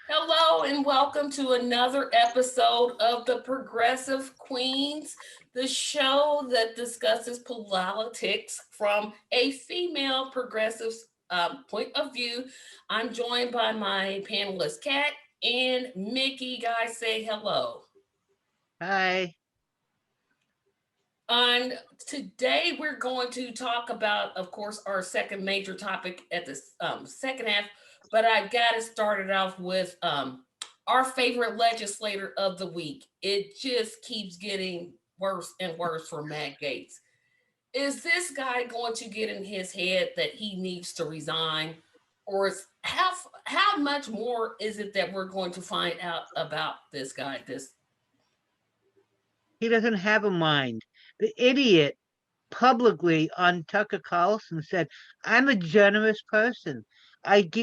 Hello and welcome to another episode of the Progressive Queens, the show that discusses politics from a female progressive's point of view. I'm joined by my panelist, Kat and Mickey. Guys, say hello. Hi. And today we're going to talk about, of course, our second major topic at the second half. But I got to start it off with our favorite legislator of the week. It just keeps getting worse and worse for Matt Gaetz. Is this guy going to get in his head that he needs to resign, or is how much more is it that we're going to find out about this guy? This He doesn't have a mind. The idiot publicly on Tucker Carlson said, I'm a generous person.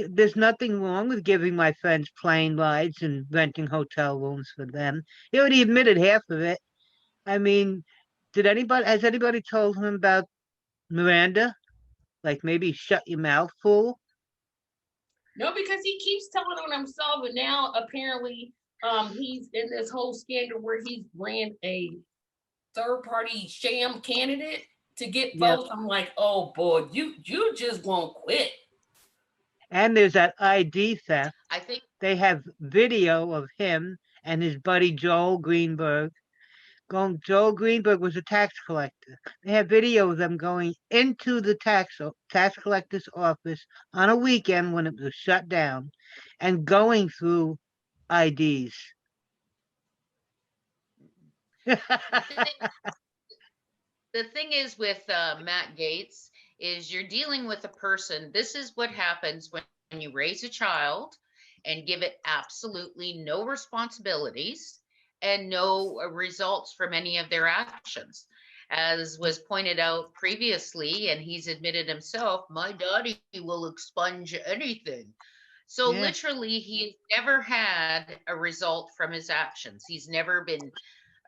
There's nothing wrong with giving my friends plane rides and renting hotel rooms for them. He already admitted half of it. I mean, has anybody told him about Miranda? Like maybe shut your mouth, fool? No, because he keeps telling on himself, and now apparently he's in this whole scandal where he's ran a third party sham candidate to get Yep. votes. I'm like, oh boy, you just won't quit. And there's that ID theft. I think They have video of him and his buddy Joel Greenberg going. Joel Greenberg was a tax collector. They have video of them going into the tax collector's office on a weekend when it was shut down, and going through IDs. the thing the thing is with Matt Gates is you're dealing with a person. This is what happens when you raise a child and give it absolutely no responsibilities and no results from any of their actions. As was pointed out previously, and he's admitted himself, my daddy will expunge anything. So Yeah, literally, he's never had a result from his actions. He's never been,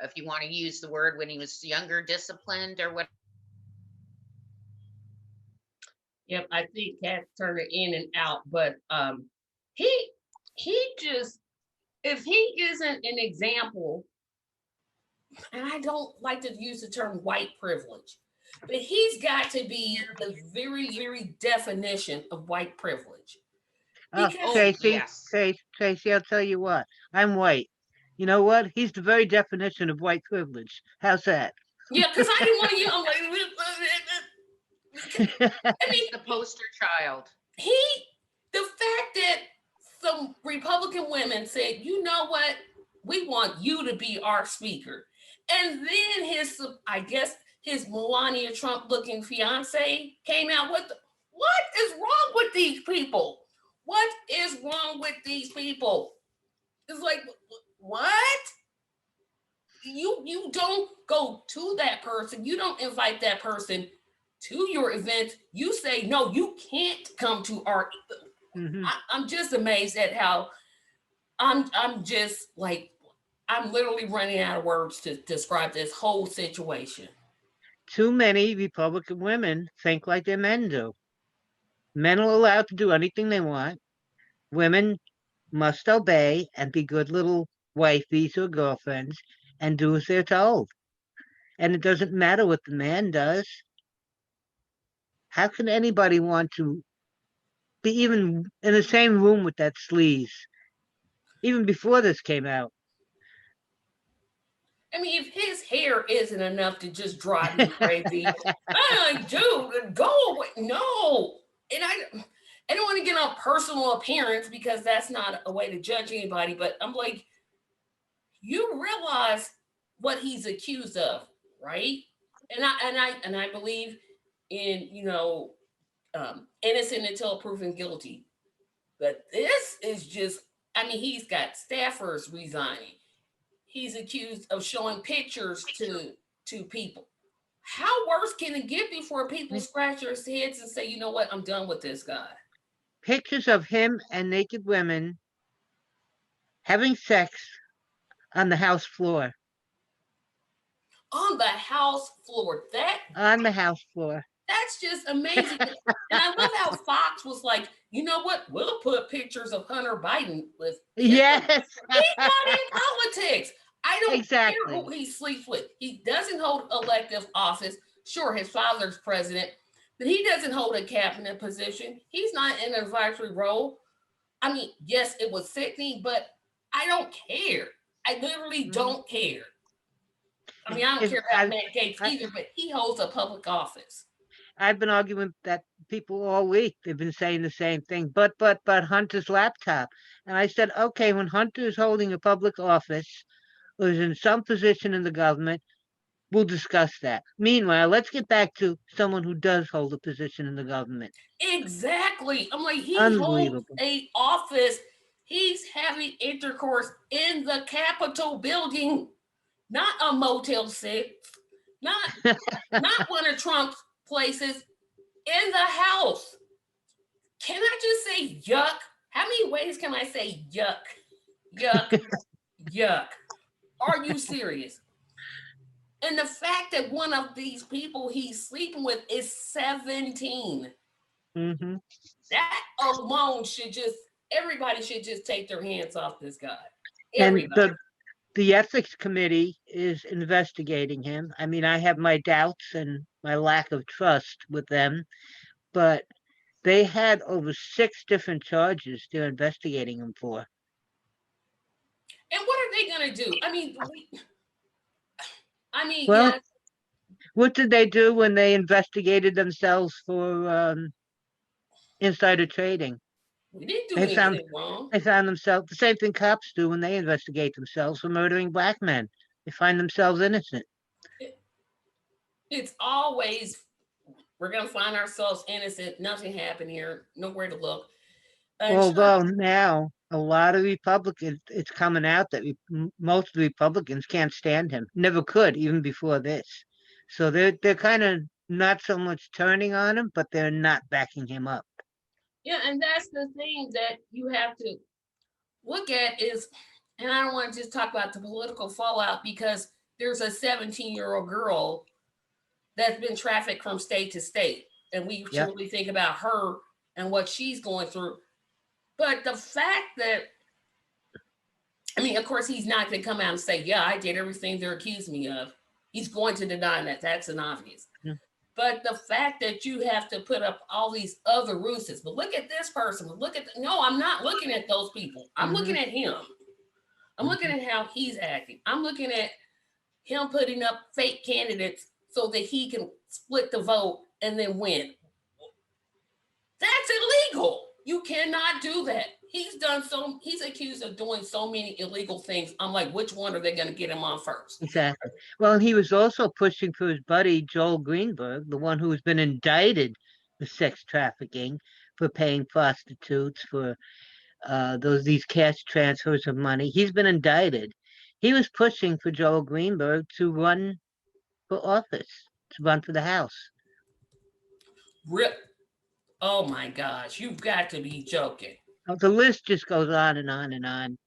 if you want to use the word, when he was younger, disciplined or whatever. Yep, I think Cat turned it in and out, but he he just if he isn't an example, and I don't like to use the term white privilege, but he's got to be the very, very definition of white privilege. oh, Because Oh, Tracy, yes. Tracy, I'll tell you what. I'm white. You know what? He's the very definition of white privilege. How's that? yeah, because I didn't want to use. I'm like, I mean, He's the poster child. he the fact that some Republican women said, you know what, we want you to be our speaker, and then I guess his Melania Trump looking fiance came out with, what is wrong with these people? What is wrong with these people? It's like, what? You don't go to that person. You don't invite that person to your event. You say no. You can't come to our. Hmm. I'm just amazed at how I'm just like I'm literally running out of words to describe this whole situation. Too many Republican women think like their men do. Men are allowed to do anything they want. Women must obey and be good little wifeys or girlfriends and do as they're told. And it doesn't matter what the man does. How can anybody want to be even in the same room with that sleaze? Even before this came out. I mean, if his hair isn't enough to just drive me crazy, I'm like, dude, go away. No, and I don't want to get on personal appearance because that's not a way to judge anybody. But I'm like, you realize what he's accused of, right? And I believe in innocent until proven guilty. But this is just, I mean, he's got staffers resigning. He's accused of showing pictures to people. How worse can it get before people scratch their heads and say, you know what, I'm done with this guy Pictures of him and naked women having sex on the house floor. on the house floor? That On the house floor. That's just amazing. And I love how Fox was like, you know what? We'll put pictures of Hunter Biden with Hillary. Yes, He's not in politics. I don't care exactly. who he sleeps with. He doesn't hold elective office. Sure, his father's president, but he doesn't hold a cabinet position. He's not in an advisory role. I mean, yes, it was sickening, but I don't care. I literally Mhm. don't care. I mean, I don't If care about Matt Gates either, but he holds a public office. I've been arguing with that people all week. They've been saying the same thing. But Hunter's laptop. And I said, okay, when Hunter is holding a public office or is in some position in the government, we'll discuss that. Meanwhile, let's get back to someone who does hold a position in the government. Exactly. I'm like, he holds Unbelievable. a office. He's having intercourse in the Capitol building, not a Motel 6, not not one of Trump's places, in the house. Can I just say yuck? How many ways can I say yuck? Yuck, yuck. Are you serious? And the fact that one of these people he's sleeping with is 17. Hmm. That alone should just, everybody should just take their hands off this guy. And Everybody. the ethics committee is investigating him. I mean, I have my doubts and my lack of trust with them, but they had over 6 different charges they're investigating him for. And what are they going to do? Well, Yeah, what did they do when they investigated themselves for insider trading? we didn't do They found anything wrong. they found themselves the same thing cops do when they investigate themselves for murdering black men. They find themselves innocent. It, it's always, we're going to find ourselves innocent. Nothing happened here. Nowhere to look. And sure, Although now a lot of Republicans, it's coming out that most of the Republicans can't stand him. Never could, even before this. So they're kind of not so much turning on him, but they're not backing him up. yeah, and that's the thing that you have to look at is, and I don't want to just talk about the political fallout because there's a 17-year-old girl that's been trafficked from state to state. And we should Yep. really think about her and what she's going through. But the fact that, I mean, of course, he's not going to come out and say, yeah, I did everything they're accusing me of. He's going to deny that. That's an obvious. Mm. But the fact that you have to put up all these other ruses, but look at this person, look at, no, I'm not looking at those people. I'm looking at him. I'm looking at how he's acting. I'm looking at him putting up fake candidates so that he can split the vote and then win. That's illegal. You cannot do that. He's accused of doing so many illegal things. I'm like, which one are they going to get him on first? Exactly. Well, he was also pushing for his buddy Joel Greenberg, the one who has been indicted for sex trafficking, for paying prostitutes, for these cash transfers of money. He's been indicted. He was pushing for Joel Greenberg to run for office, to run for the House. Rip. Oh my gosh, you've got to be joking. The list just goes on and on and on.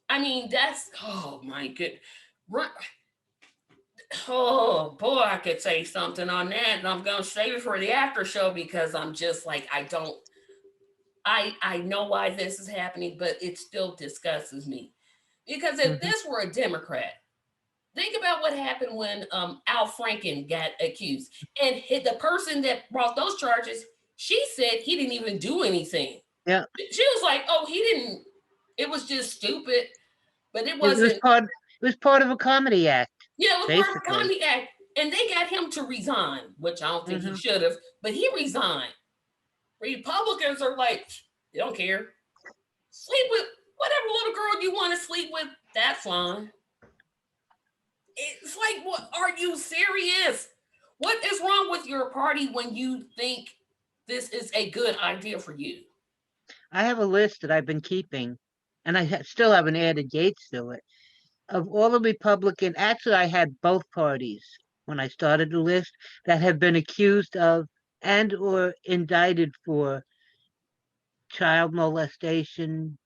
I mean, that's, oh my good. Oh boy, I could say something on that, and I'm going to save it for the after show because I'm just like, I know why this is happening, but it still disgusts me. Because if Mhm. this were a Democrat, think about what happened when Al Franken got accused. And the person that brought those charges, she said he didn't even do anything. Yeah, She was like, oh, he didn't, it was just stupid. But it it was wasn't, part. It was part of a comedy act, yeah, it was part of a basically. comedy act. And they got him to resign, which I don't think he Hmm. should have, but he resigned. Republicans are like, they don't care. Sleep with whatever little girl you want to sleep with, that's fine. It's like, what? Are you serious? What is wrong with your party when you think this is a good idea for you? I have a list that I've been keeping, and I still haven't added Gates to it. Of all the Republican, actually, I had both parties when I started the list that have been accused of and or indicted for child molestation,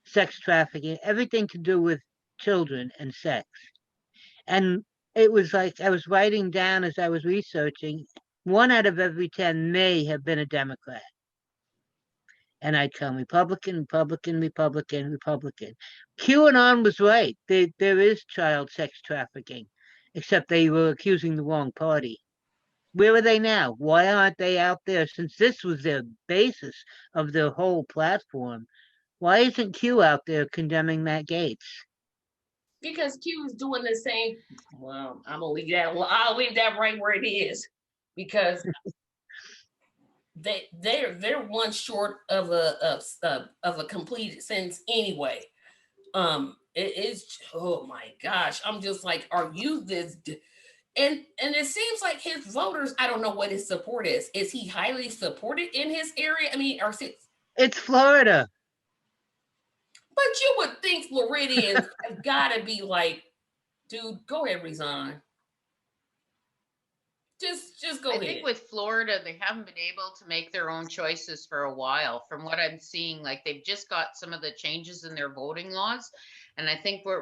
sex trafficking, everything to do with children and sex. And it was like I was writing down as I was researching, 1 out of every 10 may have been a Democrat. And I'd come Republican, Republican, Republican, Republican. QAnon was right. There is child sex trafficking, except they were accusing the wrong party. Where are they now? Why aren't they out there since this was their basis of their whole platform? Why isn't Q out there condemning Matt Gaetz? Because Q is doing the same. Well, I'm gonna leave that. I'll leave that right where it is, because they're one short of a complete sentence anyway. It's, oh my gosh, I'm just like, are you this? And it seems like his voters, I don't know what his support is. Is he highly supported in his area? I mean, It's Florida. But you would think Floridians have got to be like, dude, go ahead, resign. Just go I ahead. think with Florida, they haven't been able to make their own choices for a while. From what I'm seeing, like they've just got some of the changes in their voting laws. And I think what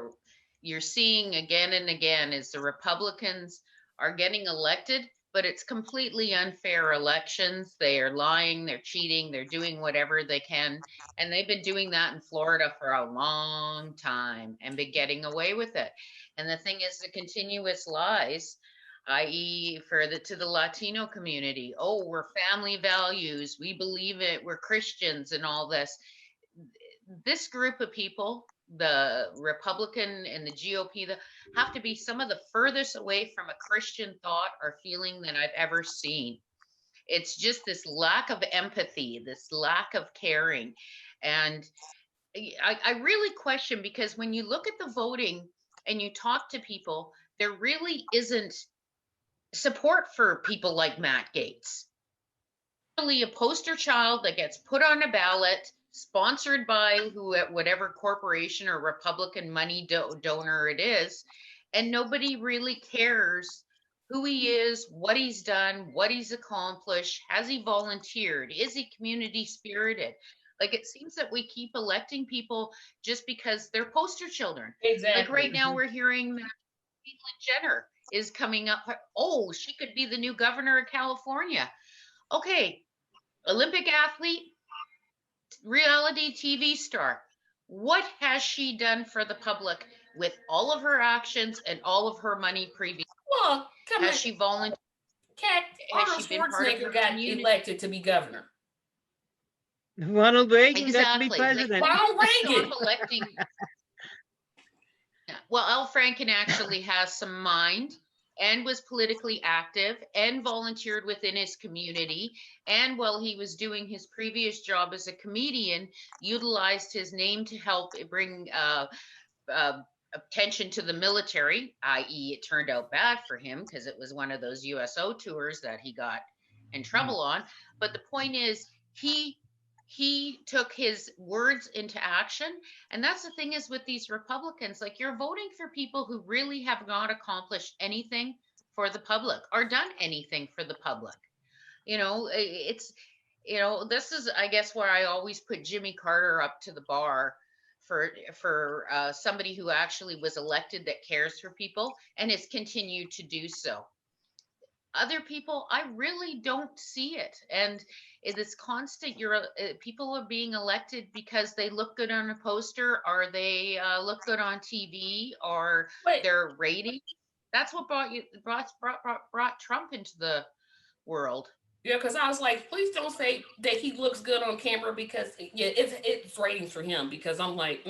you're seeing again and again is the Republicans are getting elected, but it's completely unfair elections. They are lying, they're cheating, they're doing whatever they can. And they've been doing that in Florida for a long time and been getting away with it. And the thing is, the continuous lies, i.e., for the to the Latino community. Oh, we're family values. We believe it. We're Christians and all this. This group of people, the Republican and the GOP, have to be some of the furthest away from a Christian thought or feeling that I've ever seen. It's just this lack of empathy, this lack of caring. And I really question, because when you look at the voting and you talk to people, there really isn't support for people like Matt Gaetz. Really a poster child that gets put on a ballot, sponsored by whatever corporation or Republican money donor it is, and nobody really cares who he is, what he's done, what he's accomplished. Has he volunteered? Is he community spirited? Like, it seems that we keep electing people just because they're poster children. Exactly. Like right now, we're hearing that Caitlyn Jenner is coming up. Oh, she could be the new governor of California. Okay, Olympic athlete, reality TV star. What has she done for the public with all of her actions and all of her money previously? Well, has she volunteered? Arnold Has she been part of her Schwarzenegger got community? elected to be governor. Ronald Reagan got to be Exactly. president. Like, Ronald Reagan. stop electing. Well, Al Franken actually has some mind and was politically active and volunteered within his community. And while he was doing his previous job as a comedian, utilized his name to help bring attention to the military, i.e., it turned out bad for him because it was one of those USO tours that he got in trouble on. But the point is, he took his words into action. And that's the thing is with these Republicans, like, you're voting for people who really have not accomplished anything for the public or done anything for the public. It's, this is, I guess, where I always put Jimmy Carter up to the bar for somebody who actually was elected that cares for people and has continued to do so. Other people, I really don't see it. And it is constant. People are being elected because they look good on a poster, or they look good on TV, or their rating. That's what brought Trump into the world. Yeah, because I was like, please don't say that he looks good on camera, because it's ratings for him. Because I'm like,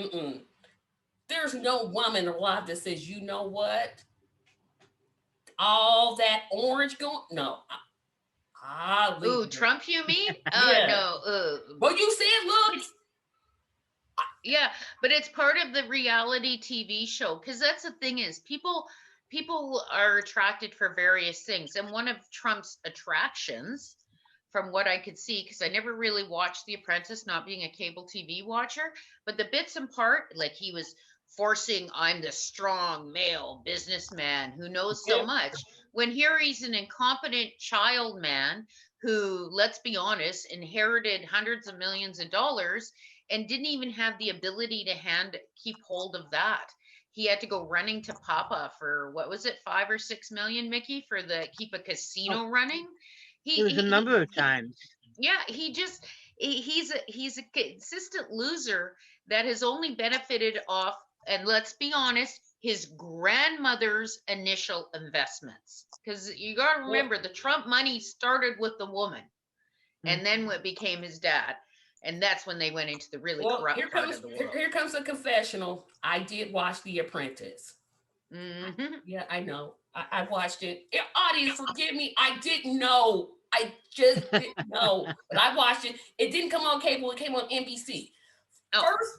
there's no woman alive that says, you know what, all that orange going, no. Ooh, Trump, you mean? Yeah. No. Well, you said looks. Yeah, but it's part of the reality TV show, because that's the thing is, people are attracted for various things. And one of Trump's attractions, from what I could see, because I never really watched The Apprentice, not being a cable TV watcher, but the bits and part, like he was forcing, I'm the strong male businessman who knows so much, when here he's an incompetent child man who, let's be honest, inherited hundreds of millions of dollars and didn't even have the ability to keep hold of that. He had to go running to Papa for, what was it, 5 or 6 million, Mickey, for keep a casino running. It was a number of times. Yeah, he's a consistent loser that has only benefited off, and let's be honest, his grandmother's initial investments. Because you got to Well, remember, the Trump money started with the woman, Mm. and then what became his dad, and that's when they went into the really well, corrupt part of the world. here comes a confessional. I did watch The Apprentice. Hmm. Yeah, I know. I watched it. Audience, forgive me. I didn't know. I just didn't know. But I watched it. It didn't come on cable. It came on NBC. Oh, First,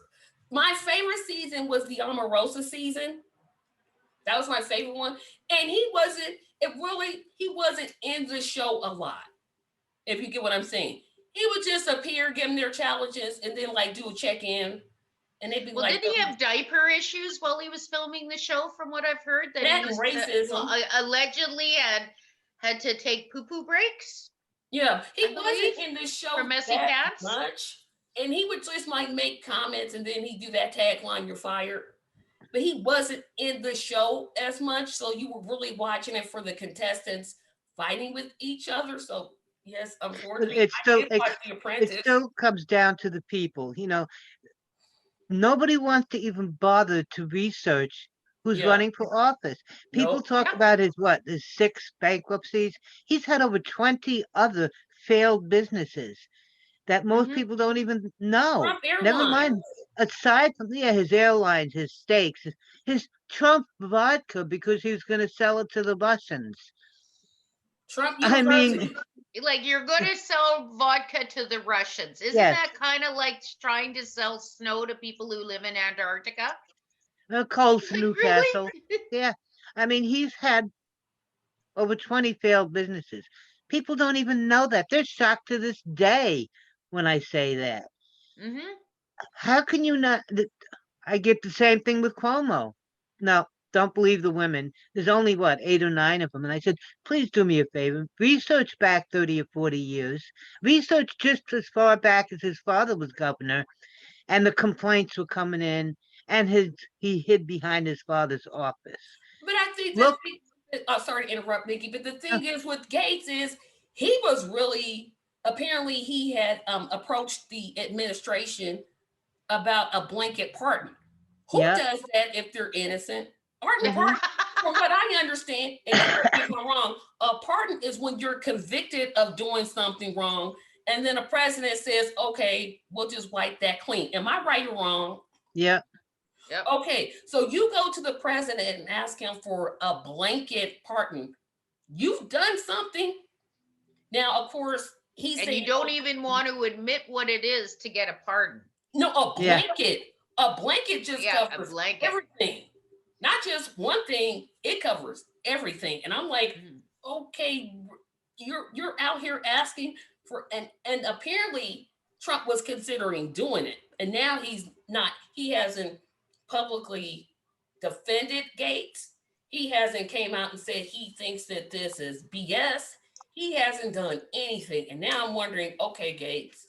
my favorite season was the Omarosa season. That was my favorite one. And he wasn't in the show a lot, if you get what I'm saying. He would just appear, give them their challenges, and then like do a check-in. And they'd be well, like, did he have diaper issues while he was filming the show? From what I've heard, that he that and was racism. allegedly had to take poo-poo breaks. Yeah, he I wasn't believe, in the show for messy that pants. much. And he would just like make comments and then he'd do that tagline, "You're fired." But he wasn't in the show as much. So you were really watching it for the contestants fighting with each other. So yes, But unfortunately, I did watch The it Apprentice. still comes down to the people. Nobody wants to even bother to research who's Yeah, running for office. People nope. talk Yeah. about his 6 bankruptcies. He's had over 20 other failed businesses that most Hmm. people don't even know. Trump Never Airlines. mind, aside from, yeah, his airlines, his steaks, his Trump vodka because he was going to sell it to the Russians. Trump I mean, University. Like, you're going to sell vodka to the Russians. Isn't yes, that kind of like trying to sell snow to people who live in Antarctica? Colts Like, Newcastle. really? Yeah, I mean, he's had over 20 failed businesses. People don't even know that. They're shocked to this day when I say that. Hmm. How can you not? I get the same thing with Cuomo. No, don't believe the women. There's only what, 8 or 9 of them. And I said, please do me a favor. Research back 30 or 40 years. Research just as far back as his father was governor and the complaints were coming in and he hid behind his father's office. But I think Look, sorry to interrupt, Nikki, but the uh, thing is with Gates is he was really apparently he had approached the administration about a blanket pardon. Who yeah, does that if they're innocent? Pardon, hmm from what I understand, and correct me if I'm wrong, a pardon is when you're convicted of doing something wrong, and then a president says, "Okay, we'll just wipe that clean." Am I right or wrong? yeah. Yep. Okay, so you go to the president and ask him for a blanket pardon. You've done something. Now, of course, he's And saying, you don't oh, even want to admit what it is to get a pardon. no, a Yeah. blanket. A blanket just Yeah, a covers blanket. everything. Not just one thing, it covers everything. And I'm like, Mhm. okay, you're out here asking for and apparently Trump was considering doing it. And now he's not, he hasn't publicly defended Gates. He hasn't came out and said he thinks that this is BS. He hasn't done anything. And now I'm wondering, okay, Gates,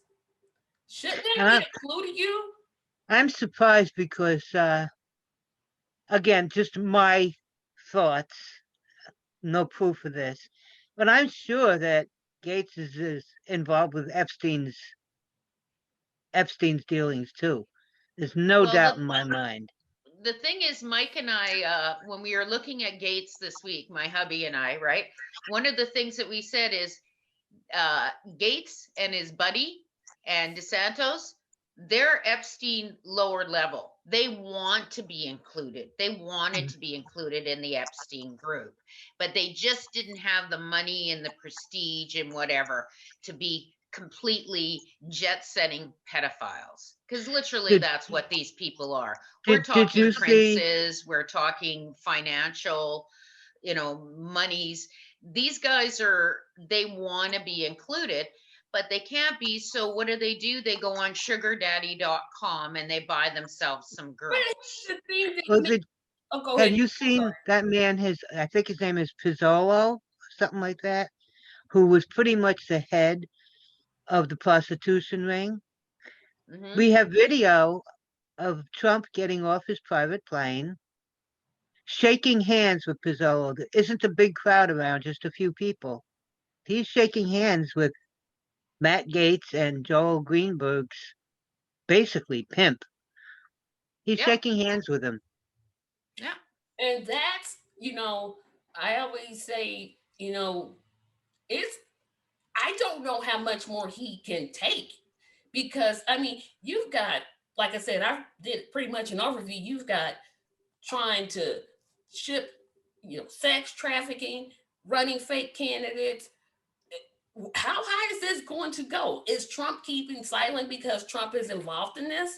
shouldn't that And be included you? I'm surprised because, again, just my thoughts, no proof of this, but I'm sure that Gates is involved with Epstein's dealings too. There's no Well, doubt in my mind. the thing is, Mike and I, when we were looking at Gates this week, my hubby and I, right? One of the things that we said is Gates and his buddy and DeSantos, they're Epstein lower level. They want to be included. They wanted to be included in the Epstein group, but they just didn't have the money and the prestige and whatever to be completely jet setting pedophiles. Because literally, Did that's what these people are. We're did talking you see? princes, we're talking financial, monies. These guys they want to be included, but they can't be. So what do? They go on sugardaddy.com and they buy themselves some But girls. the thing that Well, makes, oh, go have ahead. you seen that man? I think his name is Pizzolo, something like that, who was pretty much the head of the prostitution ring. Hmm. We have video of Trump getting off his private plane, shaking hands with Pizzolo. There isn't a big crowd around, just a few people. He's shaking hands with Matt Gaetz and Joel Greenberg's basically pimp. He's Yeah, shaking hands with him. yeah. And that's, I always say, it's, I don't know how much more he can take because, I mean, you've got, like I said, I did pretty much an overview. You've got trying to ship, sex trafficking, running fake candidates. How high is this going to go? Is Trump keeping silent because Trump is involved in this?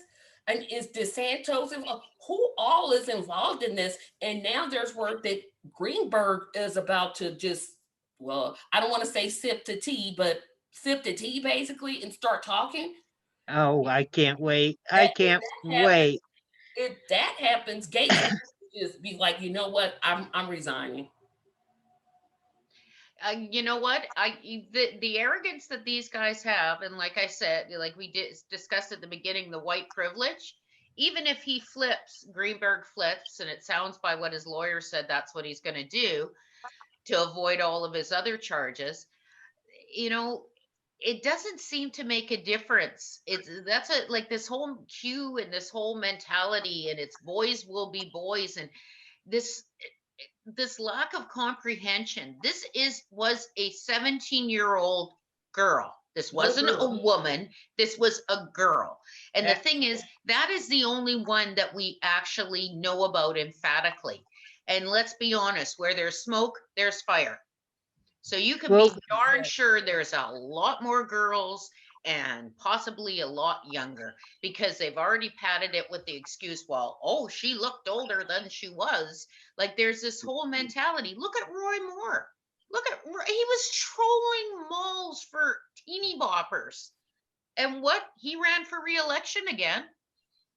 And is DeSantos involved? Who all is involved in this? And now there's word that Greenberg is about to just, well, I don't want to say sip the tea, but sip the tea basically and start talking. Oh, I can't wait. I That can't wait. if that happens, Gates just be like, you know what? I'm resigning. You know what? The arrogance that these guys have, and like I said, like we did discussed at the beginning, the white privilege. Even if he flips, Greenberg flips, and it sounds by what his lawyer said that's what he's going to do to avoid all of his other charges. You know, it doesn't seem to make a difference. It's that's a like this whole cue and this whole mentality, and it's boys will be boys, and this this lack of comprehension. This is was a 17-year-old girl. This Little wasn't a girl. woman. This was a girl. And the Yeah. thing is, that is the only one that we actually know about emphatically. And let's be honest, where there's smoke, there's fire. So you can be Well, darn sure there's a lot more girls and possibly a lot younger because they've already padded it with the excuse, well, oh, she looked older than she was. Like there's this whole mentality. Look at Roy Moore. He was trolling malls for teeny boppers. And what? He ran for re-election again.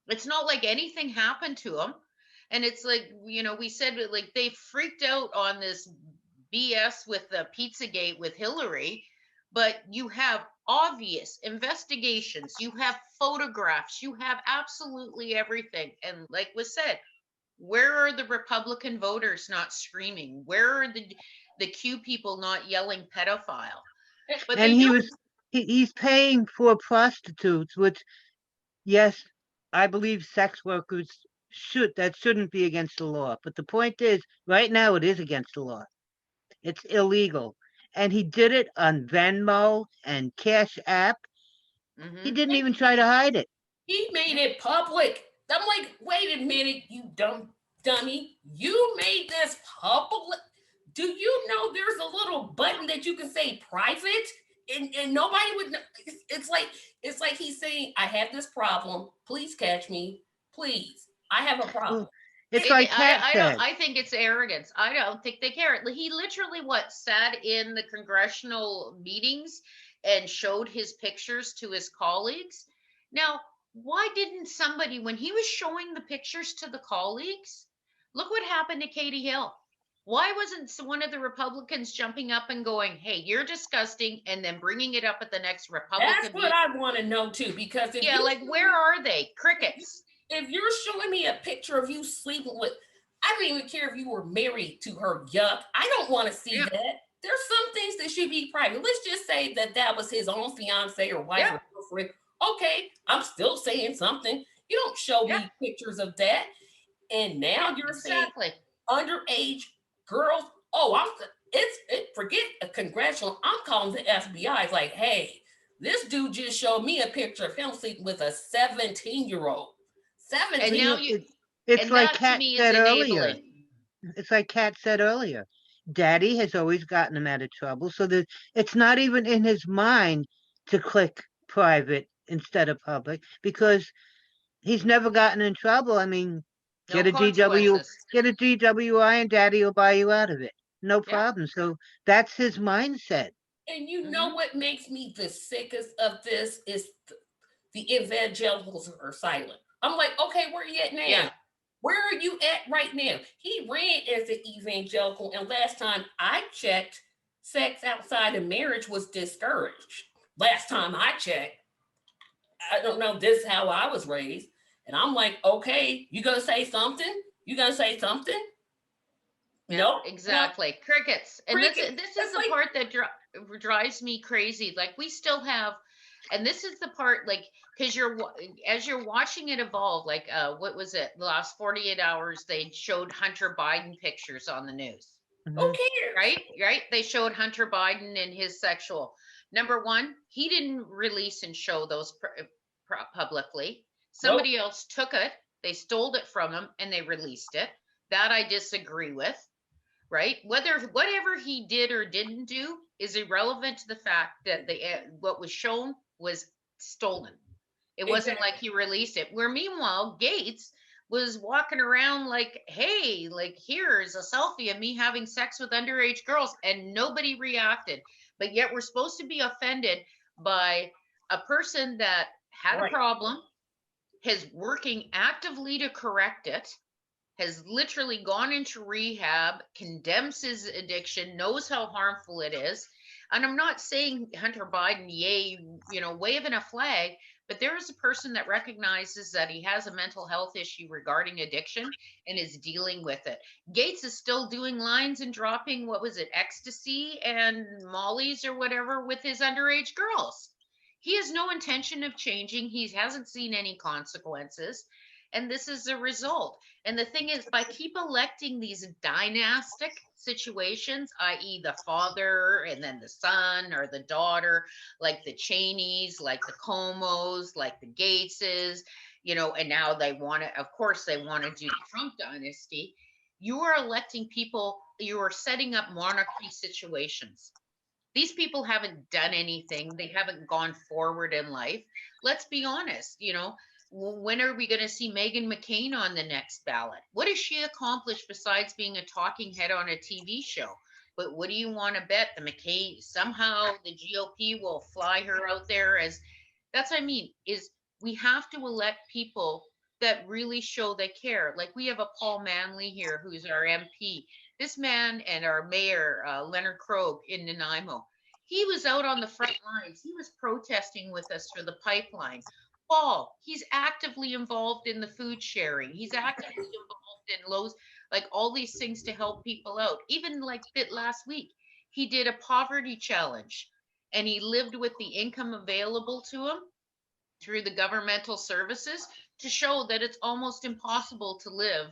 It's not like anything happened to him. And it's like, we said like they freaked out on this BS with the Pizzagate with Hillary, but you have obvious investigations, you have photographs, you have absolutely everything. And like was said, where are the Republican voters not screaming? Where are the Q people not yelling pedophile? But and they don't. he's paying for prostitutes, which, yes, I believe sex workers shouldn't be against the law. But the point is, right now it is against the law. It's illegal. And he did it on Venmo and Cash App. He Mm-hmm. didn't even try to hide it. He made it public. I'm like, wait a minute, you dumb dummy. You made this public. Do you know there's a little button that you can say private? And nobody would know. It's like he's saying, I have this problem. Please catch me. Please. I have a problem. Well, it's like Kat I don't. said. I think it's arrogance. I don't think they care. He literally sat in the congressional meetings and showed his pictures to his colleagues. Now, why didn't somebody, when he was showing the pictures to the colleagues, look what happened to Katie Hill? Why wasn't one of the Republicans jumping up and going, "Hey, you're disgusting," and then bringing it up at the next Republican That's what meeting? I want to know too. Because Yeah, like where are they? Crickets. if you're showing me a picture of you sleeping with, I don't even care if you were married to her. Yuck. I don't want to see Yeah. that. There's some things that should be private. Let's just say that was his own fiance or wife Yeah. or girlfriend. Okay, I'm still saying something. You don't show Yeah. me pictures of that. And now Yeah, you're saying exactly. underage girls. Oh, forget a congressional. I'm calling the FBI. It's like, hey, this dude just showed me a picture of him sleeping with a 17-year-old. And 17. now It's and like that to Kat me is said earlier. enabling. It's like Kat said earlier. Daddy has always gotten him out of trouble, so that it's not even in his mind to click private instead of public because he's never gotten in trouble. I mean, No get a DW, consequences. get a DWI, and Daddy will buy you out of it. No Yeah. problem. So that's his mindset. And you know Hmm. what makes me the sickest of this is the evangelicals are silent. I'm like, okay, where are you at now? Yeah. Where are you at right now? He ran as an evangelical, and last time I checked, sex outside of marriage was discouraged. Last time I checked, I don't know. This is how I was raised, and I'm like, okay, you gonna say something? You gonna say something? Yeah, No, no, exactly. Crickets. And cricket. this is It's the like part that drives me crazy. Like we still have, and this is the part, like, because as you're watching it evolve, like what was it? The last 48 hours, they showed Hunter Biden pictures on the news. Who Mhm. cares? Right. They showed Hunter Biden and his sexual. Number one, he didn't release and show those publicly. Nope. Somebody else took it, they stole it from him, and they released it. That I disagree with. Right? Whether whatever he did or didn't do is irrelevant to the fact that the what was shown was stolen. It wasn't like Exactly. he released it. Where meanwhile, Gates was walking around like, hey, like here's a selfie of me having sex with underage girls, and nobody reacted. But yet we're supposed to be offended by a person that had a Right. problem, is working actively to correct it, has literally gone into rehab, condemns his addiction, knows how harmful it is. And I'm not saying Hunter Biden, yay, waving a flag, but there is a person that recognizes that he has a mental health issue regarding addiction and is dealing with it. Gates is still doing lines and dropping, what was it, ecstasy and mollies or whatever with his underage girls. He has no intention of changing. He hasn't seen any consequences. And this is the result. And the thing is, by keep electing these dynastic situations, i.e., the father and then the son or the daughter, like the Cheneys, like the Comos, like the Gateses, and now they want to, of course, they want to do the Trump dynasty. You are electing people, you are setting up monarchy situations. These people haven't done anything, they haven't gone forward in life. Let's be honest, when are we going to see Meghan McCain on the next ballot? What has she accomplished besides being a talking head on a TV show? But what do you want to bet the McCain somehow the GOP will fly her out there as that's what I mean is we have to elect people that really show they care. Like we have a Paul Manley here who's our MP. This man and our mayor, Leonard Krogh in Nanaimo, he was out on the front lines. He was protesting with us for the pipeline. Paul, he's actively involved in the food sharing. He's actively involved in Lowe's, like all these things to help people out. Even like bit last week, he did a poverty challenge and he lived with the income available to him through the governmental services to show that it's almost impossible to live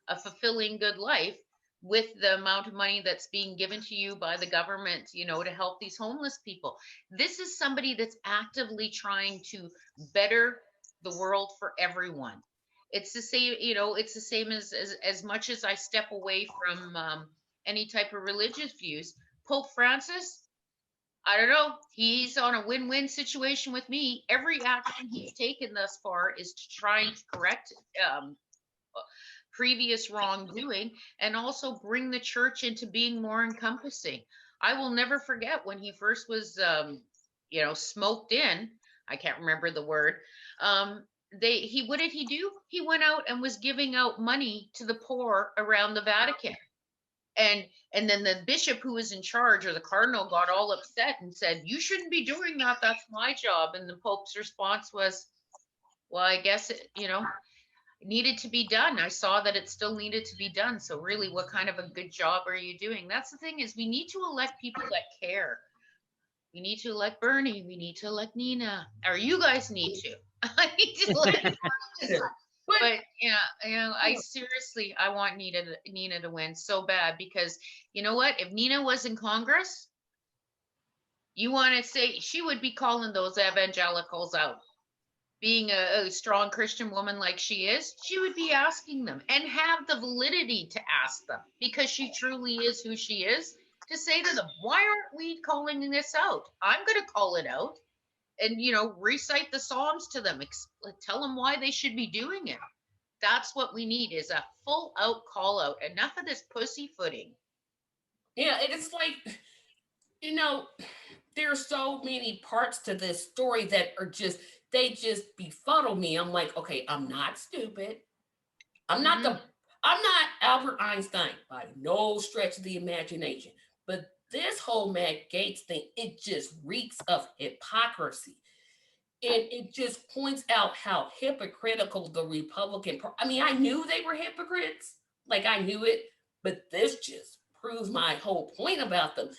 a fulfilling good life with the amount of money that's being given to you by the government, to help these homeless people. This is somebody that's actively trying to better the world for everyone. It's the same, it's the same as much as I step away from any type of religious views. Pope Francis, I don't know. He's on a win-win situation with me. Every action he's taken thus far is to try and correct um, previous wrongdoing and also bring the church into being more encompassing. I will never forget when he first was, smoked in. I can't remember the word. What did he do? He went out and was giving out money to the poor around the Vatican. And then the bishop who was in charge or the cardinal got all upset and said, you shouldn't be doing that, that's my job. And the pope's response was, well, I guess it needed to be done. I saw that it still needed to be done. So really, what kind of a good job are you doing? That's the thing, is we need to elect people that care. We need to elect Bernie, we need to elect Nina, or you guys need to. I need to elect But but yeah, I seriously, I want Nina to win so bad, because you know what? If Nina was in Congress, you want to say she would be calling those evangelicals out. Being a strong Christian woman like she is, she would be asking them and have the validity to ask them, because she truly is who she is, to say to them, why aren't we calling this out? I'm going to call it out and, recite the Psalms to them, tell them why they should be doing it. That's what we need, is a full out call out. Enough of this pussyfooting. yeah, it's like, you know, there's so many parts to this story that are just they just befuddle me. I'm like, okay, I'm not stupid. I'm not Mm-hmm. the I'm not Albert Einstein by no stretch of the imagination. But this whole Matt Gates thing, it just reeks of hypocrisy. And it just points out how hypocritical the I mean, I knew they were hypocrites. Like I knew it, but this just proves my whole point about them.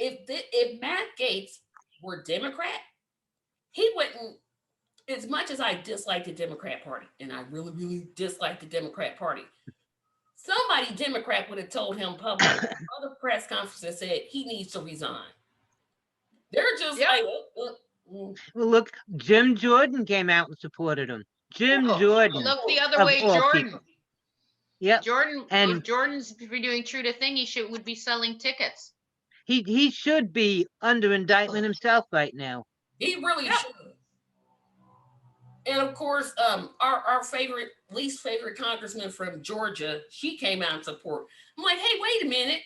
if Matt Gaetz were Democrat, he wouldn't. As much as I dislike the Democrat Party, and I really, really dislike the Democrat Party, somebody Democrat would have told him publicly, other press conference and said he needs to resign. They're just Yep. like, Well, look, Jim Jordan came out and supported him. Jim Oh, Jordan, look the other of way, all Jordan. people. Yep. Jordan, if And Jordan's doing true to thing, would be selling tickets. he should be under indictment himself right now. he really Yep. should. And of course, our favorite, least favorite congressman from Georgia, she came out in support. I'm like, hey, wait a minute,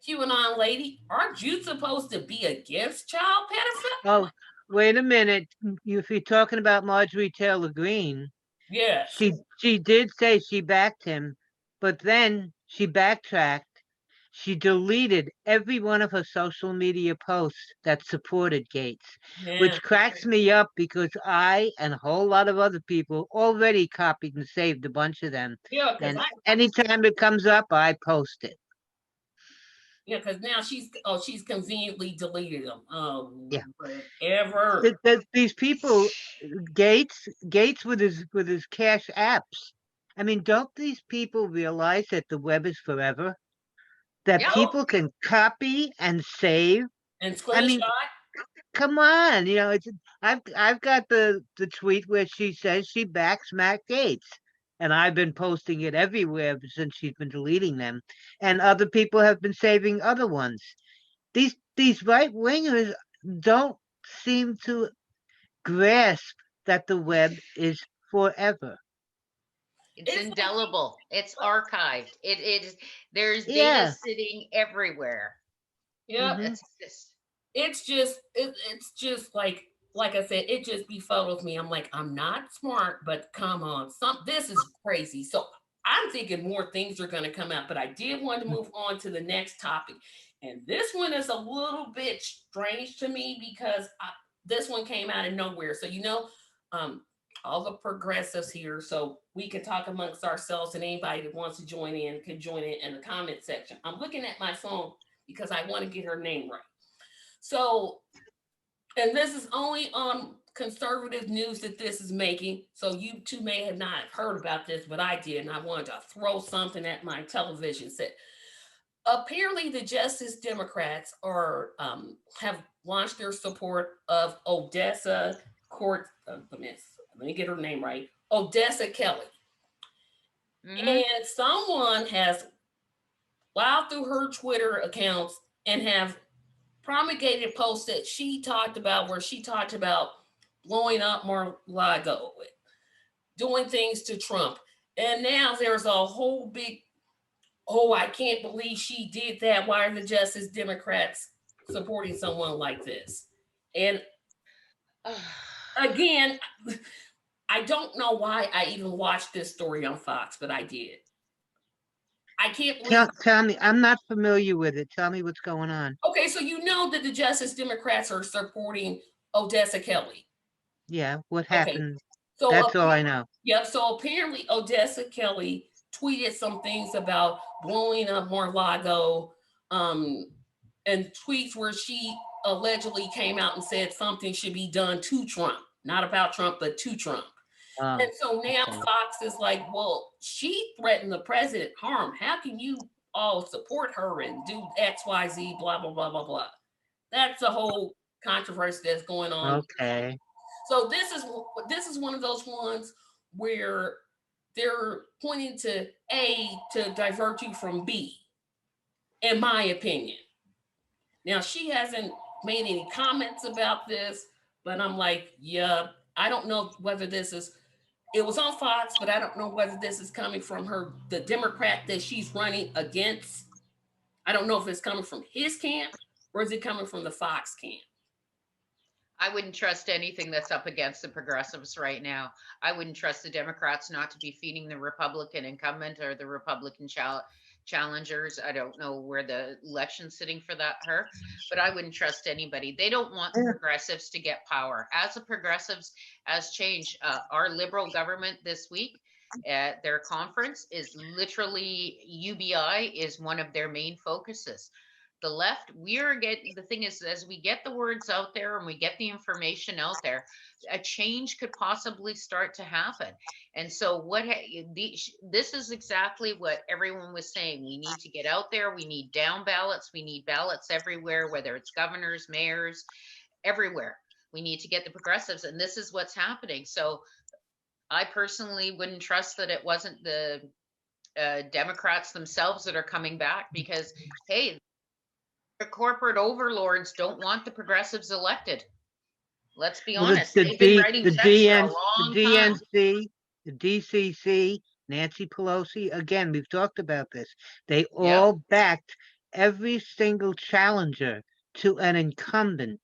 QAnon lady, aren't you supposed to be against child pedophilia? Oh, wait a minute. If you're talking about Marjorie Taylor Greene, Yes. she did say she backed him, but then she backtracked. She deleted every one of her social media posts that supported Gates, Yeah. which cracks me up because I and a whole lot of other people already copied and saved a bunch of them. Yeah, because And anytime it comes up, I post it. now she's conveniently deleted them. Yeah. Whatever. These people, Gates with his cash apps. I mean, don't these people realize that the web is forever? That Yep. people can copy and save. And I mean, screenshot. come on, it's I've got the tweet where she says she backs Matt Gates, and I've been posting it everywhere since she's been deleting them, and other people have been saving other ones. These right wingers don't seem to grasp that the web is forever. It's It's like, indelible. It's archived. It is. There's data Yeah. sitting everywhere. yeah, Mhm. it's just like I said, it just befuddles me. I'm like, I'm not smart, but come on, this is crazy. So I'm thinking more things are going to come out, but I did want to move on to the next topic, and this one is a little bit strange to me because this one came out of nowhere. So um, all the progressives here, so we can talk amongst ourselves, and anybody that wants to join in can join in the comment section. I'm looking at my phone because I want to get her name right. So, and this is only on conservative news that this is making. So you two may have not heard about this, but I did, and I wanted to throw something at my television set. Apparently, the Justice Democrats are have launched their support of Odessa Court. Let me get her name right. Odessa Kelly, and someone has filed through her Twitter accounts and have promulgated posts that she talked about blowing up Mar-a-Lago, doing things to Trump. And now there's a whole big, oh, I can't believe she did that. Why are the Justice Democrats supporting someone like this? And again, I don't know why I even watched this story on Fox, but I did. I can't believe. Tell me, I'm not familiar with it. Tell me what's going on. Okay, so you know that the Justice Democrats are supporting Odessa Kelly. Yeah, what Okay, happened? so That's all I know. Yep. So apparently, Odessa Kelly tweeted some things about blowing up Mar-a-Lago, and tweets where she allegedly came out and said something should be done to Trump, not about Trump, but to Trump. And so now Okay. Fox is like, well, she threatened the president harm. How can you all support her and do X, Y, Z, blah, blah, blah, blah, blah. That's the whole controversy that's going on. Okay. So this is one of those ones where they're pointing to A to divert you from B, in my opinion. Now she hasn't made any comments about this, but I'm like, yeah, I don't know whether this is. It was on Fox, but I don't know whether this is coming from the Democrat that she's running against. I don't know if it's coming from his camp or is it coming from the Fox camp. I wouldn't trust anything that's up against the progressives right now. I wouldn't trust the Democrats not to be feeding the Republican incumbent or the Republican challengers. I don't know where the election's sitting for her, but I wouldn't trust anybody. They don't want the progressives to get power. As the progressives has changed, our liberal government this week at their conference is literally UBI is one of their main focuses. the left, we are getting, the thing is, as we get the words out there and we get the information out there, a change could possibly start to happen. And so this is exactly what everyone was saying. We need to get out there. We need down ballots. We need ballots everywhere, whether it's governors, mayors, everywhere. We need to get the progressives, and this is what's happening. So I personally wouldn't trust that it wasn't the Democrats themselves that are coming back, because, hey, the corporate overlords don't want the progressives elected. Let's be Well, honest. They've been writing the checks for a DN, the long time. DNC, the DCC, Nancy Pelosi, again, we've talked about this. They Yep. all backed every single challenger to an incumbent,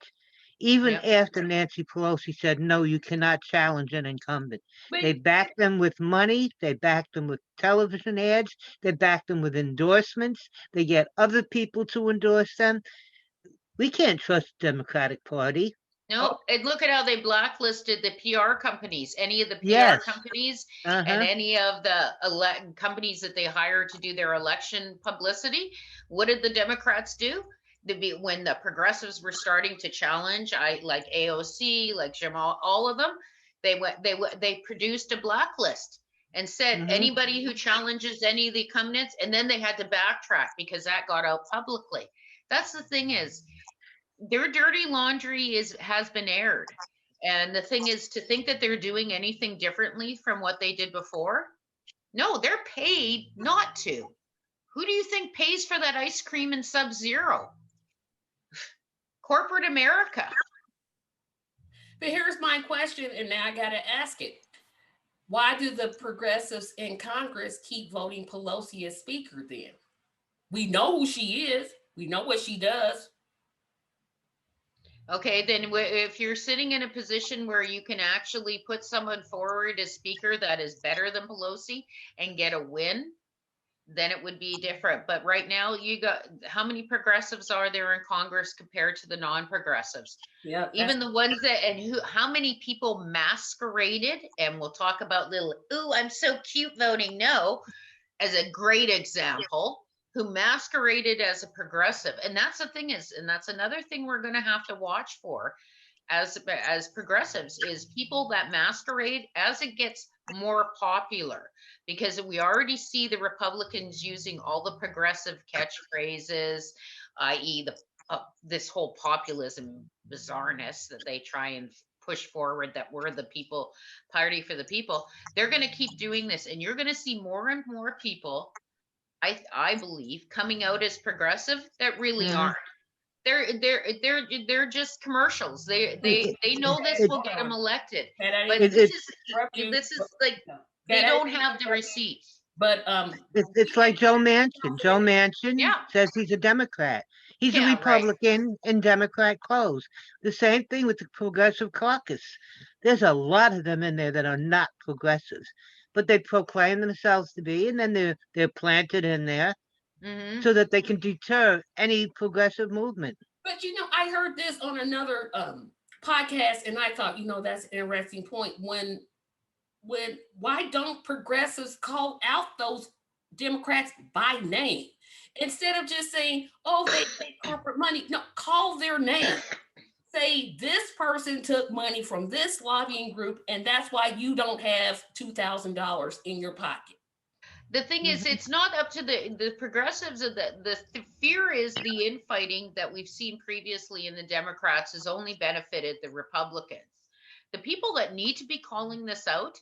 even Yep. after Nancy Pelosi said, no, you cannot challenge an incumbent. But They backed them with money. They backed them with television ads. They backed them with endorsements. They get other people to endorse them. We can't trust the Democratic Party. No, and look at how they blacklisted the PR companies, any of the PR Yes. companies and Uh-huh. any of the companies that they hire to do their election publicity. What did the Democrats do? When the progressives were starting to challenge, like AOC, like Jamal, all of them, they produced a blacklist and said Mhm. anybody who challenges any of the incumbents, and then they had to backtrack because that got out publicly. That's the thing is, their dirty laundry has been aired. And the thing is, to think that they're doing anything differently from what they did before, no, they're paid not to. Who do you think pays for that ice cream in Sub-Zero? Corporate America. But here's my question, and now I got to ask it. Why do the progressives in Congress keep voting Pelosi as Speaker then? We know who she is. We know what she does. Okay, then if you're sitting in a position where you can actually put someone forward as Speaker that is better than Pelosi and get a win, then it would be different. But right now, you got, how many progressives are there in Congress compared to the non-progressives? Yeah, Even the ones that, and how many people masqueraded, and we'll talk about little, ooh, I'm so cute voting no, as a great example, who masqueraded as a progressive. And that's the thing is, and that's another thing we're going to have to watch for as progressives, is people that masquerade as it gets more popular, because we already see the Republicans using all the progressive catchphrases, i.e. the this whole populism bizarreness that they try and push forward, that we're the people party for the people. They're going to keep doing this, and you're going to see more and more people, I believe, coming out as progressive that really Mhm. aren't. They're just commercials. They know this It- will get them elected, And I but didn't it- this is like, that they I don't didn't have the receipts. But It's like Joe Manchin. Joe Manchin Yeah, says he's a Democrat. He's a yeah, right. Republican in Democrat clothes. The same thing with the Progressive Caucus. There's a lot of them in there that are not progressives, but they proclaim themselves to be, and then they're planted in there Hmm. so that they can deter any progressive movement. But I heard this on another podcast, and I thought, that's an interesting point. When why don't progressives call out those Democrats by name instead of just saying, "Oh, they take corporate money"? No, call their name. Say this person took money from this lobbying group, and that's why you don't have $2,000 in your pocket. The thing is, Mhm. it's not up to the progressives. Of the fear is the infighting that we've seen previously in the Democrats has only benefited the Republicans. The people that need to be calling this out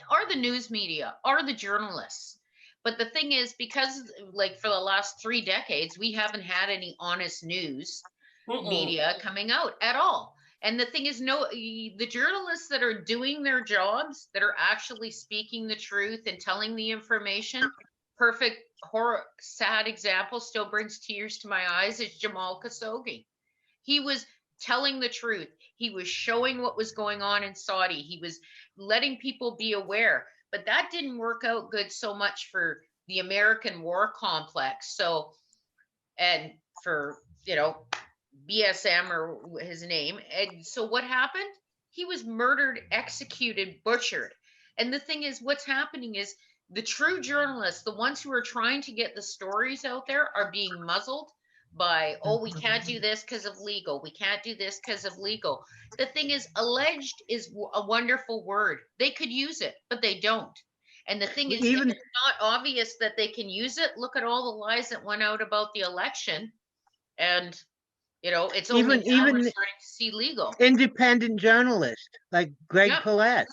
are the news media, are the journalists. But the thing is, because like for the last 3 decades, we haven't had any honest news Mm-mm. media coming out at all. And the thing is, no, the journalists that are doing their jobs, that are actually speaking the truth and telling the information, perfect horror, sad example, still brings tears to my eyes, is Jamal Khashoggi. He was telling the truth. He was showing what was going on in Saudi. He was letting people be aware. But that didn't work out good so much for the American war complex. So, and for, BSM, or his name. And so what happened? He was murdered, executed, butchered. And the thing is, what's happening is the true journalists, the ones who are trying to get the stories out there, are being muzzled by, oh, we can't do this because of legal. We can't do this because of legal. The thing is, alleged is a wonderful word. They could use it, but they don't. And the thing is, if Even it's not obvious that they can use it, look at all the lies that went out about the election. And, it's only now we're even starting to see legal. independent journalists like Greg Yep. Palast,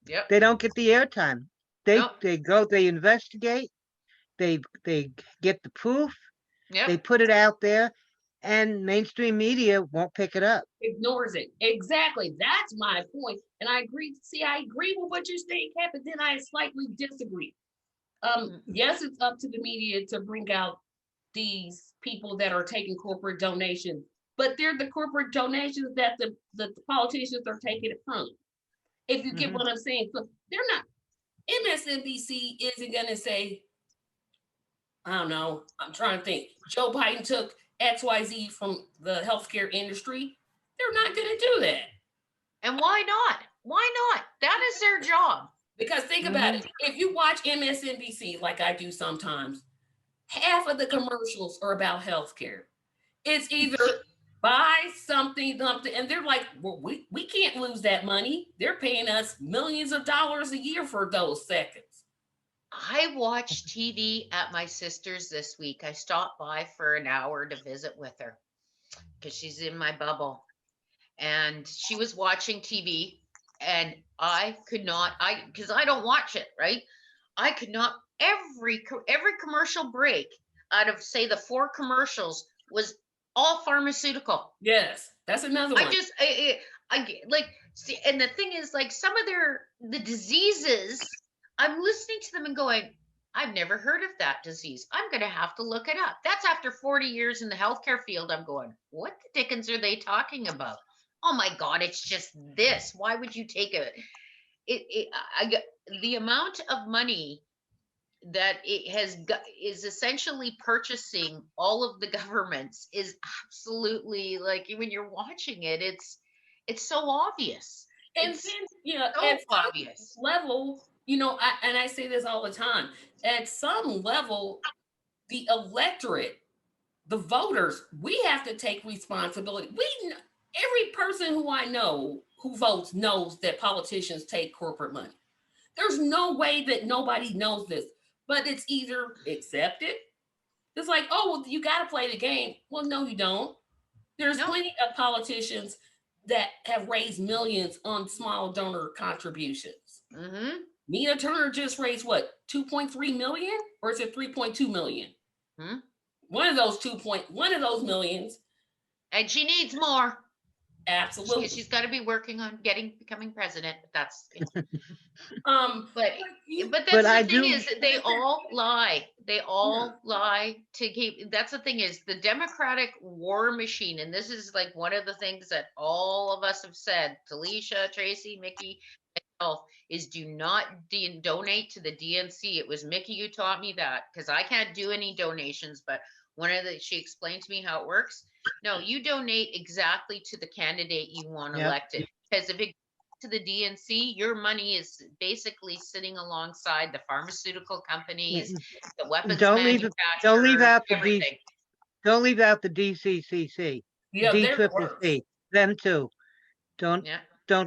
Yep. they don't get the airtime. They Nope. they go, they investigate, they get the proof, they Yep. put it out there, and mainstream media won't pick it up. Ignores it. Exactly. That's my point. And I agree. See, I agree with what you're saying, Kat, but then I slightly disagree. Yes, it's up to the media to bring out these people that are taking corporate donations, but they're the corporate donations that the politicians are taking it from. If you get what I'm saying. So they're not, MSNBC isn't gonna say, I don't know, I'm trying to think, Joe Biden took XYZ from the healthcare industry. They're not gonna do that. And why not? Why not? That is their job. Because think about it. If you watch MSNBC like I do sometimes, half of the commercials are about healthcare. It's either buy something, and they're like, well, we can't lose that money. They're paying us millions of dollars a year for those seconds. I watched TV at my sister's this week. I stopped by for an hour to visit with her because she's in my bubble. And she was watching TV, and I could not, because I don't watch it, right? I could not, every commercial break out of, say, the 4 commercials was all pharmaceutical. Yes, that's another one. I like, see, and the thing is, like, some of the diseases, I'm listening to them and going, I've never heard of that disease. I'm going to have to look it up. That's after 40 years in the healthcare field. I'm going, what the dickens are they talking about? Oh my God, it's just this. Why would you take the amount of money that it has is essentially purchasing all of the governments is absolutely, like, when you're watching it, it's so obvious. And It's then, so at some obvious. level, and I say this all the time, at some level, the electorate, the voters, we have to take responsibility. Every person who I know who votes knows that politicians take corporate money. There's no way that nobody knows this, but it's either accepted. It's like, oh, well, you got to play the game. Well, no, you don't. There's plenty of politicians that have raised millions on small donor contributions. Nina Turner just raised what, 2.3 million, or is it 3.2 million? One of those millions. And she needs more. Absolutely. She's got to be working on becoming president. That's but that's the thing is that they all lie. They all lie to keep. That's the thing is the Democratic war machine, and this is like one of the things that all of us have said. Talisha, Tracy, Mickey, myself, is do not donate to the DNC. It was Mickey who taught me that, because I can't do any donations, but she explained to me how it works. No, you donate exactly to the candidate you want elected. Because if it goes to the DNC, your money is basically sitting alongside the pharmaceutical companies, the weapons manufacturers, everything. Don't leave out the DCCC, DCCC, them too. Don't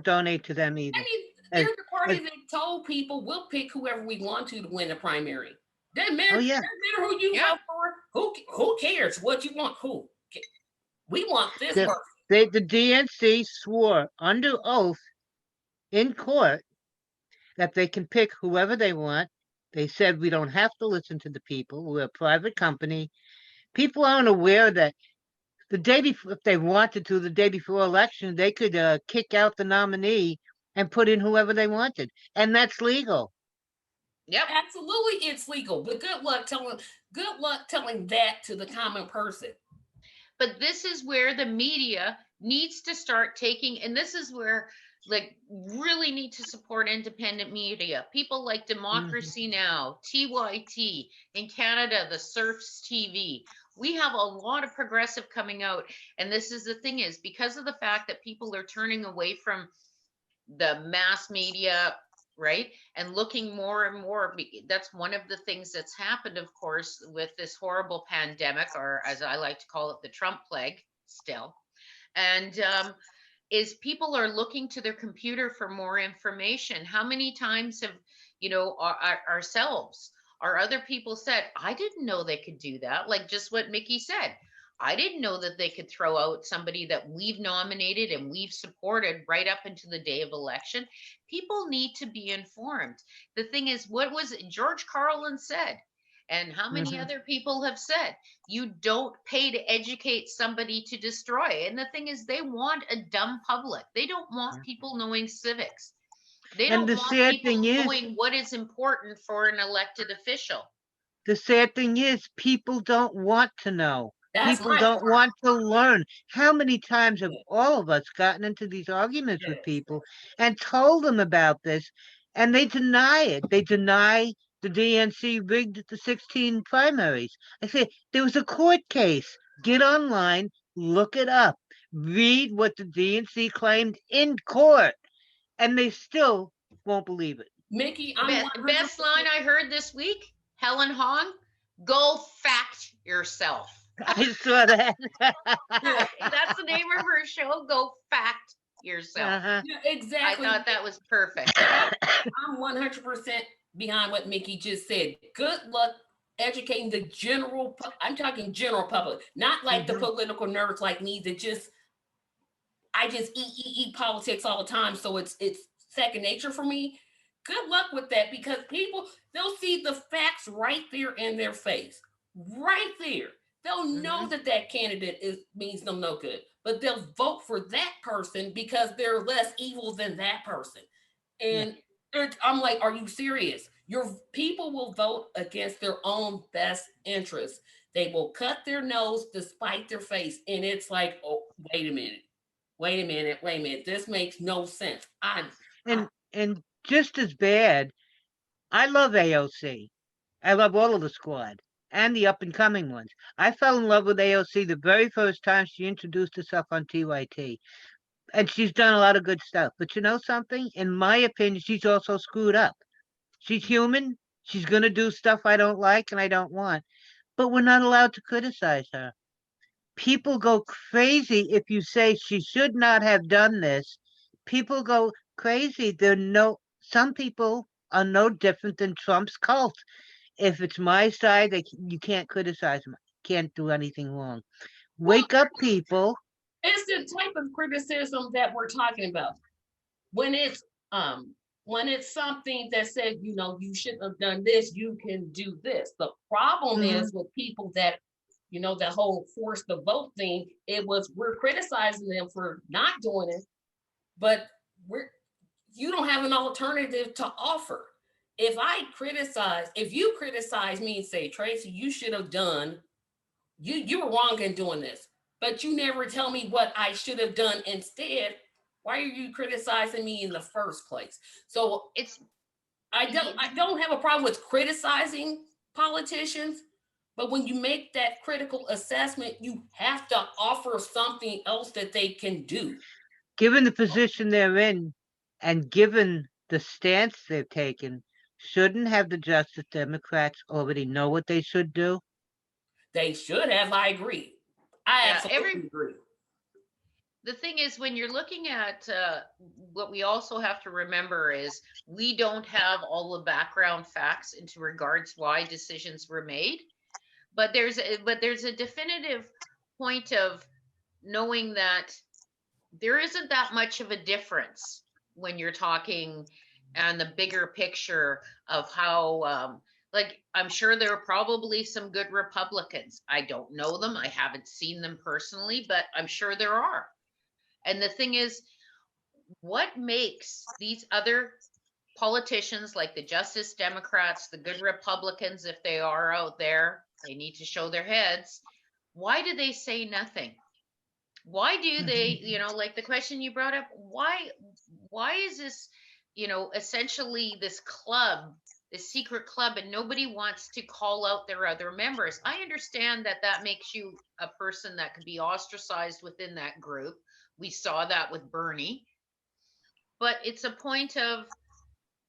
donate to them either. I mean, they're the party that told people we'll pick whoever we want to win the primary. Doesn't matter, doesn't matter who you vote for. Who cares what you want? Who? We want this person. The DNC swore under oath in court that they can pick whoever they want. They said we don't have to listen to the people. We're a private company. People aren't aware that the day before, if they wanted to, the day before election, they could kick out the nominee and put in whoever they wanted, and that's legal. Yep, absolutely, it's legal. But good luck telling that to the common person. But this is where the media needs to start taking, and this is where, like, really need to support independent media. People like Democracy Now!, TYT, in Canada, the Surfs TV. We have a lot of progressive coming out. And this is the thing is, because of the fact that people are turning away from the mass media, right? And looking more and more, that's one of the things that's happened, of course, with this horrible pandemic, or as I like to call it, the Trump plague still. And is people are looking to their computer for more information. How many times have, ourselves or other people said, I didn't know they could do that? Like just what Mickey said. I didn't know that they could throw out somebody that we've nominated and we've supported right up into the day of election. People need to be informed. The thing is, what was it George Carlin said? And how many Mhm. other people have said, you don't pay to educate somebody to destroy. And the thing is, they want a dumb public. They don't want Yeah. people knowing civics. They And don't the want sad people thing is, knowing what is important for an elected official. people don't want to know. That's People my don't part. want to learn. How many times have all of us gotten into these arguments with Yes. people and told them about this, and they deny it? They deny the DNC rigged the 16 primaries. I say there was a court case. Get online, look it up, read what the DNC claimed in court, and they still won't believe it. Mickey, I'm 100%. Best line I heard this week, Helen Hong, go fact yourself. I saw that. That's the name of her show, Go Fact Yourself. Uh-huh. Yeah, I exactly. thought that was perfect. I'm 100% behind what Mickey just said. Good luck educating the general, I'm talking general public, not like the Mhm. political nerds like me that I just eat politics all the time. So it's second nature for me. Good luck with that because people, they'll see the facts right there in their face. Right there. They'll know Mhm. that that candidate means them no good, but they'll vote for that person because they're less evil than that person. Yeah. And I'm like, are you serious? Your people will vote against their own best interests. They will cut their nose despite their face. And it's like, oh, wait a minute. Wait a minute. Wait a minute. This makes no sense. I And just as bad, I love AOC. I love all of the squad and the up and coming ones. I fell in love with AOC the very first time she introduced herself on TYT. And she's done a lot of good stuff. But you know something? In my opinion, she's also screwed up. She's human. She's going to do stuff I don't like and I don't want. But we're not allowed to criticize her. People go crazy if you say she should not have done this. People go crazy. Some people are no different than Trump's cult. If it's my side, you can't criticize them. Can't do anything wrong. well, Wake up, people. it's the type of criticism that we're talking about. When it's um when it's something that says, you shouldn't have done this, you can do this. The problem Hmm. is with people that, that whole force the vote thing, we're criticizing them for not doing it, but we're you don't have an alternative to offer. If you criticize me and say, Tracy, you should have done, you were wrong in doing this, but you never tell me what I should have done instead. Why are you criticizing me in the first place? So It's I don't have a problem with criticizing politicians, but when you make that critical assessment, you have to offer something else that they can do. Given the position they're in and given the stance they've taken, shouldn't have the Justice Democrats already know what they should do? They should have. I agree. I yeah, absolutely agree. the thing is, when you're looking at what we also have to remember is we don't have all the background facts into regards why decisions were made, but there's a definitive point of knowing that there isn't that much of a difference when you're talking and the bigger picture of how like I'm sure there are probably some good Republicans. I don't know them, I haven't seen them personally, but I'm sure there are. And the thing is, what makes these other politicians like the Justice Democrats, the good Republicans, if they are out there, they need to show their heads. Why do they say nothing? Why do they, Mhm. like the question you brought up, why is this, essentially this club, this secret club, and nobody wants to call out their other members? I understand that that makes you a person that could be ostracized within that group. We saw that with Bernie, but it's a point of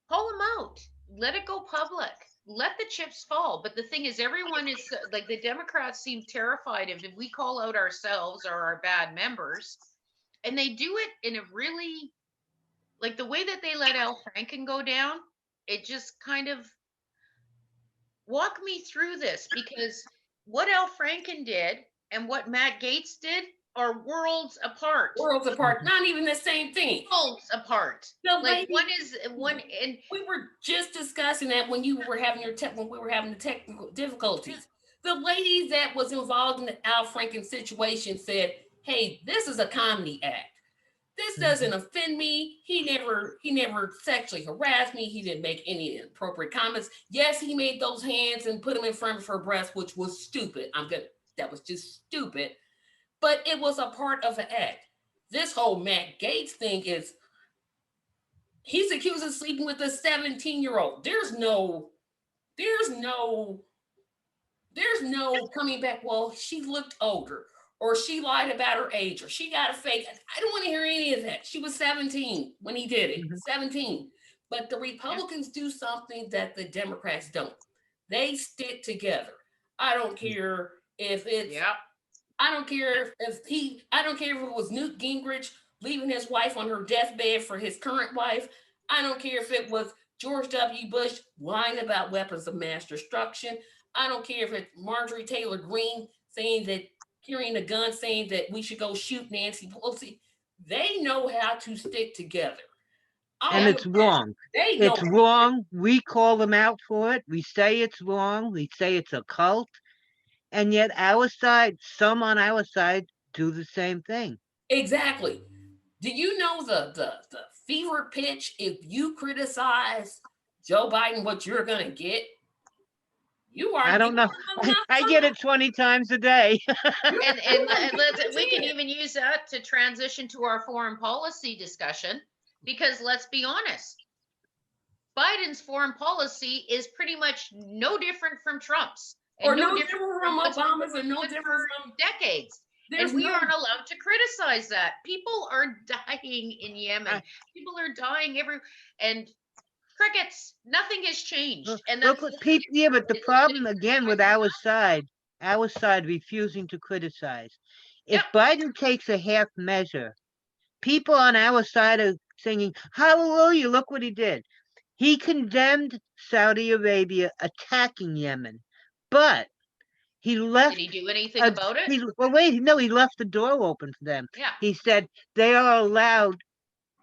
Call them out. Let it go public. Let the chips fall. But the thing is, everyone is like the Democrats seem terrified of if we call out ourselves or our bad members, and they do it in a really like the way that they let Al Franken go down. It just kind of walk me through this because what Al Franken did and what Matt Gaetz did are worlds apart. Worlds apart, Mhm. not even the same thing. Worlds apart. The Like lady, one is one and we were just discussing that when you were having when we were having the technical difficulties. The lady that was involved in the Al Franken situation said, "Hey, this is a comedy act. This doesn't offend me. He never sexually harassed me. He didn't make any inappropriate comments. Yes, he made those hands and put them in front of her breast, which was stupid. That was just stupid. But it was a part of the act. This whole Matt Gaetz thing is he's accused of sleeping with a 17-year-old. There's no there's no coming back. Well, she looked older, or she lied about her age, or she got a fake. I don't want to hear any of that. She was 17 when he did it. Mhm. 17. But the yeah, Republicans do something that the Democrats don't. They stick together. I don't care if it's yeah, I don't care I don't care if it was Newt Gingrich leaving his wife on her deathbed for his current wife. I don't care if it was George W. Bush lying about weapons of mass destruction. I don't care if it's Marjorie Taylor Greene saying that carrying a gun saying that we should go shoot Nancy Pelosi. They know how to stick together. And yeah. I it's wrong. they know. It's wrong. We call them out for it. We say it's wrong. We say it's a cult. And yet our side, some on our side, do the same thing. Exactly. Do you know the fever pitch if you criticize Joe Biden what you're gonna get? You are I don't know. I get it 20 times a day. And let's we can it. even use that to transition to our foreign policy discussion because let's be honest, Biden's foreign policy is pretty much no different from Trump's and Or no no different different from from what's been Obama's and no good different for from decades. there's And we no aren't allowed to criticize that. People are dying in Yemen. I- People are dying and crickets, nothing has changed. And Look that's what the thing. people, yeah, but the It's a problem big again with our side refusing to criticize. yep, If Biden takes a half measure, people on our side are singing, Hallelujah, look what he did. He condemned Saudi Arabia attacking Yemen, but he did he left do anything about it? well, wait, no, he left the door open for them. Yeah. He said they are allowed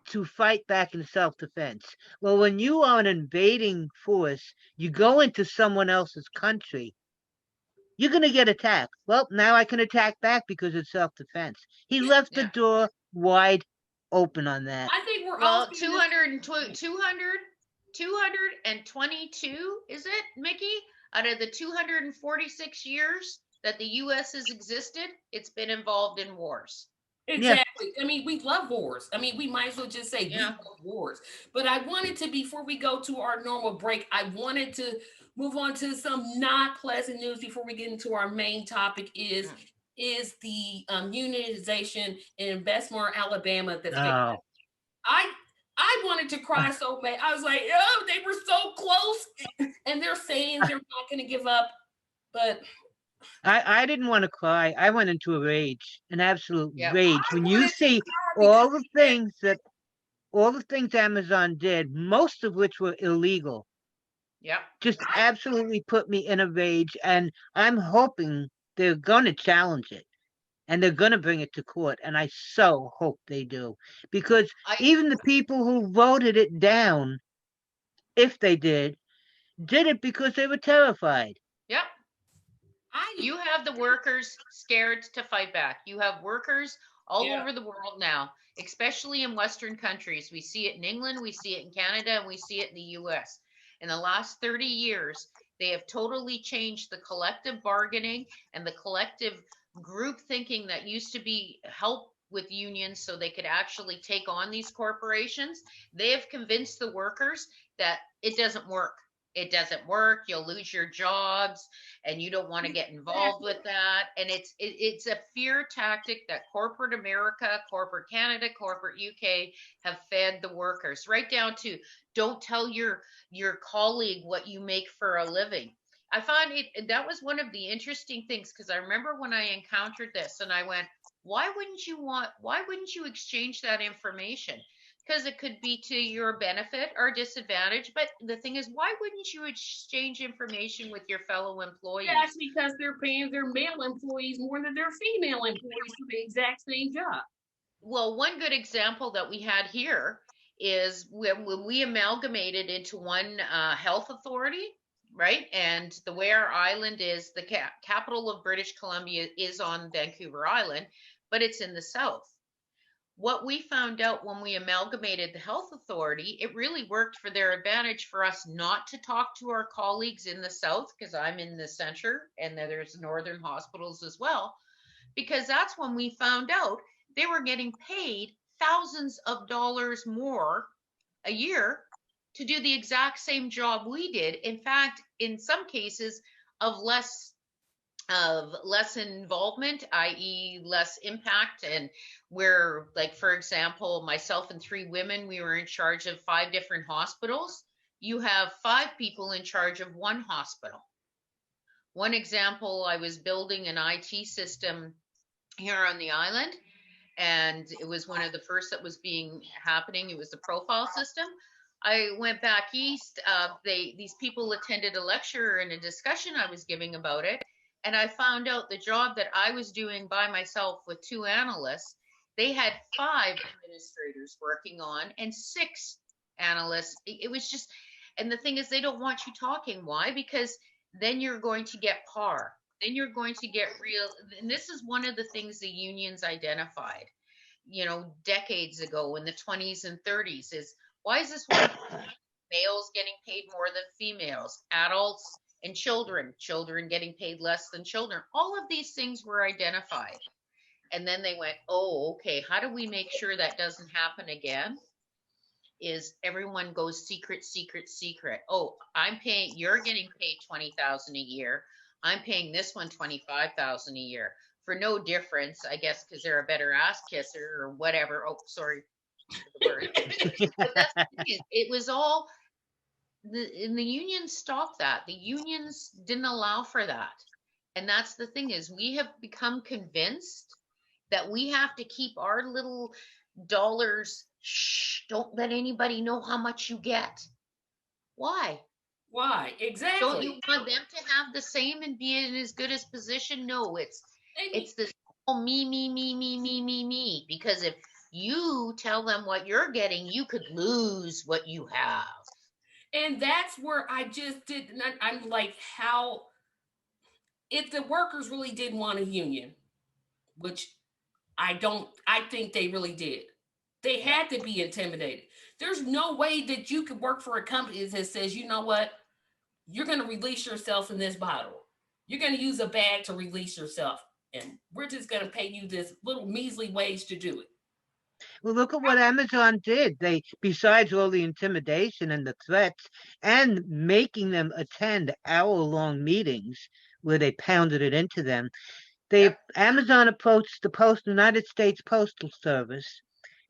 to fight back in self-defense. Well, when you are an invading force, you go into someone else's country, you're going to get attacked. Well, now I can attack back because it's self-defense. He left the Yeah. door wide open on that. I think we're all Well, seeing this. 222, is it, Mickey? Out of the 246 years that the US has existed, it's been involved in wars. Yeah. Exactly. I mean, we love wars. I mean, we might as well just say we Yeah. love wars. But I wanted to, before we go to our normal break, I wanted to move on to some not pleasant news before we get into our main topic Mm. is the unionization in Bessemer, Alabama. Oh, I I wanted to cry so bad. I was like, oh, they were so close, and they're saying they're not going to give up. But I didn't want to cry. I went into a rage, an absolute Yep. rage. I When you wanted to see cry because all the things that all the things Amazon did, most of which were illegal, Yep. just absolutely put me in a rage. And I'm hoping they're going to challenge it and they're going to bring it to court. And I so hope they do. Because I even the people who voted it down, if they did it because they were terrified. yep. I You have the workers scared to fight back. You have workers all yeah. over the world now, especially in Western countries. We see it in England, we see it in Canada, and we see it in the US. In the last 30 years, they have totally changed the collective bargaining and the collective group thinking that used to be help with unions so they could actually take on these corporations. They have convinced the workers that it doesn't work. It doesn't work. You'll lose your jobs and you don't want to get involved with that. And it's a fear tactic that corporate America, corporate Canada, corporate UK have fed the workers, right down to Don't tell your colleague what you make for a living. I found that was one of the interesting things, because I remember when I encountered this and I went, why wouldn't you exchange that information? Because it could be to your benefit or disadvantage. But the thing is, why wouldn't you exchange information with your fellow employees? That's because they're paying their male employees more than their female employees for the exact same job. Well, one good example that we had here is when we amalgamated into one health authority, right? And the way our island is, the capital of British Columbia is on Vancouver Island, but it's in the south. What we found out when we amalgamated the health authority, it really worked for their advantage for us not to talk to our colleagues in the south, because I'm in the center and there's northern hospitals as well, because that's when we found out they were getting paid thousands of dollars more a year to do the exact same job we did. In fact, in some cases of less involvement, i.e. less impact. And where, like, for example, myself and 3 women, we were in charge of 5 different hospitals. You have 5 people in charge of 1 hospital. One example, I was building an IT system here on the island, and it was one of the first that was happening. It was the profile system. I went back east. These people attended a lecture and a discussion I was giving about it, and I found out the job that I was doing by myself with 2 analysts, they had 5 administrators working on and 6 analysts. It was just, and the thing is, they don't want you talking. Why? Because then you're going to get par. Then you're going to get real. And this is one of the things the unions identified, decades ago in the 20s and 30s, is why is this one males getting paid more than females, adults and children getting paid less than children? All of these things were identified. And then they went, oh, okay, how do we make sure that doesn't happen again? Is everyone goes secret, secret, secret. Oh, you're getting paid $20,000 a year. I'm paying this one $25,000 a year for no difference, I guess, because they're a better ass kisser or whatever. Oh, sorry for the word. But that's the thing is, it was all and the unions stopped that. The unions didn't allow for that. And that's the thing is, we have become convinced that we have to keep our little dollars. Shh, don't let anybody know how much you get. Why? Why? Exactly. Don't you want them to have the same and be in as good as position? No, it's this whole me. Because if you tell them what you're getting, you could lose what you have. And that's where I just did. I'm like, how, if the workers really didn't want a union, which I think they really did. They had to be intimidated. There's no way that you could work for a company that says, you know what, you're going to release yourself in this bottle. You're going to use a bag to release yourself. And we're just going to pay you this little measly wage to do it. Well, look at what Amazon did. They, besides all the intimidation and the threats and making them attend hour-long meetings where they pounded it into them, Amazon approached the United States Postal Service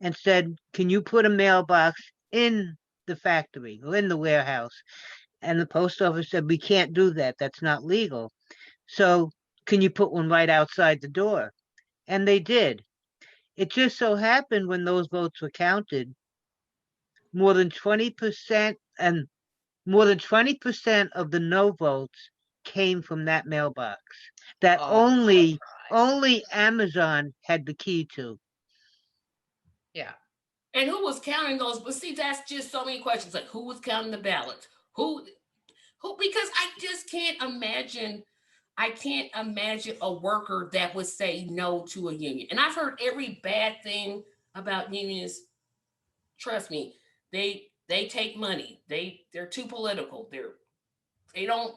and said, can you put a mailbox in the factory or in the warehouse? And the post office said, we can't do that. That's not legal. So can you put one right outside the door? And they did. It just so happened when those votes were counted, more than 20% and more than 20% of the no votes came from that mailbox that only Amazon had the key to. Yeah. And who was counting those? But see, that's just so many questions. Like, who was counting the ballots? Who? Because I just can't imagine. I can't imagine a worker that would say no to a union. And I've heard every bad thing about unions. Trust me, they take money. They're too political. They don't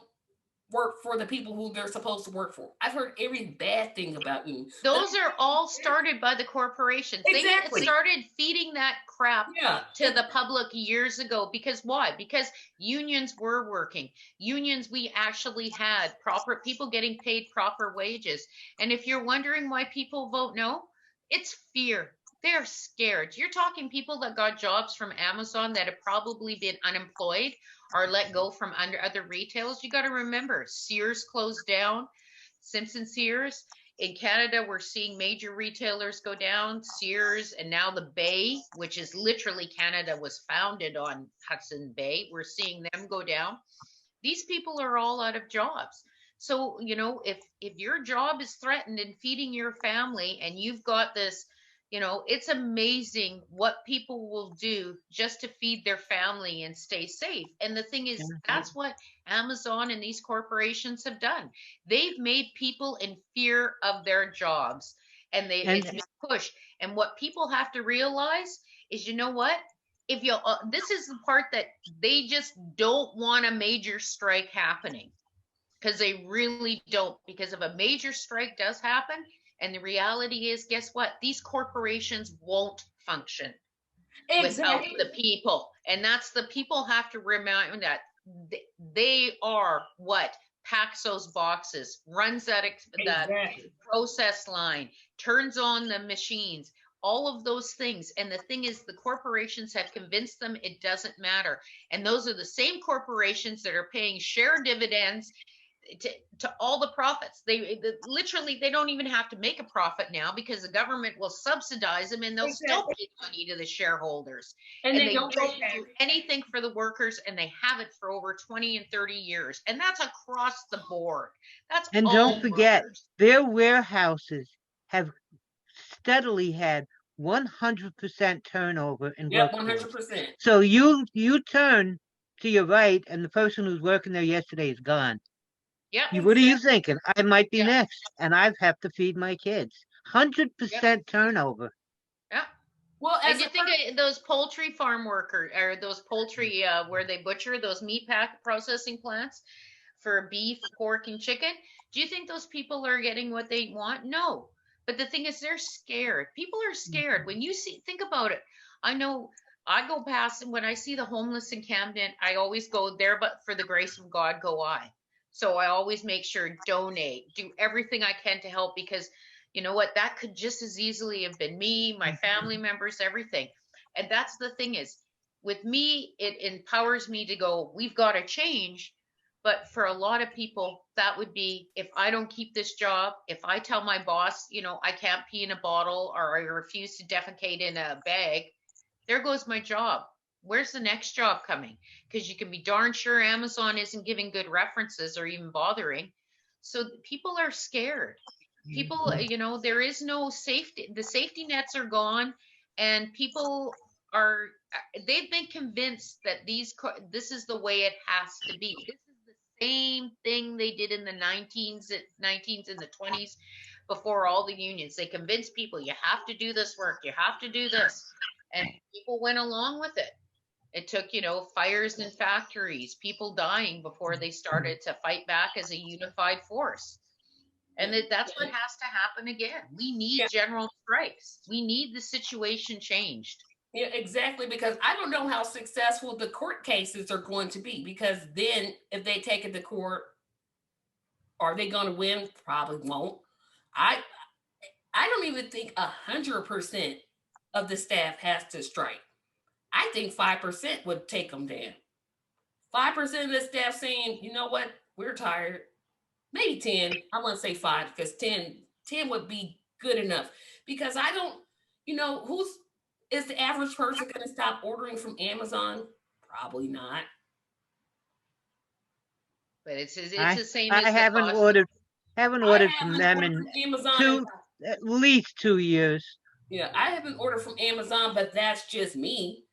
work for the people who they're supposed to work for. I've heard every bad thing about unions. Those are all started by the corporations. Exactly. They started feeding that crap to the public years ago. Because why? Because unions were working. Unions, we actually had proper people getting paid proper wages. And if you're wondering why people vote no, it's fear. They're scared. You're talking people that got jobs from Amazon that have probably been unemployed or let go from under other retailers. You got to remember, Sears closed down, Simpson Sears. In Canada, we're seeing major retailers go down, Sears, and now the Bay, which is literally Canada was founded on Hudson Bay. We're seeing them go down. These people are all out of jobs. So, if your job is threatened in feeding your family and you've got this, it's amazing what people will do just to feed their family and stay safe. And the thing is, that's what Amazon and these corporations have done. They've made people in fear of their jobs, and it's been pushed. And what people have to realize is, you know what? If you this is the part that they just don't want a major strike happening, because they really don't. Because if a major strike does happen, and the reality is, guess what? These corporations won't function without the people. And that's the people have to remember that they are what packs those boxes, runs that process line, turns on the machines, all of those things. And the thing is, the corporations have convinced them it doesn't matter. And those are the same corporations that are paying share dividends to all the profits. They literally, they don't even have to make a profit now, because the government will subsidize them, and they'll still pay money to the shareholders. And they don't do anything for the workers, and they have it for over 20 and 30 years. And that's across the board. And don't forget, their warehouses have steadily had 100% turnover in workforce. 100%. So you turn to your right, and the person who's working there yesterday is gone. Yeah. What are you thinking? I might be next, and I have to feed my kids. 100% turnover. Yeah. Well, and you think of those poultry farm workers, or those poultry where they butcher those meat processing plants for beef, pork, and chicken. Do you think those people are getting what they want? No. But the thing is, they're scared. People are scared. When you think about it, I know I go past, and when I see the homeless in Camden, I always go there, but for the grace of God go I. So I always make sure, donate, do everything I can to help, because you know what, that could just as easily have been me, my family members, everything. And that's the thing is, with me, it empowers me to go, we've got to change. But for a lot of people, that would be, if I don't keep this job, if I tell my boss, I can't pee in a bottle, or I refuse to defecate in a bag, there goes my job. Where's the next job coming? Because you can be darn sure Amazon isn't giving good references or even bothering. So people are scared. People, there is no safety. The safety nets are gone, and people they've been convinced that this is the way it has to be. This is the same thing they did in the 19s and the 20s, before all the unions. They convinced people, you have to do this work, you have to do this. And people went along with it. It took, fires in factories, people dying before they started to fight back as a unified force. And that's what has to happen again. We need general strikes. We need the situation changed. Yeah, exactly. Because I don't know how successful the court cases are going to be. Because then if they take it to court, are they going to win? Probably won't. I don't even think 100% of the staff has to strike. I think 5% would take them down. 5% of the staff saying, you know what, we're tired. Maybe 10. I want to say 5, because 10 would be good enough. Because I don't, is the average person going to stop ordering from Amazon? Probably not. But it's the same. I haven't ordered from them in Amazon at least 2 years. Yeah, I haven't ordered from Amazon, but that's just me.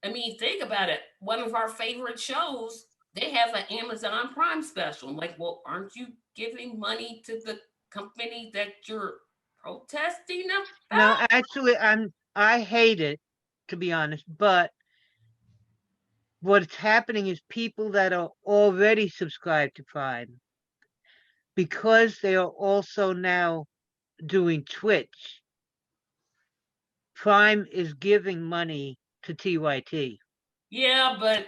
I mean, think about it. One of our favorite shows, they have an Amazon Prime special. I'm like, well, aren't you giving money to the company that you're protesting about? No, actually, I hate it, to be honest. But what's happening is people that are already subscribed to Prime, because they are also now doing Twitch, Prime is giving money to TYT. Yeah, but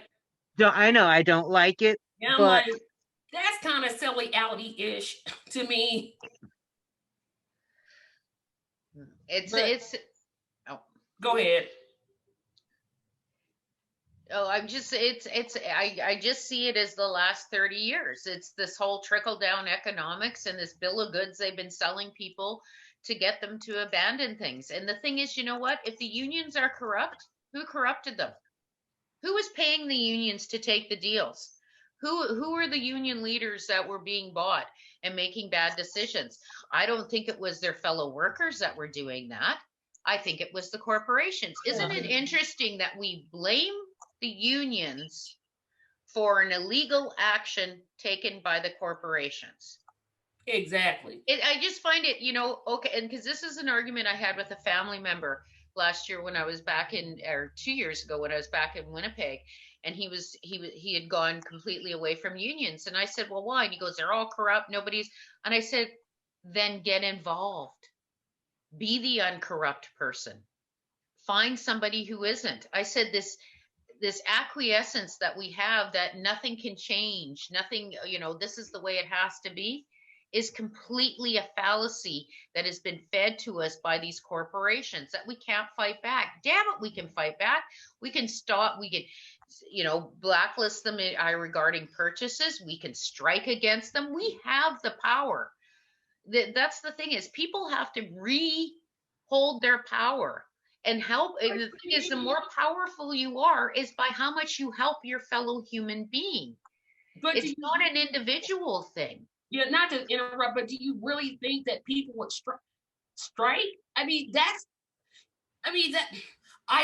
I know I don't like it. Yeah, I'm but like, that's kind of silly outy-ish to me. It's Go ahead. Oh, I just see it as the last 30 years. It's this whole trickle down economics and this bill of goods they've been selling people to get them to abandon things. And the thing is, you know what? If the unions are corrupt, who corrupted them? Who was paying the unions to take the deals? Who are the union leaders that were being bought and making bad decisions? I don't think it was their fellow workers that were doing that. I think it was the corporations. Isn't it interesting that we blame the unions for an illegal action taken by the corporations? Exactly. I just find it, okay, and because this is an argument I had with a family member last year when I was back in, or 2 years ago when I was back in Winnipeg, and he had gone completely away from unions, and I said, well, why? And he goes, they're all corrupt, nobody's, and I said, then get involved, be the uncorrupt person, find somebody who isn't. I said this acquiescence that we have that nothing can change, nothing, this is the way it has to be, is completely a fallacy that has been fed to us by these corporations that we can't fight back. Damn it, we can fight back. We can stop, we can, blacklist them regarding purchases. We can strike against them. We have the power. That's the thing, is people have to hold their power and help. And the thing is, the more powerful you are is by how much you help your fellow human being. But it's not an individual thing. Yeah, not to interrupt, but do you really think that people would strike? I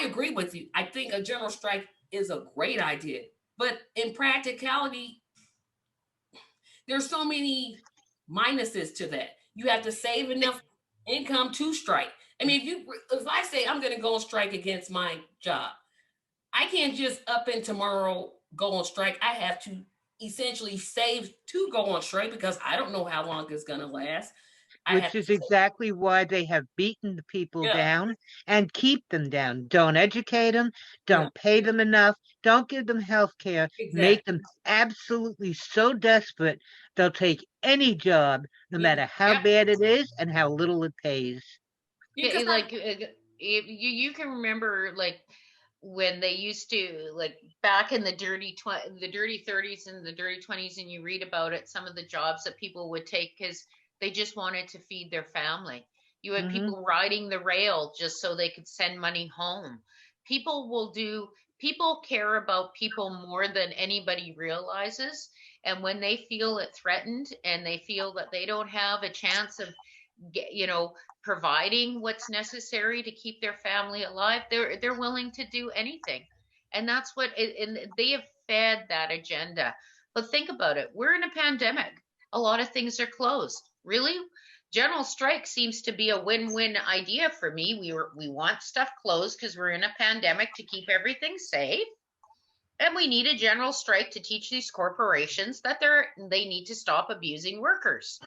agree with you. I think a general strike is a great idea, but in practicality, there's so many minuses to that. You have to save enough income to strike. I mean, if I say I'm going to go on strike against my job, I can't just up and tomorrow go on strike. I have to essentially save to go on strike because I don't know how long it's going to last. Which is exactly why they have beaten the people down and keep them down. Don't educate them. Don't pay them enough. Don't give them health care. Make them absolutely so desperate they'll take any job, no matter how bad it is and how little it pays. Like, you can remember, like, when they used to, like, back in the dirty 30s and the dirty 20s, and you read about it, some of the jobs that people would take because they just wanted to feed their family. You had people riding the rail just so they could send money home. People care about people more than anybody realizes. And when they feel it threatened and they feel that they don't have a chance of providing what's necessary to keep their family alive, they're willing to do anything. And that's and they have fed that agenda. But think about it. We're in a pandemic. A lot of things are closed. Really? General strike seems to be a win-win idea for me. We want stuff closed because we're in a pandemic to keep everything safe. And we need a general strike to teach these corporations that they need to stop abusing workers.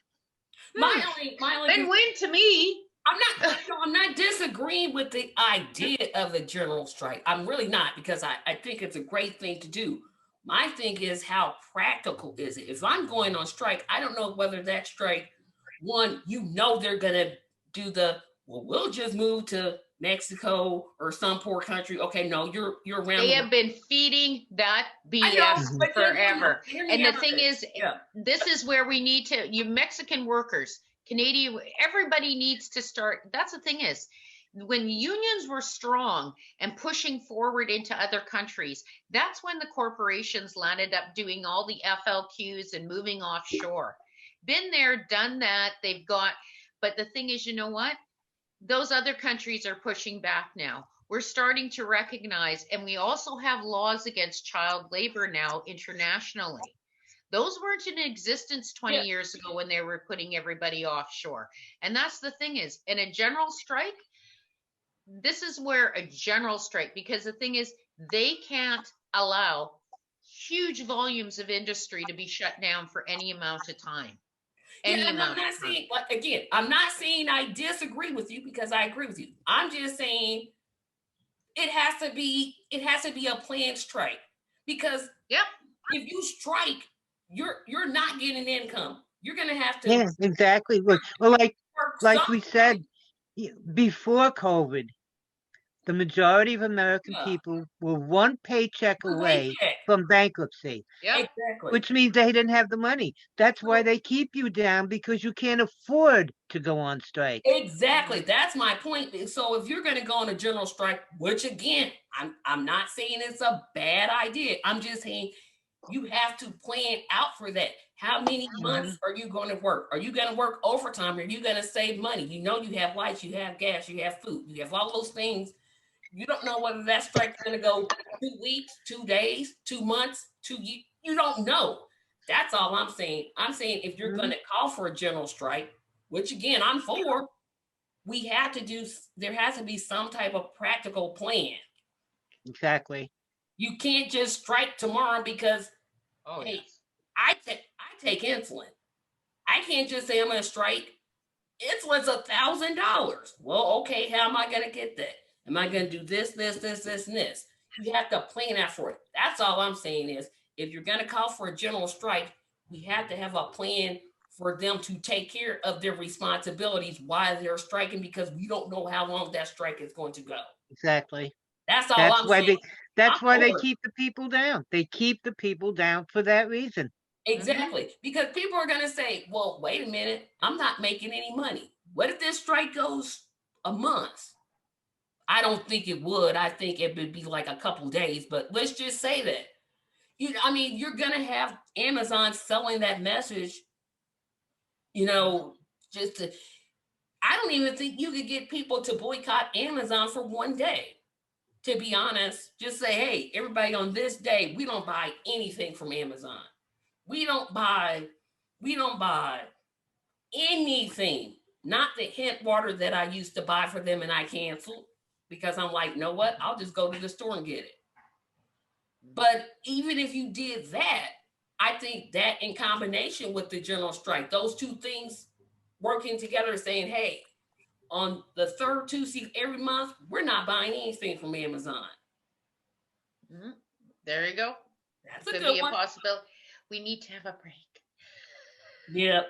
My only win to me. I'm not disagreeing with the idea of the general strike. I'm really not, because I think it's a great thing to do. My thing is, how practical is it? If I'm going on strike, I don't know whether that strike, one, they're gonna do we'll just move to Mexico or some poor country. Okay, no, you're around. They have been feeding that BS forever. And the thing is, this is where we need to, you Mexican workers, Canadian, everybody needs to start. That's the thing is, when unions were strong and pushing forward into other countries, that's when the corporations landed up doing all the FLQs and moving offshore. Been there, done that. But the thing is, you know what? Those other countries are pushing back now. We're starting to recognize, and we also have laws against child labor now internationally. Those weren't in existence 20 years ago when they were putting everybody offshore. And that's the thing is, in a general strike, this is where a general strike, because the thing is, they can't allow huge volumes of industry to be shut down for any amount of time. I'm not saying I disagree with you, because I agree with you. I'm just saying it has to be a planned strike, because if you strike, you're not getting income. You're gonna have to. Yeah, exactly. Well, like we said before COVID, The majority of American Yeah, people were one paycheck one away paycheck. from bankruptcy, Yep. Exactly. which means they didn't have the money. That's why So they keep you down, because you can't afford to go on strike. exactly. That's my point. So if you're going to go on a general strike, which again, I'm not saying it's a bad idea. I'm just saying you have to plan out for that. How many Mhm. months are you going to work? Are you going to work overtime? Are you going to save money? You know, you have lights, you have gas, you have food, you have all those things. You don't know whether that strike's going to go 2 weeks, 2 days, 2 months, 2 years. You don't know. That's all I'm saying. I'm saying if you're going Mhm. to call for a general strike, which again I'm for, we have to do. There has to be some type of practical plan. Exactly. You can't just strike tomorrow because Oh, hey, yes. I take insulin. I can't just say I'm going to strike. Insulin's $1,000. Well, okay, how am I going to get that? Am I going to do this, and this? You have to plan out for it. That's all I'm saying is if you're going to call for a general strike, we have to have a plan for them to take care of their responsibilities while they're striking because we don't know how long that strike is going to go. Exactly. That's all That's I'm why saying. they I'm that's why they for it. keep the people down. They keep the people down for that reason. Hmm. Exactly. Because people are going to say, well, wait a minute, I'm not making any money. What if this strike goes a month? I don't think it would. I think it would be like a couple days, but let's just say that. I mean, you're gonna have Amazon selling that message, you know, just to I don't even think you could get people to boycott Amazon for one day. To be honest, just say, hey, everybody on this day, we don't buy anything from Amazon. We don't buy, we don't buy anything. Not the hint water that I used to buy for them and I canceled because I'm like, know what? I'll just go to the store and get it. But even if you did that, I think that in combination with the general strike, those two things working together, saying, hey, on the third Tuesday of every month, we're not buying anything from Amazon. Hmm. There you go. That's a Could good be a one. possibility. We need to have a break. Yep.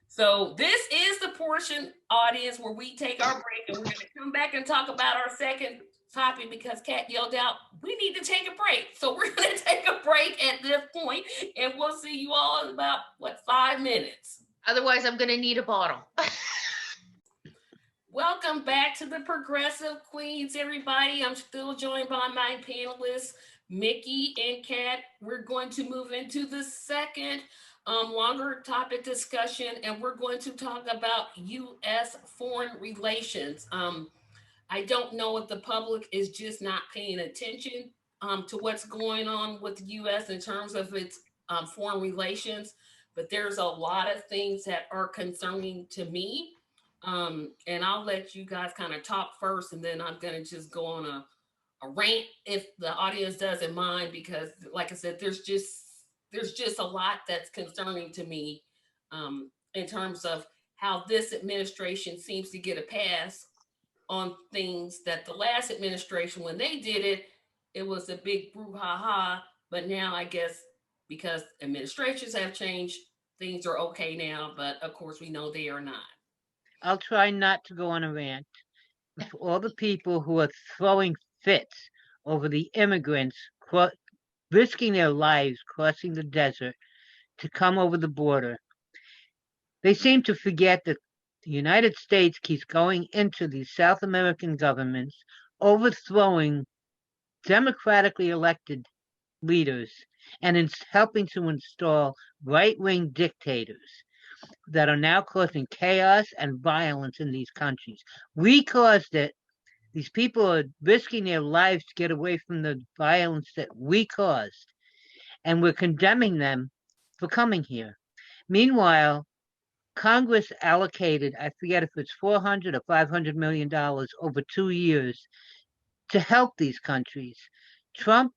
So this is the portion, audience, where we take our break and we're going to come back and talk about our second topic because Kat yelled out, we need to take a break. So we're going to take a break at this point and we'll see you all in about, 5 minutes. Otherwise, I'm going to need a bottle. Welcome back to the Progressive Queens, everybody. I'm still joined by my panelists, Mickey and Kat. We're going to move into the second longer topic discussion, and we're going to talk about U.S. foreign relations. I don't know if the public is just not paying attention to what's going on with the U.S. in terms of its foreign relations, but there's a lot of things that are concerning to me. And I'll let you guys kind of talk first, and then I'm going to just go on a rant if the audience doesn't mind, because, like I said, there's just a lot that's concerning to me in terms of how this administration seems to get a pass on things that the last administration, when they did it, it was a big brouhaha. But now I guess because administrations have changed, things are okay now. But of course, we know they are not. I'll try not to go on a rant. For all the people who are throwing fits over the immigrants risking their lives crossing the desert to come over the border, they seem to forget that the United States keeps going into these South American governments, overthrowing democratically elected leaders and helping to install right wing dictators that are now causing chaos and violence in these countries. We caused it. These people are risking their lives to get away from the violence that we caused, and we're condemning them for coming here. Meanwhile, Congress allocated, I forget if it's 400 or $500 million over 2 years to help these countries. Trump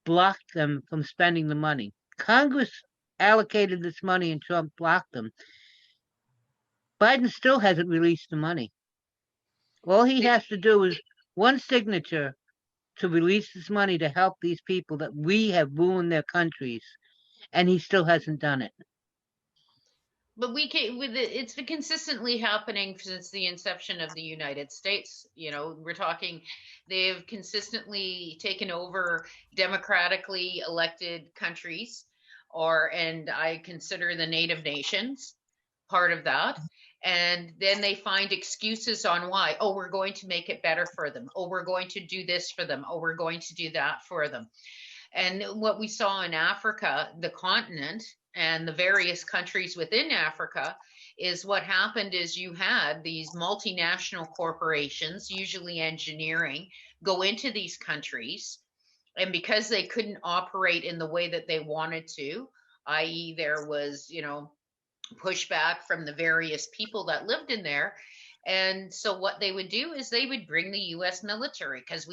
blocked them from spending the money. Congress allocated this money and Trump blocked them. Biden still hasn't released the money. All he has to do is one signature to release this money to help these people that we have ruined their countries, and he still hasn't done it. but we can with it, it's been consistently happening since the inception of the United States. You know, we're talking, they've consistently taken over democratically elected countries, and I consider the native nations part of that. And then they find excuses on why. Oh, we're going to make it better for them. Oh, we're going to do this for them. Oh, we're going to do that for them. And what we saw in Africa, the continent, and the various countries within Africa, is what happened is you had these multinational corporations, usually engineering, go into these countries. And because they couldn't operate in the way that they wanted to, i.e., there was, pushback from the various people that lived in there. And so what they would do is they would bring the US military because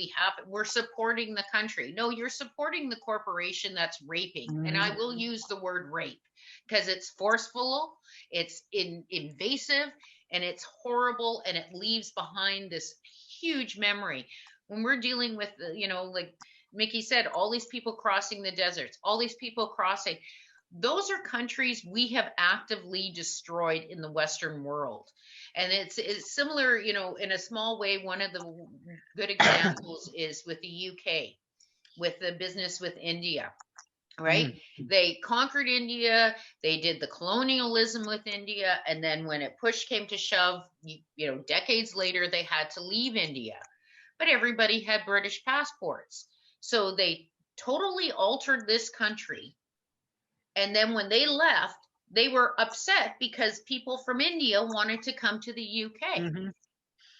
we're supporting the country. No, you're supporting the corporation that's raping. And I will use the word rape because it's forceful, it's invasive, and it's horrible, and it leaves behind this huge memory. When we're dealing with, like Mickey said, all these people crossing the deserts, all these people crossing, those are countries we have actively destroyed in the Western world. And it's similar, in a small way. One of the good examples is with the UK, with the business with India, right? They conquered India, they did the colonialism with India, and then when push came to shove, decades later, they had to leave India. But everybody had British passports. So they totally altered this country. And then when they left, they were upset because people from India wanted to come to the UK. And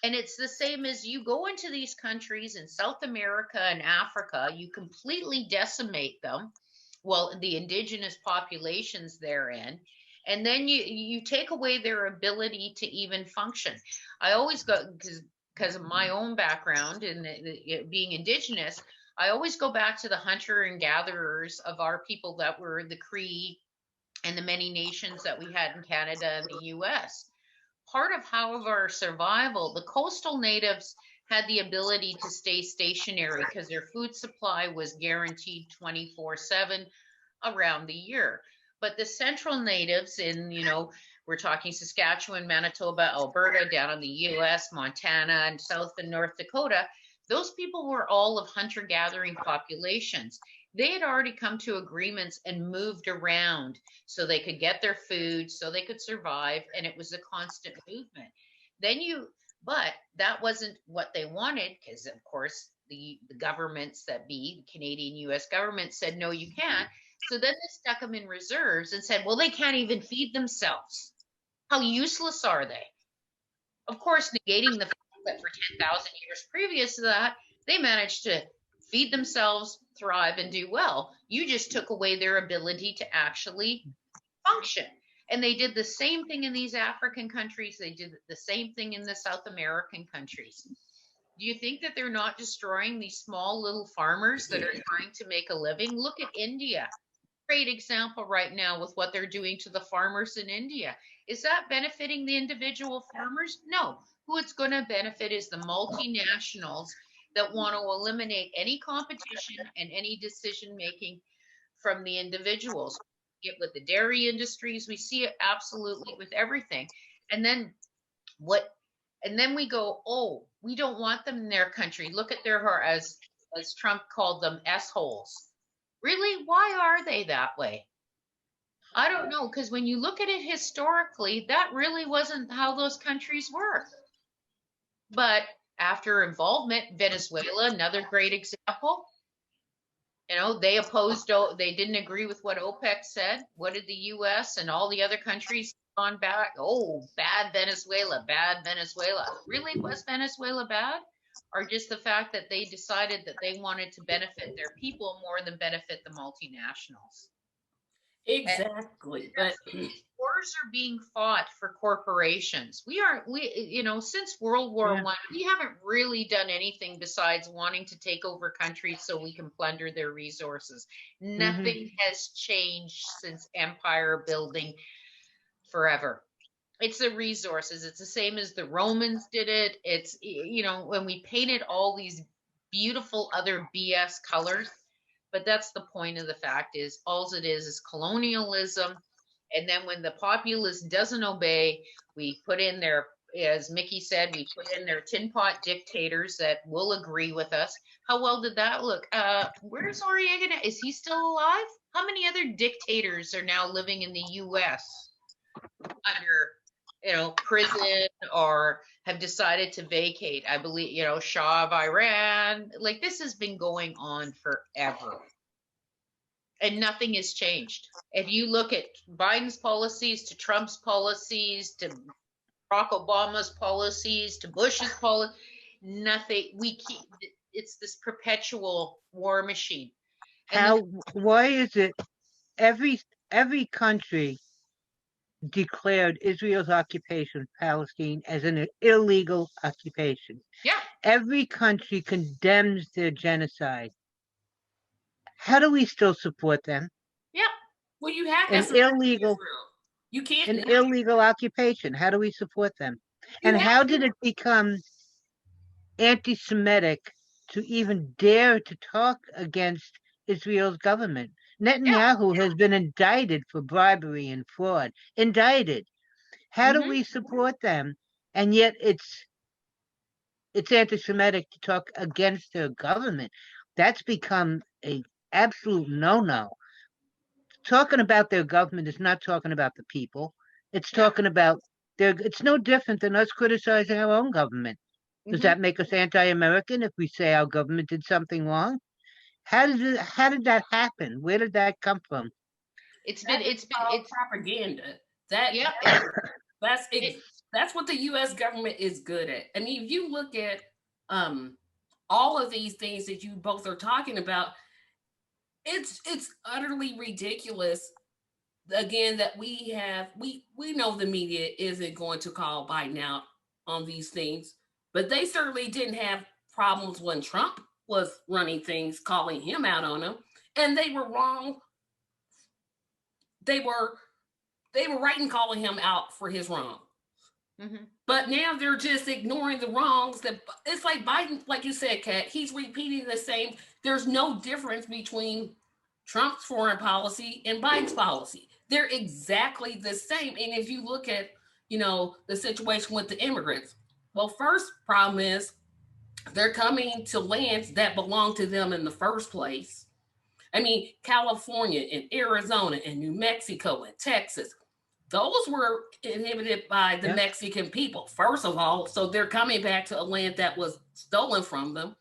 it's the same as you go into these countries in South America and Africa, you completely decimate them, well, the indigenous populations therein, and then you take away their ability to even function. I always go, because of my own background and being indigenous, I always go back to the hunter and gatherers of our people that were the Cree and the many nations that we had in Canada and the US. Part of our survival, the coastal natives had the ability to stay stationary because their food supply was guaranteed 24/7 around the year. But the central natives we're talking Saskatchewan, Manitoba, Alberta, down in the US, Montana, and South and North Dakota, those people were all of hunter-gathering populations. They had already come to agreements and moved around so they could get their food, so they could survive, and it was a constant movement. But that wasn't what they wanted, because of course the governments that be, the Canadian US government said, no, you can't. So then they stuck them in reserves and said, well, they can't even feed themselves. How useless are they? Of course, negating the fact that for 10,000 years previous to that, they managed to feed themselves, thrive, and do well. You just took away their ability to actually function. And they did the same thing in these African countries. They did the same thing in the South American countries. Do you think that they're not destroying these small little farmers that are trying to make a living? Look at India. Great example right now with what they're doing to the farmers in India. Is that benefiting the individual farmers? No. Who it's going to benefit is the multinationals that want to eliminate any competition and any decision making from the individuals. Get with the dairy industries, we see it absolutely with everything. And then we go, oh, we don't want them in their country. Look at their, as Trump called them, S-holes. Really? Why are they that way? I don't know, because when you look at it historically, that really wasn't how those countries were. But after involvement, Venezuela, another great example, they they didn't agree with what OPEC said. What did the US and all the other countries gone back? Oh, bad Venezuela, bad Venezuela. Really, was Venezuela bad? Or just the fact that they decided that they wanted to benefit their people more than benefit the multinationals? Exactly. But wars are being fought for corporations. Since World War I, we haven't really done anything besides wanting to take over countries so we can plunder their resources. Nothing has changed since empire building forever. It's the resources. It's the same as the Romans did it. It's, when we painted all these beautiful other BS colors, but that's the point of the fact is all it is colonialism And then when the populace doesn't obey, we put in their, as Mickey said, we put in their tin pot dictators that will agree with us. How well did that look? Where's Noriega? Is he still alive? How many other dictators are now living in the US under, prison, or have decided to vacate? I believe, Shah of Iran. Like, this has been going on forever. And nothing has changed. If you look at Biden's policies to Trump's policies to Barack Obama's policies to Bush's policy, nothing. It's this perpetual war machine. Why is it every country declared Israel's occupation of Palestine as an illegal occupation? Yeah. Every country condemns their genocide. How do we still support them? Yeah. Well, you have an illegal Israel. You can't an illegal occupation. How do we support them? And how did it become anti-Semitic to even dare to talk against Israel's government? Netanyahu has been indicted for bribery and fraud. Indicted. How do we support them? And yet it's anti-Semitic to talk against their government. That's become a absolute no-no. Talking about their government is not talking about the people. It's talking about it's no different than us criticizing our own government. Does that make us anti-American if we say our government did something wrong? How did that happen? Where did that come from? It's propaganda. That's what the U.S. government is good at. I mean, if you look at all of these things that you both are talking about, it's utterly ridiculous. Again, that we know the media isn't going to call Biden out on these things, but they certainly didn't have problems when Trump was running things, calling him out on them, and they were wrong. They were right in calling him out for his wrong. But now they're just ignoring the wrongs. That it's like Biden, like you said, Kat, he's repeating the same. There's no difference between Trump's foreign policy and Biden's policy. They're exactly the same. And if you look at, the situation with the immigrants, well, first problem is they're coming to lands that belong to them in the first place. I mean, California and Arizona and New Mexico and Texas, those were inhabited by the Mexican people, first of all. So they're coming back to a land that was stolen from them.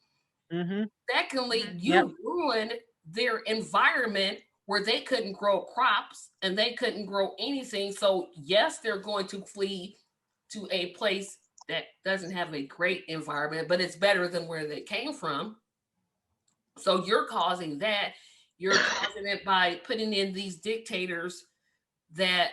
Secondly, you ruined their environment where they couldn't grow crops and they couldn't grow anything. So yes, they're going to flee to a place that doesn't have a great environment, but it's better than where they came from. So you're causing that. You're causing it by putting in these dictators that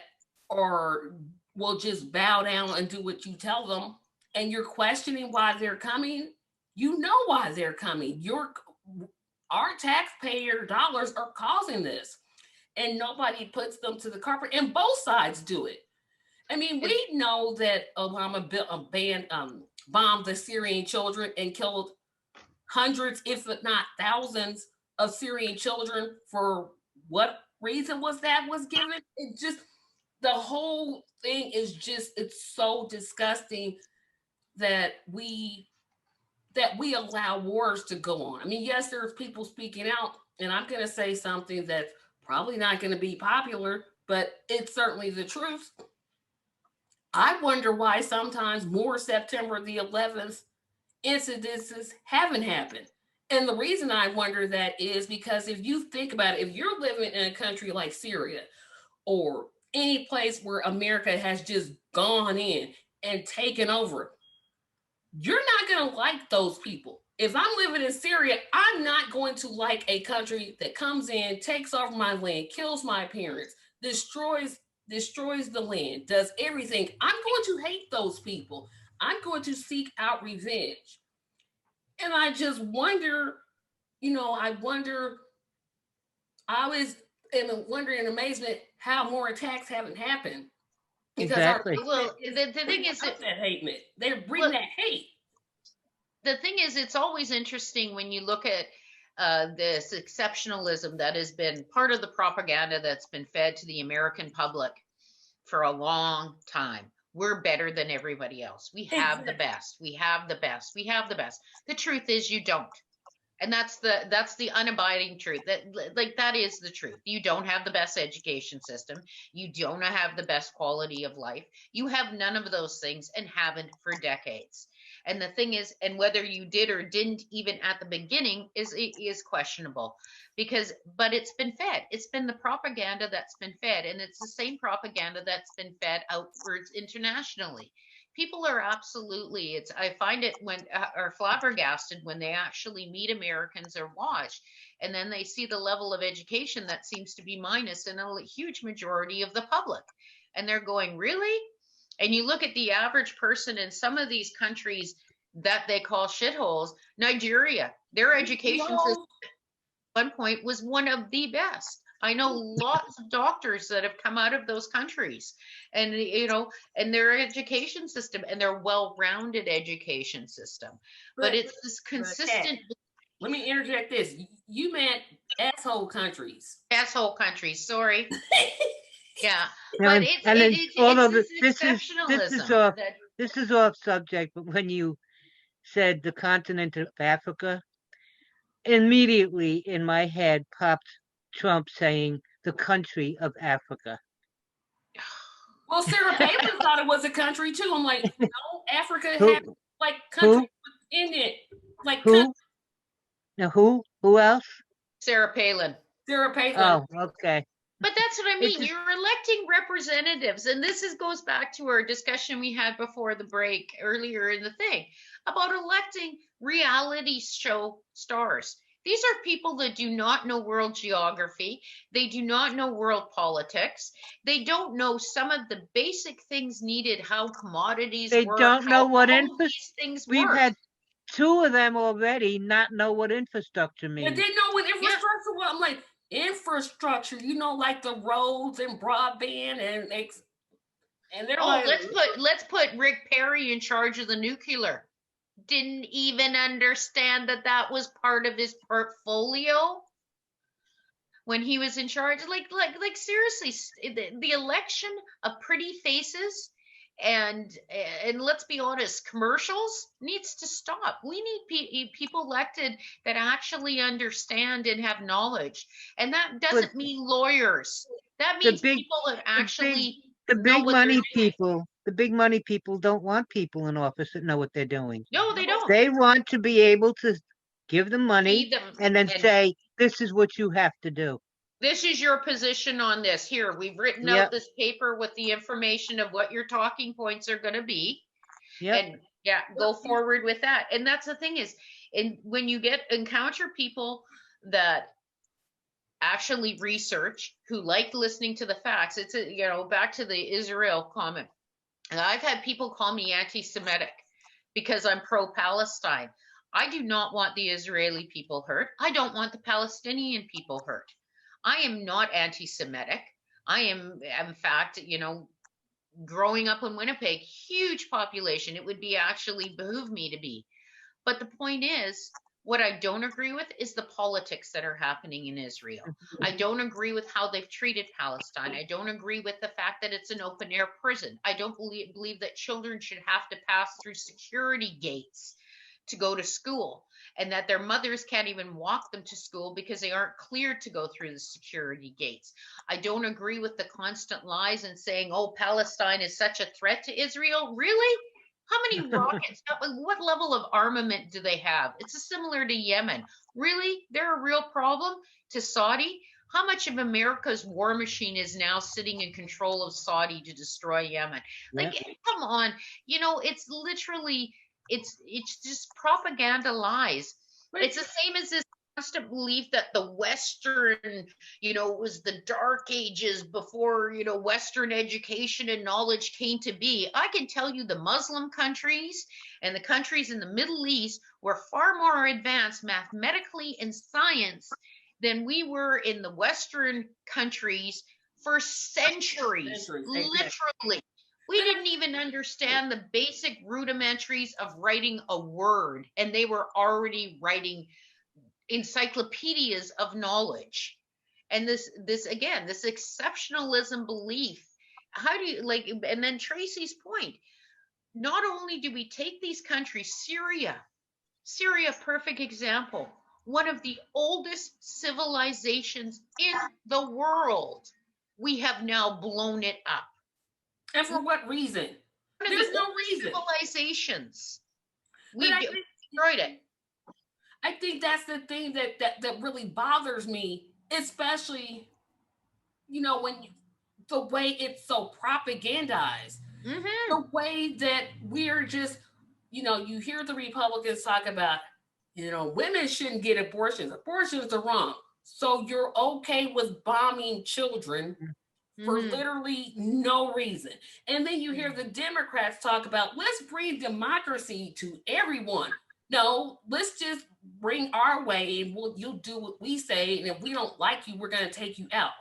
will just bow down and do what you tell them. And you're questioning why they're coming. You know why they're coming. Our taxpayer dollars are causing this, and nobody puts them to the carpet, and both sides do it. I mean, we know that Obama bombed the Syrian children and killed hundreds, if not thousands, of Syrian children. For what reason was given? It just, the whole thing is just, it's so disgusting that we allow wars to go on. I mean, yes, there's people speaking out, and I'm going to say something that's probably not going to be popular, but it's certainly the truth. I wonder why sometimes more September the 11th incidences haven't happened. And the reason I wonder that is because if you think about it, if you're living in a country like Syria or any place where America has just gone in and taken over, you're not going to like those people. If I'm living in Syria, I'm not going to like a country that comes in, takes over my land, kills my parents, destroys the land, does everything. I'm going to hate those people. I'm going to seek out revenge. And I just wonder, I always am wondering in amazement how more attacks haven't happened. Because the thing is that hate, they bring that hate. The thing is, it's always interesting when you look at this exceptionalism that has been part of the propaganda that's been fed to the American public for a long time. We're better than everybody else. We have the best. We have the best. We have the best. The truth is you don't. And that's the unabiding truth. That is the truth. You don't have the best education system. You don't have the best quality of life. You have none of those things and haven't for decades. And the thing is, and whether you did or didn't even at the beginning is questionable, but it's been fed. It's been the propaganda that's been fed, and it's the same propaganda that's been fed outwards internationally. People are absolutely, I find it when are flabbergasted when they actually meet Americans or watch, and then they see the level of education that seems to be minus in a huge majority of the public, and they're going, really? And you look at the average person in some of these countries that they call shitholes. Nigeria, their education system at one point was one of the best. I know lots of doctors that have come out of those countries, and and their education system and their well-rounded education system. But it's this consistent. Let me interject this. You meant asshole countries. Asshole countries. Sorry. Yeah, But exceptionalism. This is off subject, but when you said the continent of Africa, immediately in my head popped Trump saying the country of Africa. Well, Sarah Palin thought it was a country too. I'm like, no, Africa has like countries in it. Like who? Now who? Who else? Sarah Palin. Sarah Palin. Oh, okay. But that's what I mean. You're electing representatives. And this goes back to our discussion we had before the break earlier in the thing about electing reality show stars. These are people that do not know world geography. They do not know world politics. They don't know some of the basic things needed, how commodities work. They don't know what things We've work. had 2 of them already not know what infrastructure means. They didn't know what infrastructure was. I'm like, infrastructure, like the roads and broadband and they're like, let's put Rick Perry in charge of the nuclear. Didn't even understand that was part of his portfolio when he was in charge. Like seriously, the election of pretty faces and let's be honest, commercials needs to stop. We need people elected that actually understand and have knowledge, and that doesn't mean lawyers. That means people that actually the big money people. The big money people don't want people in office that know what they're doing. No, they don't. They want to be able to give them money and then say, this is what you have to do. This is your position on this. Here, we've written out this paper with the information of what your talking points are going to be. And go forward with that. And that's the thing is, and when you encounter people that actually research, who like listening to the facts, it's back to the Israel comment. And I've had people call me anti-Semitic because I'm pro-Palestine. I do not want the Israeli people hurt. I don't want the Palestinian people hurt. I am not anti-Semitic. I am, in fact, growing up in Winnipeg, huge population. It would be actually behoove me to be. But the point is, what I don't agree with is the politics that are happening in Israel. I don't agree with how they've treated Palestine. I don't agree with the fact that it's an open air prison. I don't believe that children should have to pass through security gates to go to school, and that their mothers can't even walk them to school because they aren't cleared to go through the security gates. I don't agree with the constant lies and saying, oh, Palestine is such a threat to Israel. Really? How many rockets, what level of armament do they have? It's similar to Yemen. Really? They're a real problem to Saudi? How much of America's war machine is now sitting in control of Saudi to destroy Yemen? Like, come on. It's literally, it's just propaganda lies. It's the same as this constant belief that the Western, was the dark ages before, Western education and knowledge came to be. I can tell you the Muslim countries and the countries in the Middle East were far more advanced mathematically in science than we were in the Western countries for centuries. Literally. We didn't even understand the basic rudimentaries of writing a word, and they were already writing encyclopedias of knowledge. And this again, this exceptionalism belief. How do you like, and then Tracy's point, not only do we take these countries, Syria, perfect example, one of the oldest civilizations in the world. We have now blown it up. And for what reason? One of There's the no oldest reason. civilizations. But We destroyed it. I think that's the thing that really bothers me, especially, when the way it's so propagandized, the way that we're just, you hear the Republicans talk about, women shouldn't get abortions. Abortions are wrong. So you're okay with bombing children for literally no reason. And then you hear the Democrats talk about, let's bring democracy to everyone. No, let's just bring our way and you'll do what we say. And if we don't like you, we're going to take you out.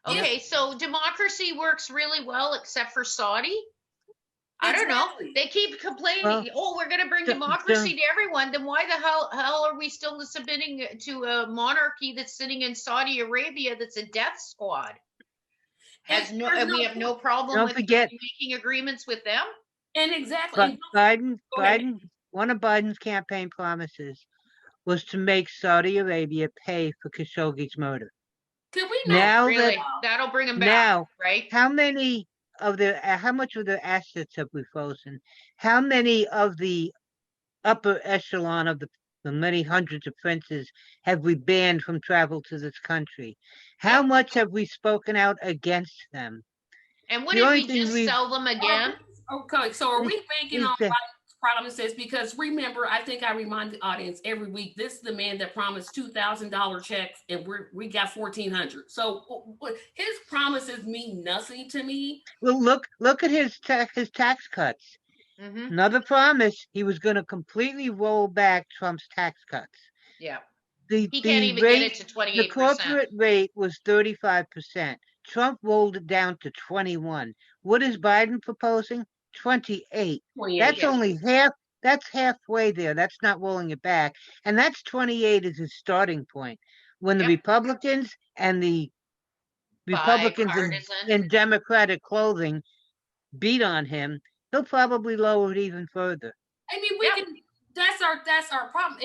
Okay, so democracy works really well, except for Saudi. I don't know. They keep complaining, we're going to bring democracy to everyone. Then why the hell are we still submitting to a monarchy that's sitting in Saudi Arabia that's a death squad? And we have no problem with making agreements with them? And exactly. Biden, one of Biden's campaign promises was to make Saudi Arabia pay for Khashoggi's murder. Could we not really? That'll bring them back, now, right? How much of their assets have we frozen? How many of the upper echelon of the many hundreds of princes have we banned from travel to this country? How much have we spoken out against them? And what did we just sell them again? Okay, so are we banking on Biden's promises? Because remember, I think I remind the audience every week, this is the man that promised $2,000 checks and we got 1,400. So his promises mean nothing to me. Well, look at his tax cuts. Another promise, he was going to completely roll back Trump's tax cuts. Yeah. He can't even get it to 28%. The corporate rate was 35%. Trump rolled it down to 21. What is Biden proposing? 28. That's only half. That's halfway there. That's not rolling it back. And that's 28 as his starting point. When the Republicans and the Republicans in Democratic clothing beat on him, they'll probably lower it even further. I mean, that's our problem.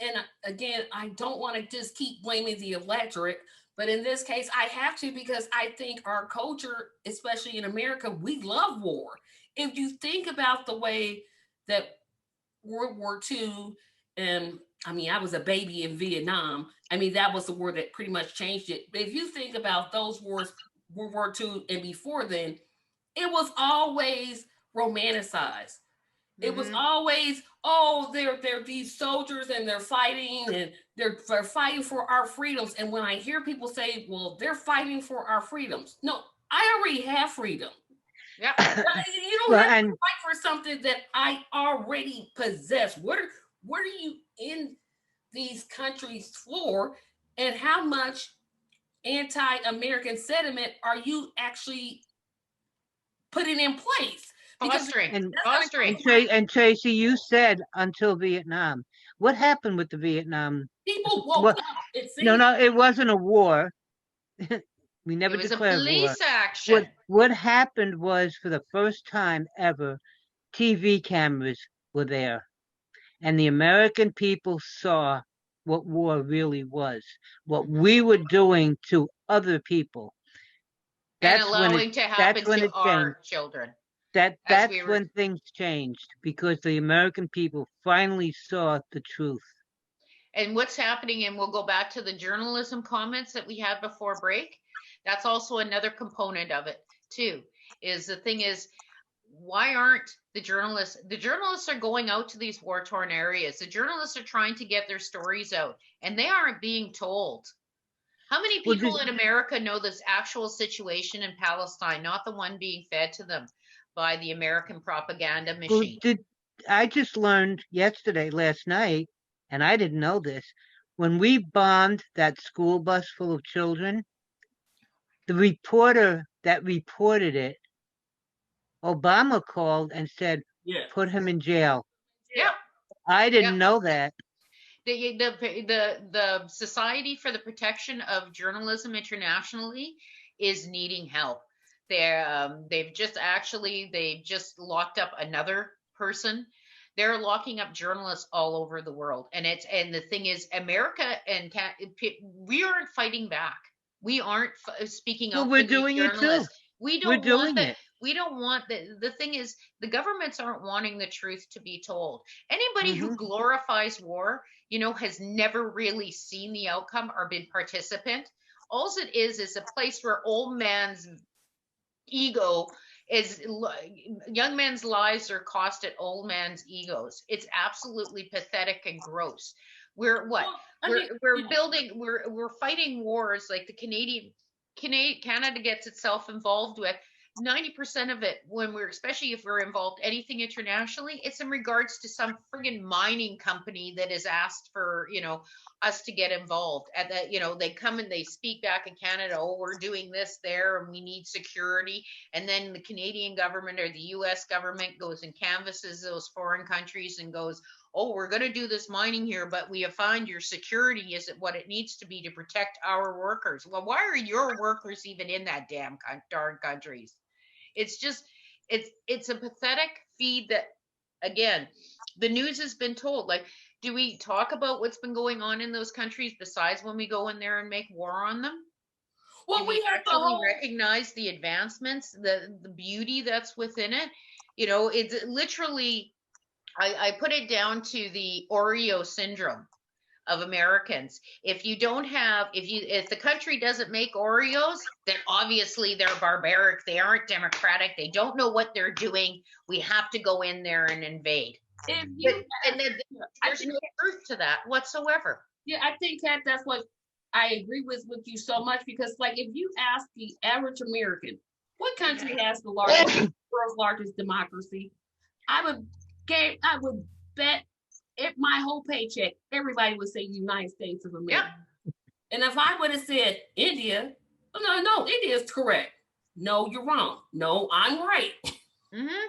And again, I don't want to just keep blaming the electorate, but in this case, I have to, because I think our culture, especially in America, we love war. If you think about the way that World War II, and I mean, I was a baby in Vietnam. I mean, that was the war that pretty much changed it. But if you think about those wars, World War II and before then, it was always romanticized. It was always, they're these soldiers and they're fighting and they're fighting for our freedoms. And when I hear people say, well, they're fighting for our freedoms. No, I already have freedom. Yeah. You don't have to fight for something that I already possess. What are you in these countries for? And how much anti-American sentiment are you actually putting in place? And Tracy, you said until Vietnam. What happened with the Vietnam? People woke up. No, it wasn't a war. We never declared war. It was a police action. What happened was, for the first time ever, TV cameras were there. And the American people saw what war really was, what we were doing to other people. And allowing to happen to our children. That's when things changed, because the American people finally saw the truth. And what's happening, and we'll go back to the journalism comments that we had before break. That's also another component of it too, is the thing is, why aren't the journalists are going out to these war-torn areas. The journalists are trying to get their stories out, and they aren't being told. How many people in America know this actual situation in Palestine, not the one being fed to them by the American propaganda machine? I just learned last night, and I didn't know this, when we bombed that school bus full of children, the reporter that reported it, Obama called and said, put him in jail. Yeah. I didn't know that. The Society for the Protection of Journalism internationally is needing help. They've just locked up another person. They're locking up journalists all over the world, and the thing is, America and we aren't fighting back. We aren't speaking Well, out we're for these doing it too. journalists. We We're don't want doing that. it. We don't want the thing is, the governments aren't wanting the truth to be told. Anybody who glorifies war, has never really seen the outcome or been participant. All it is a place where old man's ego is, young men's lives are cost at old man's egos. It's absolutely pathetic and gross. We're what? We're building, we're fighting wars like the Canada gets itself involved with. 90% of it, especially if we're involved anything internationally, it's in regards to some friggin' mining company that has asked for, us to get involved. At that, they come and they speak back in Canada, oh, we're doing this there and we need security. And then the Canadian government or the US government goes and canvasses those foreign countries and goes, oh, we're going to do this mining here, but we find your security isn't what it needs to be to protect our workers. Well, why are your workers even in that darn countries? It's just, it's a pathetic feed that, again, the news has been told. Like, do we talk about what's been going on in those countries besides when we go in there and make war on them? Well, do we have actually recognize the advancements, the beauty that's within it? It's literally, I put it down to the Oreo syndrome of Americans. If the country doesn't make Oreos, then obviously they're barbaric. They aren't democratic. They don't know what they're doing. We have to go in there and invade. And then there's no truth to that whatsoever. Yeah, I think that's what I agree with you so much, because like if you ask the average American, what country has the world's largest democracy? I would bet my whole paycheck, everybody would say United States of America. Yeah. And if I would have said India, no, India is correct. No, you're wrong. No, I'm right. Mm-hmm.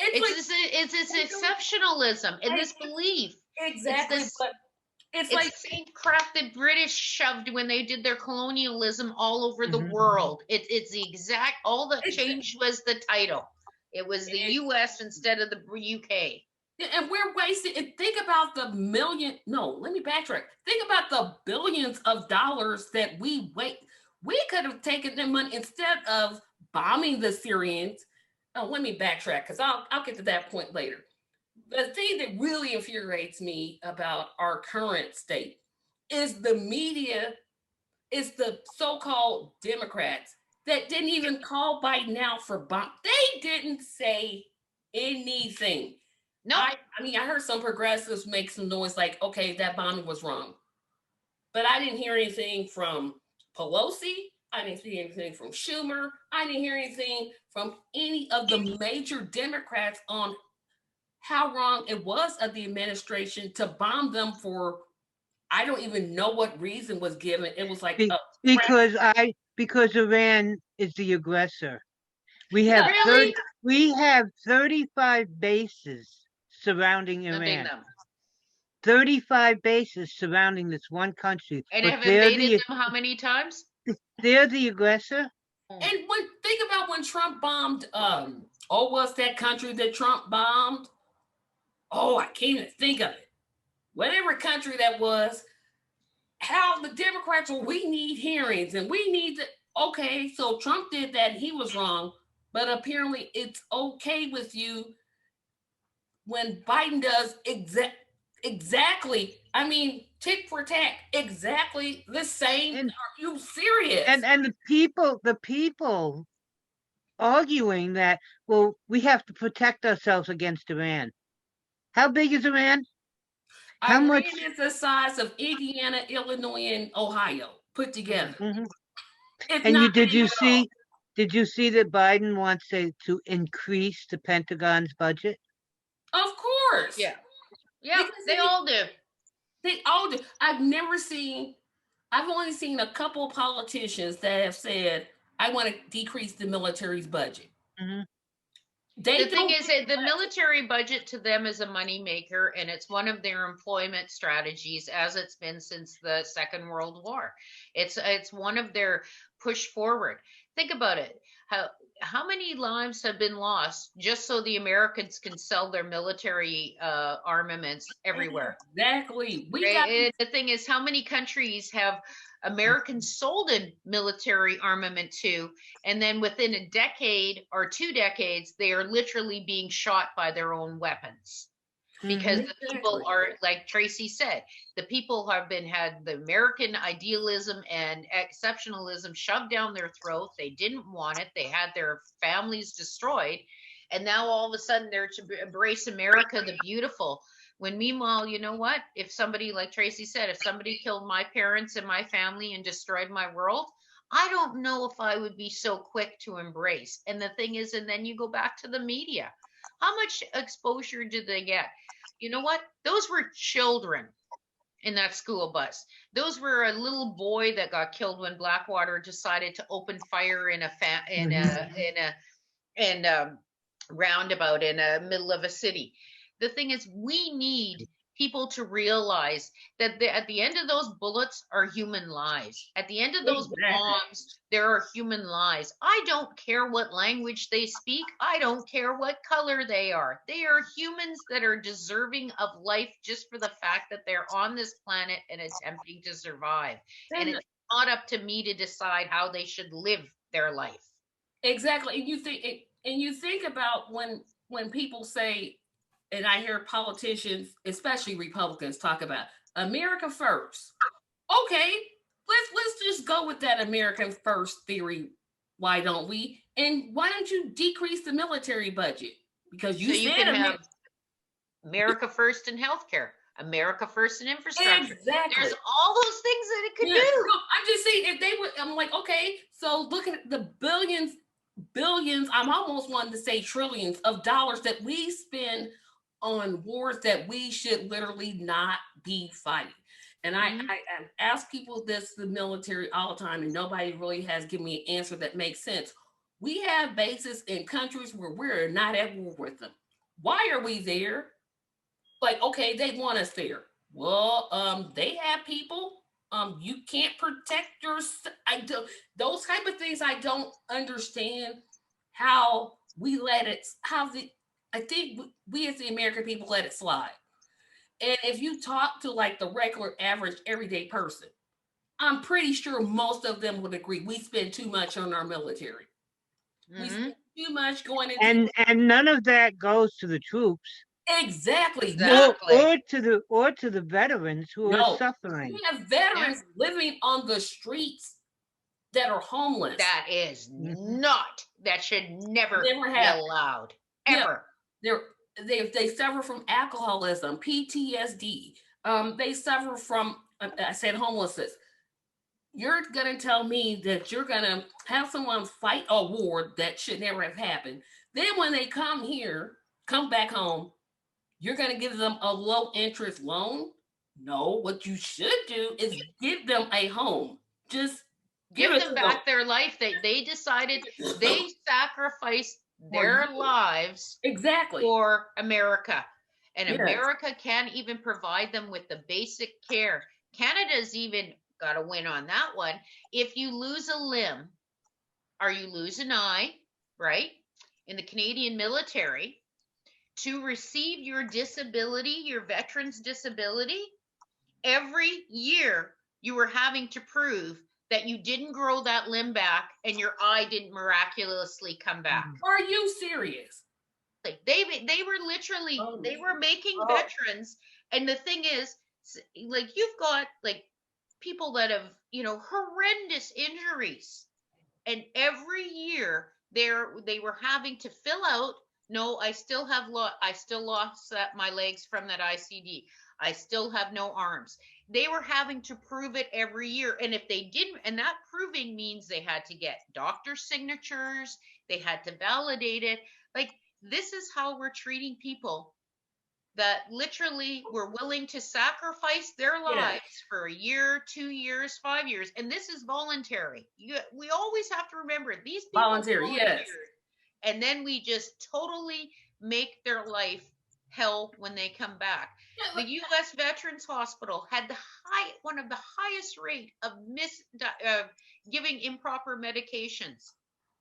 It's exceptionalism and this belief. Exactly. It's like the same crap that British shoved when they did their colonialism all over the world. It's the exact, all that changed was the title. It was the US instead of the UK. And we're wasting, and think about let me backtrack. Think about the billions of dollars that we could have taken the money instead of bombing the Syrians. Oh, let me backtrack, because I'll get to that point later. The thing that really infuriates me about our current state is the media, is the so-called Democrats that didn't even call Biden out for bomb. They didn't say anything. No, I heard some progressives make some noise like, okay, that bombing was wrong. But I didn't hear anything from Pelosi. I didn't see anything from Schumer. I didn't hear anything from any of the major Democrats on how wrong it was of the administration to bomb them for, I don't even know what reason was given. It was like because Iran is the aggressor. We have 35 bases surrounding Iran. 35 bases surrounding this one country. And have invaded them how many times? They're the aggressor. And think about when Trump bombed, what's that country that Trump bombed? Oh, I can't even think of it. Whatever country that was, how the Democrats we need hearings and we need okay, so Trump did that, he was wrong, but apparently it's okay with you when Biden does exactly, tick for tack, exactly the same. Are you serious? And the people arguing that, well, we have to protect ourselves against Iran. How big is Iran? How much is the size of Indiana, Illinois, and Ohio put together? Mm-hmm. And did you see that Biden wants to increase the Pentagon's budget? Of course. Yeah. Yeah, they all do. They all do. I've only seen a couple of politicians that have said, I want to decrease the military's budget. Mm-hmm. They The thing don't is that the military budget to them is a moneymaker, and it's one of their employment strategies, as it's been since the Second World War. It's one of their push forward. Think about it. How many lives have been lost just so the Americans can sell their military armaments everywhere? exactly. We got Right? And the thing is, how many countries have Americans sold in military armament to, and then within a decade or 2 decades, they are literally being shot by their own weapons because Mhm. the people exactly. are, like Tracy said, the people have had the American idealism and exceptionalism shoved down their throat. They didn't want it. They had their families destroyed, and now all of a sudden they're to embrace America the beautiful. When meanwhile, you know what? If somebody, like Tracy said, if somebody killed my parents and my family and destroyed my world, I don't know if I would be so quick to embrace. And the thing is, and then you go back to the media. How much exposure did they get? You know what? Those were children in that school bus. Those were a little boy that got killed when Blackwater decided to open fire in a Mhm. in roundabout in the middle of a city. The thing is, we need people to realize that at the end of those bullets are human lives. At the end of those Exactly. bombs, there are human lives. I don't care what language they speak. I don't care what color they are. They are humans that are deserving of life just for the fact that they're on this planet and attempting to survive. And And it's not up to me to decide how they should live their life. exactly. And you think about when people say, and I hear politicians, especially Republicans, talk about America first. Okay, let's just go with that American first theory. Why don't we? And why don't you decrease the military budget? Because So you you said can have America first in healthcare, America first in infrastructure. exactly. There's all those things that it could Yeah. do. No, I'm just saying if they would, I'm like, okay, so look at the billions, I'm almost wanting to say trillions of dollars that we spend on wars that we should literally not be fighting. And Mhm. I ask people this, the military, all the time, and nobody really has given me an answer that makes sense. We have bases in countries where we're not at war with them. Why are we there? Like, okay, they want us there. Well, they have people. You can't protect your. I do those type of things. I don't understand how we let it. How the I think we as the American people let it slide. And if you talk to like the regular, average, everyday person, I'm pretty sure most of them would agree we spend too much on our military. We Mhm. spend too much going into And none of that goes to the troops exactly no. Exactly. or to the veterans who are No, suffering. we have Yeah. veterans living on the streets that are homeless. That is Mhm. not, that should never Never be have. allowed. Yeah, Ever. they're they suffer from alcoholism, PTSD. They suffer from I said homelessness. You're gonna tell me that you're gonna have someone fight a war that should never have happened. Then when they come here, come back home, you're gonna give them a low interest loan. No, what you should do is give them a home. Just give Give it them to them. back their life. They decided, they sacrificed For their you. lives Exactly. for America. And Yes. America can't even provide them with the basic care. Canada's even got a win on that one. If you lose a limb or you lose an eye, right? In the Canadian military, to receive your disability, your veteran's disability, every year you were having to prove that you didn't grow that limb back and your eye didn't miraculously come back. Are you serious? Like they were literally, Oh, they were making oh, veterans. And the thing is, like, you've got like people that have, horrendous injuries, and every year they were having to fill out, no, I still lost my legs from that ICD, I still have no arms. They were having to prove it every year, and if they didn't, and that proving means they had to get doctor signatures, they had to validate it. Like, this is how we're treating people that literally were willing to sacrifice their yes. lives for a year, 2 years, 5 years, and this is voluntary. We always have to remember these people Voluntary. Yes. volunteered. and then we just totally make their life hell when they come back. The U.S. Veterans Hospital had one of the highest rate of giving improper medications.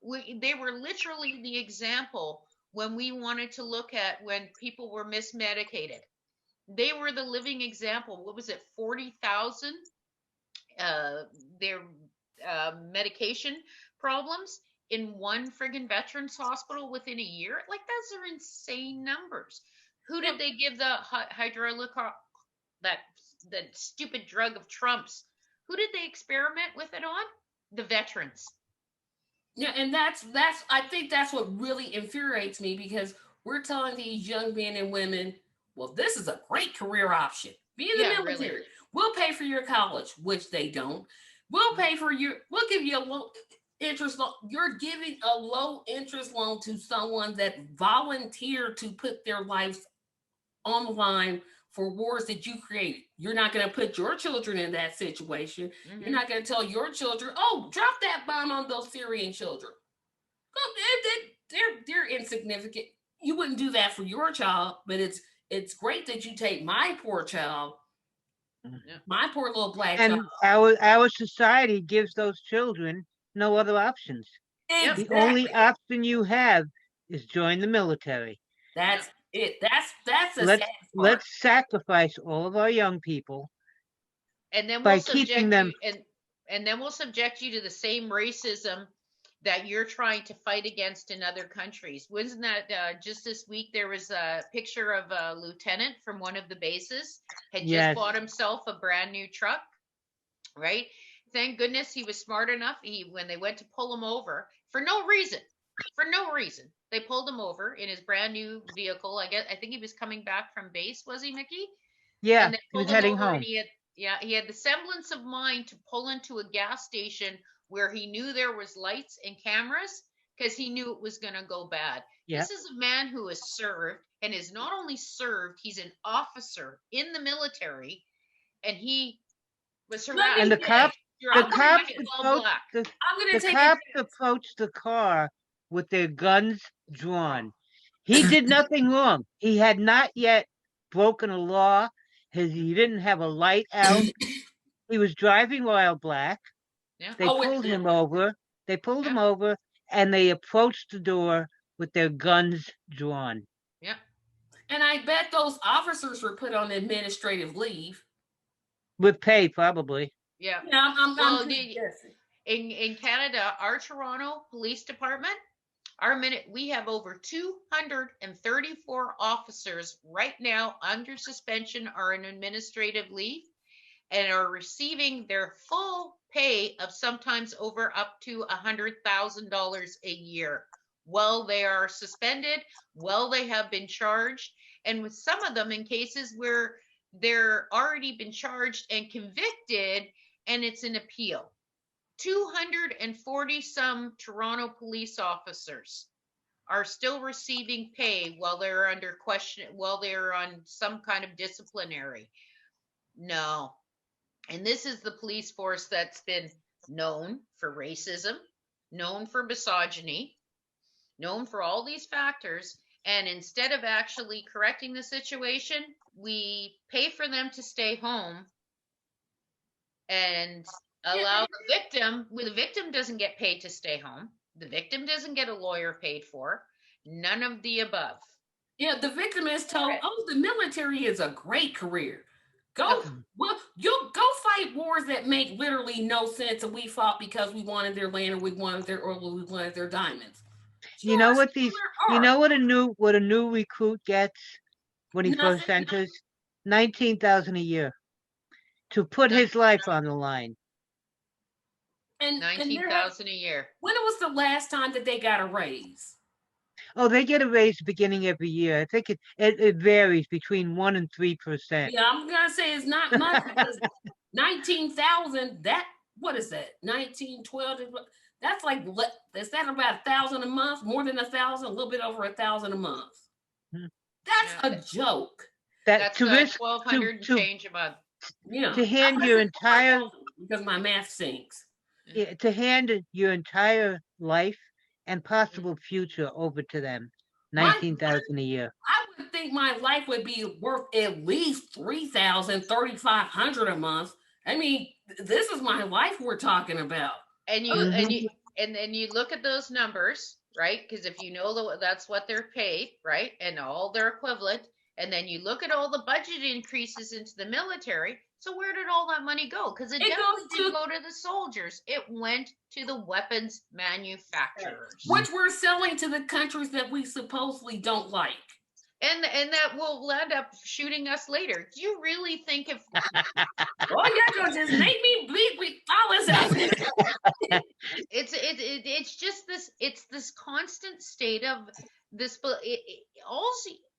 They were literally the example when we wanted to look at when people were mismedicated. They were the living example. What was it, 40,000 their medication problems in one friggin' veterans hospital within a year? Like, those are insane numbers. Who did they give the hydroxychloroquine, that stupid drug of Trump's? Who did they experiment with it on? The veterans. Yeah, and that's I think that's what really infuriates me, because we're telling these young men and women, well, this is a great career option. Be in the military. Really. We'll pay for your college, which they don't. We'll give you a low interest loan. You're giving a low interest loan to someone that volunteered to put their lives on the line for wars that you created. You're not going to put your children in that situation. Mm-hmm. You're not going to tell your children, oh, drop that bomb on those Syrian children. They're insignificant. You wouldn't do that for your child, but it's great that you take my poor child, my poor little black child. And our society gives those children no other options. Exactly. The only option you have is join the military. That's it. That's a let's sacrifice all of our young people, and then we'll keeping them, and then we'll subject you to the same racism that you're trying to fight against in other countries. Wasn't that just this week? There was a picture of a lieutenant from one of the bases had just bought himself a brand new truck, right? Thank goodness he was smart enough. When they went to pull him over for no reason, they pulled him over in his brand new vehicle. I think he was coming back from base. Was he, Mickey? Yeah, and he was heading home. He had the semblance of mind to pull into a gas station where he knew there was lights and cameras, because he knew it was going to go bad. Yeah. This is a man who has served, and is not only served, he's an officer in the military, and he was harassed. And the cops approached the car with their guns drawn. He did nothing wrong. He had not yet broken a law. He didn't have a light out. He was driving while black. Yeah. They pulled him over. They pulled him over, and they approached the door with their guns drawn. Yeah. And I bet those officers were put on administrative leave. With pay, probably. Yeah. I'm in Canada, our Toronto Police Department, we have over 234 officers right now under suspension or in administrative leave, and are receiving their full pay of sometimes over up to $100,000 a year while they are suspended, while they have been charged, and with some of them in cases where they're already been charged and convicted, and it's an appeal. 240 some Toronto police officers are still receiving pay while they're under question, while they're on some kind of disciplinary. No. And this is the police force that's been known for racism, known for misogyny, known for all these factors. And instead of actually correcting the situation, we pay for them to stay home and allow the victim. Well, the victim doesn't get paid to stay home. The victim doesn't get a lawyer paid for. None of the above. Yeah, the victim is told, oh, the military is a great career. You'll go fight wars that make literally no sense, and we fought because we wanted their land, or we wanted their oil, or we wanted their diamonds. You know what a new recruit gets when he first enters? $19,000 a year to put his life on the line. And $19,000 a year. When was the last time that they got a raise? Oh, they get a raise beginning every year. I think it varies between 1% and 3%. Yeah, I'm gonna say it's not much, because 19,000. What is that? 1912. That's like, is that about 1,000 a month? More than 1,000? A little bit over 1,000 a month. That's a joke. That's $1,200 change a month. Yeah. To hand your entire, because my math sinks. Yeah, to hand your entire life and possible future over to them. My 19,000 a year. I would think my life would be worth at least 3,000, 3,500 a month. I mean, this is my life we're talking about. And you Oh, and Hmm. you and then you look at those numbers, right? Because if you know that's what they're paid, right, and all their equivalent, and then you look at all the budget increases into the military. So where did all that money go? Because it it definitely goes didn't to go to the soldiers. It went to the weapons manufacturers. which we're selling to the countries that we supposedly don't like. And that will end up shooting us later. Do you really think if Oh, you're gonna just make me bleed with all this out. it's just this constant state of this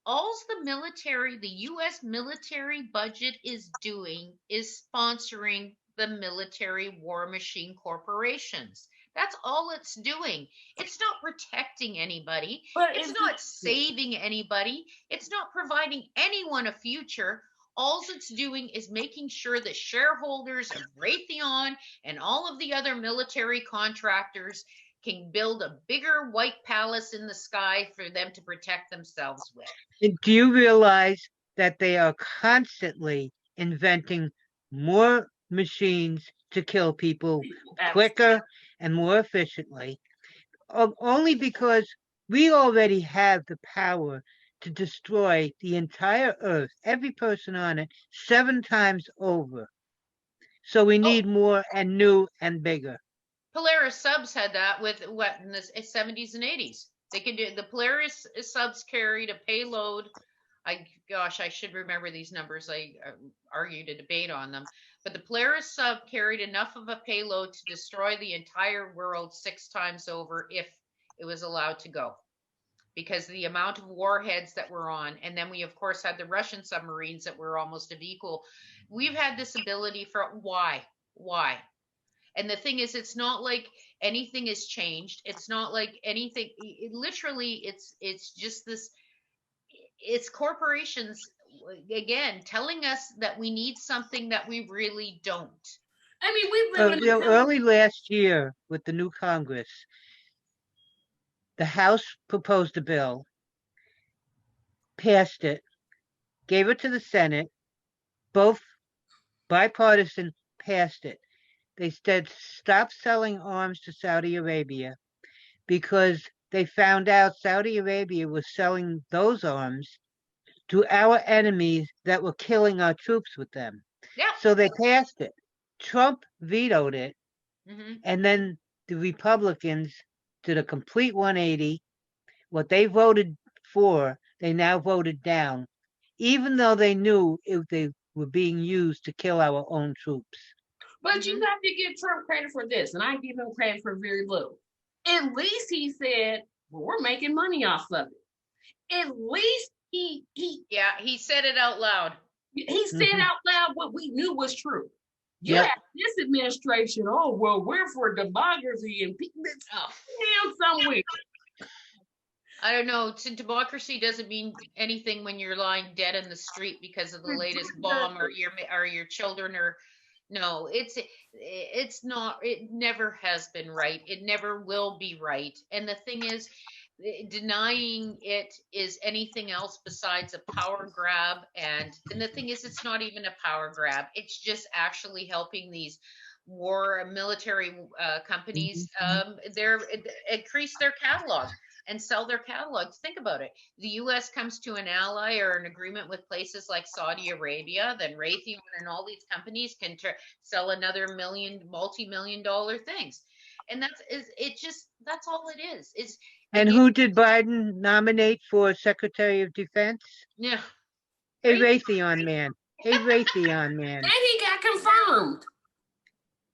all's the military, the US military budget is doing is sponsoring the military war machine corporations. That's all it's doing. It's not protecting anybody. But It's it's not saving anybody. It's not providing anyone a future. All it's doing is making sure that shareholders of Raytheon and all of the other military contractors can build a bigger white palace in the sky for them to protect themselves with. Do you realize that they are constantly inventing more machines to kill people quicker and more efficiently? Only because we already have the power to destroy the entire earth, every person on it, 7 times over. So we Oh, need more and new and bigger. Polaris subs had that with what in the 70s and 80s. They could do the Polaris subs carried a payload. I should remember these numbers. I argued a debate on them. But the Polaris sub carried enough of a payload to destroy the entire world 6 times over if it was allowed to go, because the amount of warheads that were on. And then we, of course, had the Russian submarines that were almost of equal. We've had this ability for why? Why? And the thing is, it's not like anything has changed. It's not like anything. Literally, it's just this. It's corporations again telling us that we need something that we really don't. I mean, we live in a Early last year, with the new Congress, the House proposed a bill, passed it, gave it to the Senate, both bipartisan passed it. They said stop selling arms to Saudi Arabia because they found out Saudi Arabia was selling those arms to our enemies that were killing our troops with them. Yeah. So they passed it. Trump vetoed it, Hmm. and then the Republicans did a complete 180. What they voted for, they now voted down, even though they knew they were being used to kill our own troops. but you Hmm. have to give Trump credit for this, and I give him credit for very little. At least he said, "Well, we're making money off of it." At least Yeah, he said it out loud. he said Mhm. out loud what we knew was true. You Yep. have this administration. Oh well, we're for democracy and people. Oh, Damn, somewhere. I don't know. Democracy doesn't mean anything when you're lying dead in the street because of the latest bomb, or your children are. No, it's not. It never has been right. It never will be right. And the thing is, denying it is anything else besides a power grab. And the thing is, it's not even a power grab. It's just actually helping these war military companies increase their catalog and sell their catalogs. Think about it. The US comes to an ally or an agreement with places like Saudi Arabia, then Raytheon and all these companies can sell another multi-million dollar things. And that's all it is And again. who did Biden nominate for Secretary of Defense? Yeah, A Raytheon. Raytheon man. A Raytheon man. And he got confirmed.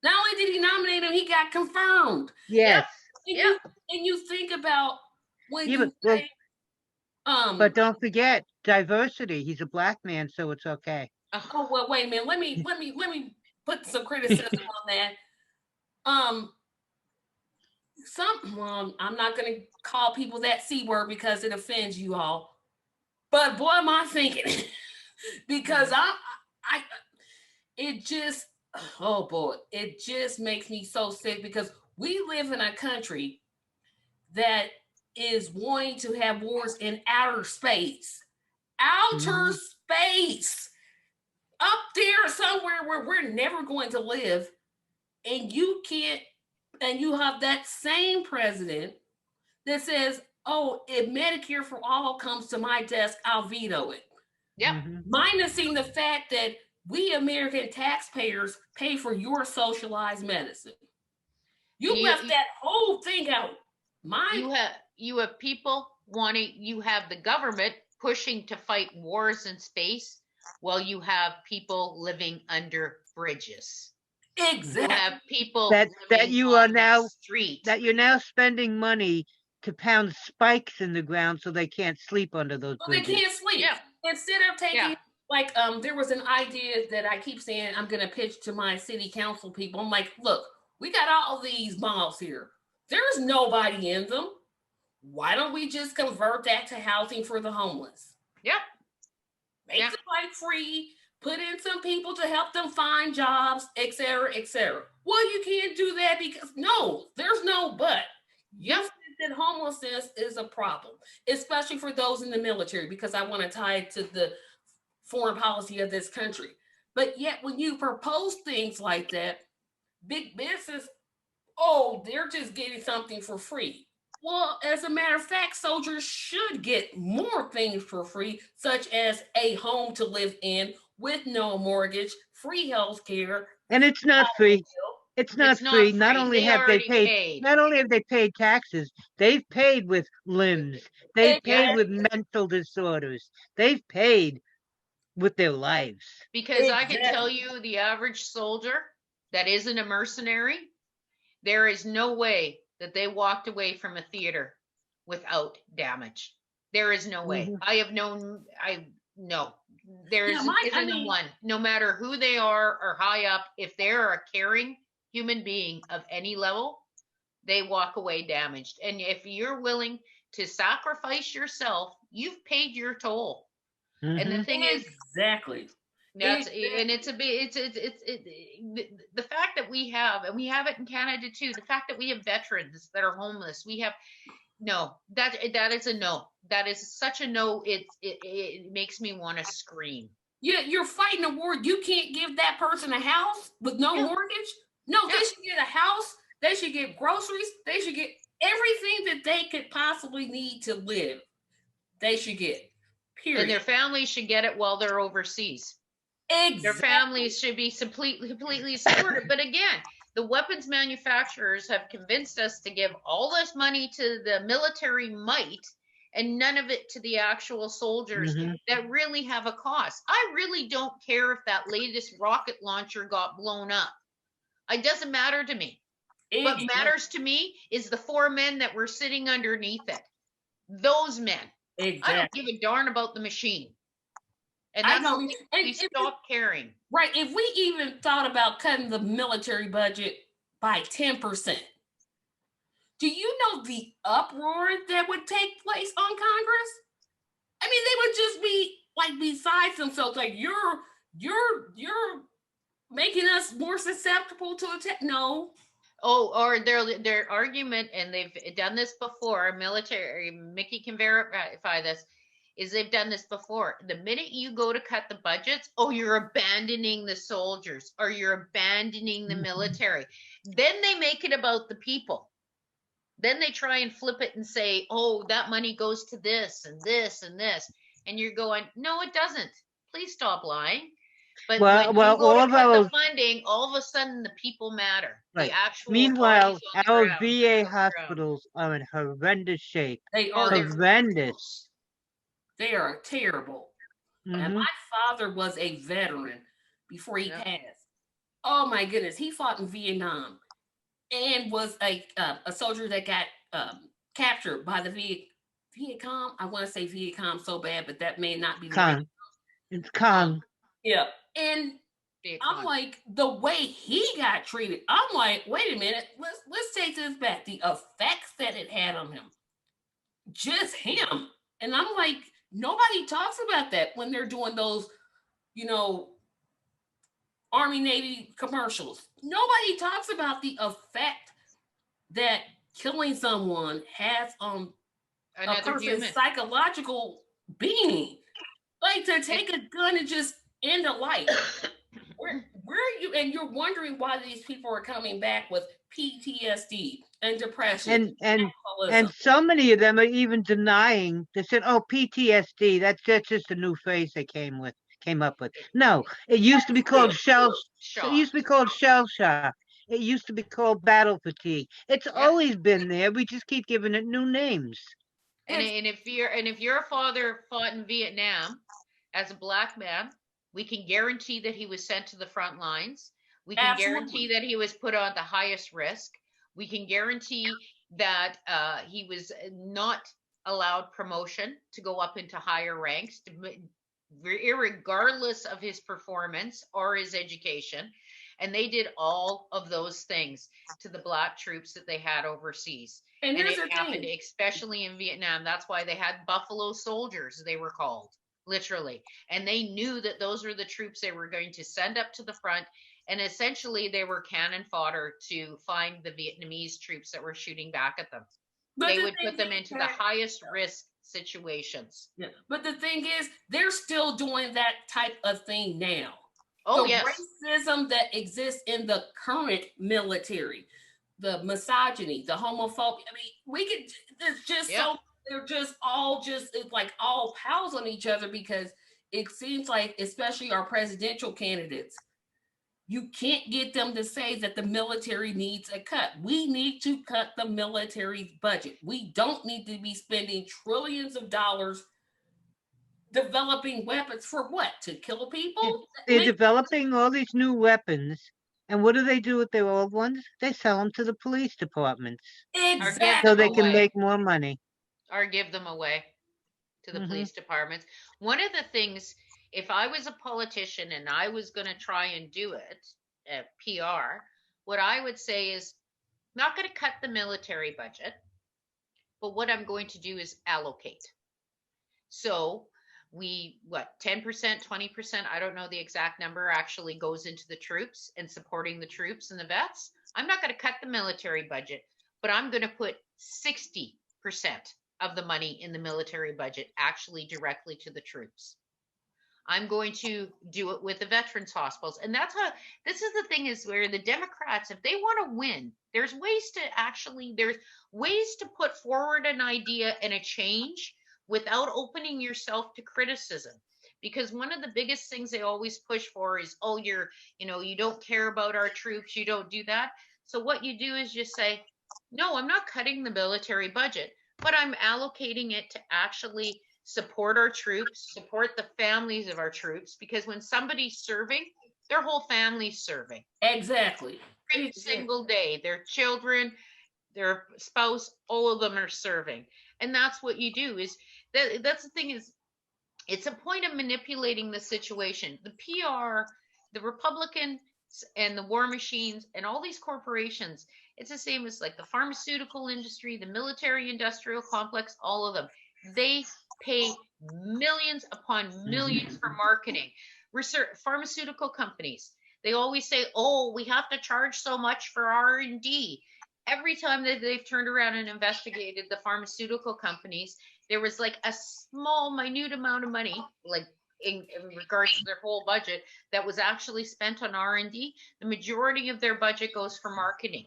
Not only did he nominate him, he got confirmed. Yep. Yes. And Yep. you think about when Yeah, you well, say, but don't forget diversity. He's a black man, so it's okay. oh well, wait a minute. Let me put some criticism on that. Um, well, I'm not gonna call people that C word because it offends you all. But boy, am I thinking because I it just oh boy, it just makes me so sick because we live in a country that is wanting to have wars in outer space. Outer Mhm. space. Up there somewhere where we're never going to live. And you can't, and you have that same president that says, oh, if Medicare for all comes to my desk, I'll veto it. Yep. Mhm. Minusing the fact that we American taxpayers pay for your socialized medicine. You You left that whole thing out. you have people wanting, you have the government pushing to fight wars in space while you have people living under bridges. You Exactly. have people That living you are on the now street. that you're now spending money to pound spikes in the ground so they can't sleep under those So they bridges. can't sleep. Yeah. Instead of taking, Yeah. like, there was an idea that I keep saying I'm going to pitch to my city council people. I'm like, look, we got all these malls here. There's nobody in them. Why don't we just convert that to housing for the homeless? Yep. Make Yeah. it like free, put in some people to help them find jobs, etc., etc. Well, you can't do that because no, there's no but. You Yep. said that homelessness is a problem, especially for those in the military, because I want to tie it to the foreign policy of this country. But yet, when you propose things like that, big business, oh, they're just getting something for free. Well, as a matter of fact, soldiers should get more things for free, such as a home to live in with no mortgage, free health care. And it's not free. It's not It's not free. Not free. only They have they already paid, paid. not only have they paid taxes, they've paid with limbs. They've paid Yep. with mental disorders. They've paid with their lives. Because I can tell Exactly. you, the average soldier that isn't a mercenary, there is no way that they walked away from a theater without damage. There is no way. Mhm. I have known, no, there Yeah, my, I isn't a mean, one. No matter who they are or high up, if they're a caring human being of any level, they walk away damaged. And if you're willing to sacrifice yourself, you've paid your toll. And the Mhm. thing is, exactly. that's and Exactly. it's a bit the fact that we have, and we have it in Canada too, the fact that we have veterans that are homeless, we have, no, that is a no. That is such a no. It makes me want to scream. You're fighting a war. You can't give that person a house with no Yeah, mortgage. No, they yeah. should get a house. They should get groceries. They should get everything that they could possibly need to live. They should get. And their Period. families should get it while they're overseas. Their Exactly. families should be completely supported. But again, the weapons manufacturers have convinced us to give all this money to the military might and none of it to the actual soldiers Mhm. that really have a cost. I really don't care if that latest rocket launcher got blown up. It doesn't matter to me. What Exactly. matters to me is the four men that were sitting underneath it. Those men. I don't give Exactly. a darn about the machine. And I that's the don't. thing. And We if stop caring. right, if we even thought about cutting the military budget by 10%, do you know the uproar that would take place on Congress? I mean, they would just be like besides themselves, like you're making us more susceptible to attack. No, Oh, or their argument, and they've done this before. Military, Mickey can verify this. Is they've done this before. The minute you go to cut the budgets, oh, you're abandoning the soldiers, or you're abandoning the Mhm. military. Then they make it about the people. Then they try and flip it and say, oh, that money goes to this and this and this. And you're going, no, it doesn't. Please stop lying. But when you Well, go all to of cut the our funding, all of a sudden the people matter. The right. actual bodies Meanwhile, on the our ground, boots VA on the ground. hospitals are in horrendous shape. they Oh, are they're Horrendous. they are terrible. And Mhm. my father was a veteran before he yeah. passed. Oh my goodness, he fought in Vietnam and was a soldier that got captured by the Viet Cong. I want to say Viet Cong so bad, but that may not be the right. Kong. It's Con, Kong. Yeah, and be I'm con. like the way he got treated. I'm like, wait a minute, let's take this back. The effects that it had on him, just him, and I'm like, nobody talks about that when they're doing those, you know, Army Navy commercials. Nobody talks about the effect that killing someone has a Another person's human. psychological being. Like to take a gun and just end a life. Where are you? And you're wondering why these people are coming back with PTSD and depression, and alcoholism. so many of them are even denying. They said, "Oh, PTSD. That's just a new phrase they came up with." No, it used to be called shell. It Shock. used to be called shell shock. It used to be called battle fatigue. It's Yeah. always been there. We just keep giving it new names. And if your father fought in Vietnam as a black man, we can guarantee that he was sent to the front lines. We can guarantee Absolutely. that he was put on the highest risk. We can guarantee that he was not allowed promotion to go up into higher ranks, regardless of his performance or his education. And they did all of those things to the black troops that they had overseas. And And here's it the happened thing. especially in Vietnam. That's why they had buffalo soldiers, they were called, literally. And they knew that those were the troops they were going to send up to the front. And essentially, they were cannon fodder to find the Vietnamese troops that were shooting back at them. But They the would thing put them is into the that highest risk situations. yeah. But the thing is, they're still doing that type of thing now. Oh, The yes. racism that exists in the current military, the misogyny, the homophobia. I mean, we could. There's just Yep. so they're just all just it's like all pals on each other because it seems like, especially our presidential candidates, you can't get them to say that the military needs a cut. We need to cut the military's budget. We don't need to be spending trillions of dollars developing weapons for what? To kill Yeah. people? They're developing all these new weapons, and what do they do with their old ones? They sell them to the police departments Or give so them they Exactly. can away. make more money. Or give them away to the Hmm. police departments. One of the things, if I was a politician and I was going to try and do it at PR, what I would say is not going to cut the military budget, but what I'm going to do is allocate. So we, what, 10%, 20%, I don't know the exact number, actually goes into the troops and supporting the troops and the vets. I'm not going to cut the military budget, but I'm going to put 60% of the money in the military budget actually directly to the troops. I'm going to do it with the veterans hospitals. And that's how, this is the thing is where the Democrats, if they want to win, there's ways to put forward an idea and a change without opening yourself to criticism. Because one of the biggest things they always push for is, oh, you don't care about our troops, you don't do that. So what you do is just say, no, I'm not cutting the military budget, but I'm allocating it to actually support our troops, support the families of our troops, because when somebody's serving, their whole family's serving. Exactly. Every single day, their children, their spouse, all of them are serving. And that's what you do is that's the thing is it's a point of manipulating the situation. The PR, the Republicans and the war machines and all these corporations, it's the same as like the pharmaceutical industry, the military industrial complex, all of them. They pay millions upon millions for marketing. Research pharmaceutical companies, they always say, oh, we have to charge so much for R&D. Every time that they've turned around and investigated the pharmaceutical companies, there was like a small minute amount of money, like in regards to their whole budget, that was actually spent on R&D. The majority of their budget goes for marketing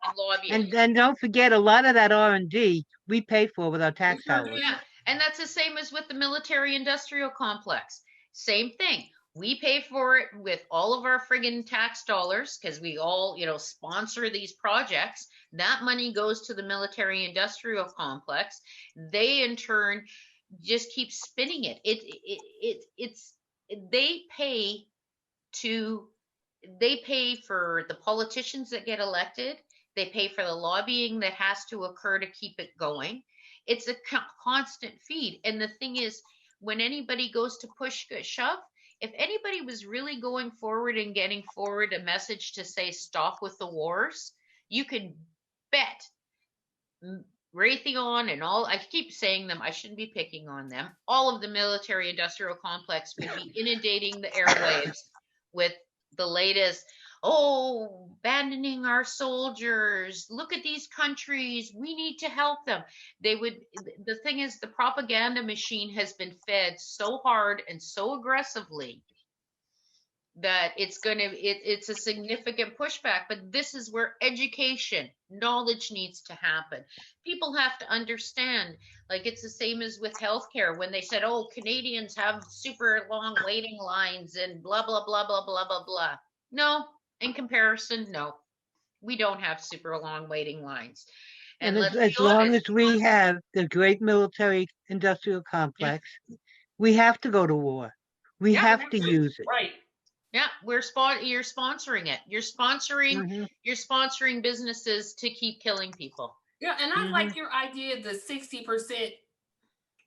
and lobbying. And then don't forget, a lot of that R&D we pay for with our tax sure dollars. Yeah, and that's the same as with the military industrial complex. Same thing. We pay for it with all of our friggin' tax dollars because we all, sponsor these projects. That money goes to the military industrial complex. They in turn just keep spinning it. It's they pay to they pay for the politicians that get elected. They pay for the lobbying that has to occur to keep it going. It's a constant feed. And the thing is, when anybody goes to push shove, if anybody was really going forward and getting forward a message to say stop with the wars, you can bet Raytheon and all, I keep saying them, I shouldn't be picking on them, all of the military industrial complex would be inundating the airwaves with the latest, oh, abandoning our soldiers. Look at these countries. We need to help them. The thing is, the propaganda machine has been fed so hard and so aggressively that it's a significant pushback. But this is where education, knowledge needs to happen. People have to understand, like it's the same as with healthcare when they said, oh, Canadians have super long waiting lines and blah blah blah blah blah blah blah. No, in comparison, no, we don't have super long waiting lines. And And let's as be long honest, as we have the great military industrial complex, we have to go to war. We yeah, have to use it. Right. yeah, you're sponsoring it. Hmm. You're sponsoring businesses to keep killing people. Yeah, and I Hmm. like your idea of the 60%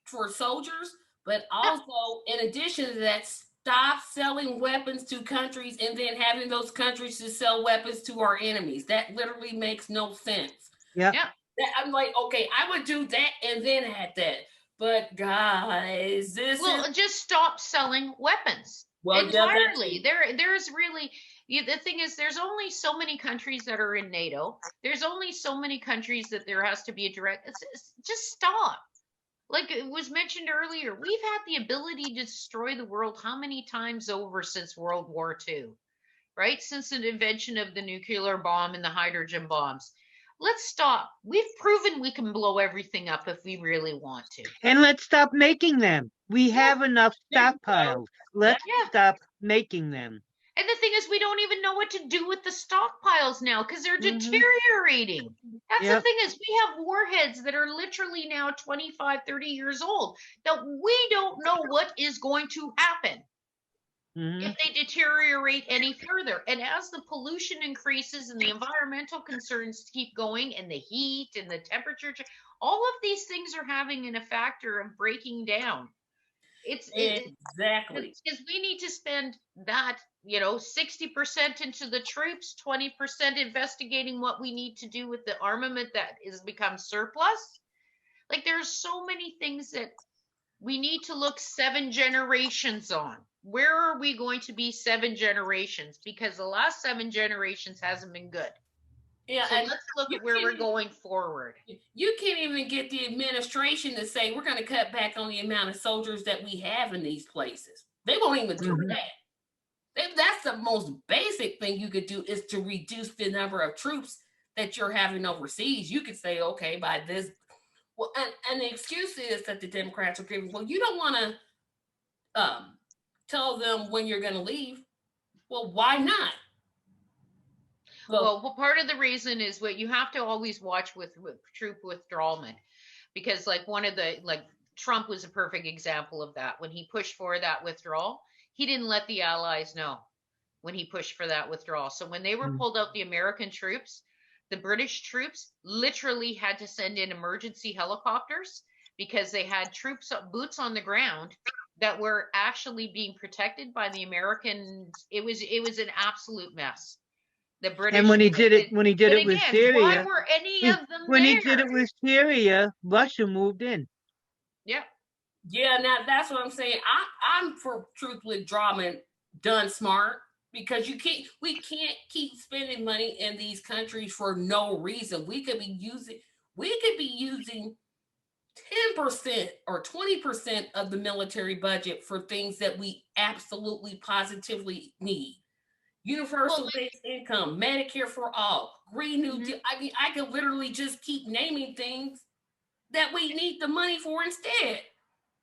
for soldiers, but Yeah, also in addition to that, stop selling weapons to countries and then having those countries to sell weapons to our enemies. That literally makes no sense. Yep. yeah. I'm like, okay, I would do that and then had that. But guys, this is Well, just stop selling weapons well, yeah, that entirely. too. There's really the thing is there's only so many countries that are in NATO. There's only so many countries that there has to be a direct. Just stop. Like it was mentioned earlier, we've had the ability to destroy the world how many times over since World War II, right? Since the invention of the nuclear bomb and the hydrogen bombs. Let's stop. We've proven we can blow everything up if we really want to. And let's stop making them. We Yeah, have enough There you go. stockpiles. Let's yeah. stop making them. And the thing is, we don't even know what to do with the stockpiles now because they're Hmm. deteriorating. That's the Yep. thing is, we have warheads that are literally now 25, 30 years old that we don't know what is going to happen Hmm. if they deteriorate any further. And as the pollution increases and the environmental concerns keep going and the heat and the temperature, all of these things are having a factor of breaking down. Exactly. Because we need to spend that 60% into the troops, 20% investigating what we need to do with the armament that has become surplus. Like there's so many things that we need to look 7 generations on. Where are we going to be 7 generations? Because the last 7 generations hasn't been good. Yeah, So and let's look you at where can't we're going forward. you can't even get the administration to say we're going to cut back on the amount of soldiers that we have in these places. They won't even do Hmm. that. That's the most basic thing you could do is to reduce the number of troops that you're having overseas. You could say, okay, by this, well, and the excuse is that the Democrats are giving. Well, you don't want to tell them when you're going to leave. Well, why not? Well, Well, part of the reason is what you have to always watch with troop withdrawalment, because like one of the like Trump was a perfect example of that. When he pushed for that withdrawal, he didn't let the allies know when he pushed for that withdrawal. So when they were pulled out the American troops, the British troops literally had to send in emergency helicopters because they had troops boots on the ground that were actually being protected by the Americans. It was an absolute mess. The And British, when he did it, but with again, why Syria, were any of them when he did there? it with Syria, Russia moved in. Yeah. yeah, now that's what I'm saying. I'm for truth withdrawal done smart because we can't keep spending money in these countries for no reason. We could be using 10% or 20% of the military budget for things that we absolutely positively need. Well, Universal basic income, Medicare for all, Green New mhm. Deal. I mean, I could literally just keep naming things that we need the money for instead.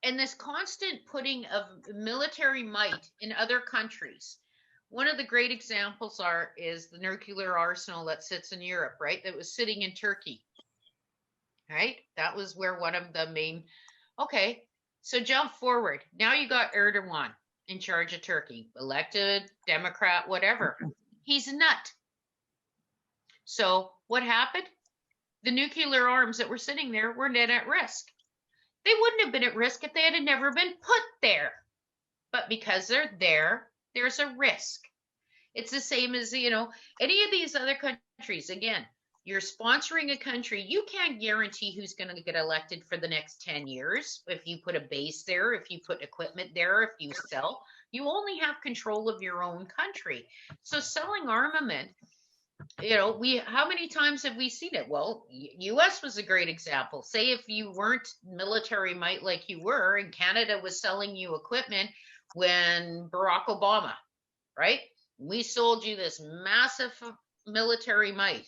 And this constant putting of military might in other countries. One of the great examples is the nuclear arsenal that sits in Europe, right? That was sitting in Turkey, right? That was where one of the main. Okay, so jump forward. Now you got Erdogan in charge of Turkey, elected Democrat, whatever. He's a nut. So what happened? The nuclear arms that were sitting there were net at risk. They wouldn't have been at risk if they had never been put there. But because they're there, there's a risk. It's the same as, any of these other countries. Again, You're sponsoring a country. You can't guarantee who's going to get elected for the next 10 years. If you put a base there, if you put equipment there, if you sell, you only have control of your own country. So selling armament, how many times have we seen it? Well, US was a great example. Say if you weren't military might like you were, and Canada was selling you equipment when Barack Obama, right? We sold you this massive military might.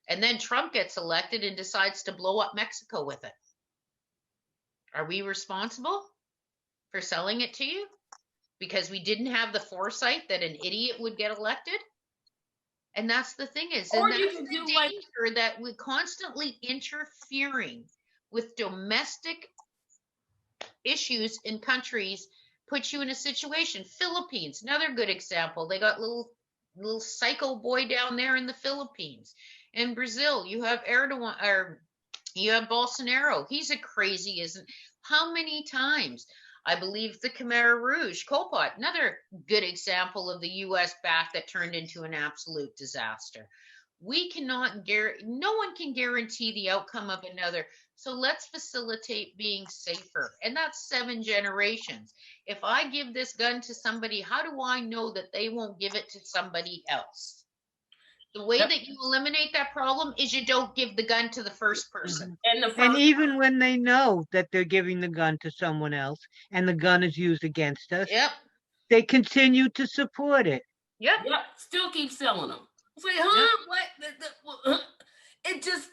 And then Trump gets elected and decides to blow up Mexico with it. Are we responsible for selling it to you? Because we didn't have the foresight that an idiot would get elected? And that's the thing is, Or and you that's can the do danger that we constantly interfering with domestic issues in countries puts you in a situation. Philippines, another good example. They got little psycho boy down there in the Philippines. In Brazil, you have Erdogan, or you have Bolsonaro. He's a crazy, isn't? How many times? I believe the Khmer Rouge, Kolpot, another good example of the U.S. back that turned into an absolute disaster. We cannot no one can guarantee the outcome of another. So let's facilitate being safer. And that's 7 generations. If I give this gun to somebody, how do I know that they won't give it to somebody else? The way that you eliminate that problem is you don't give the gun to the first person. And even when they know that they're giving the gun to someone else and the gun is used against us, Yep. they continue to support it. Yep. Still keep selling them. It's like, what? It just,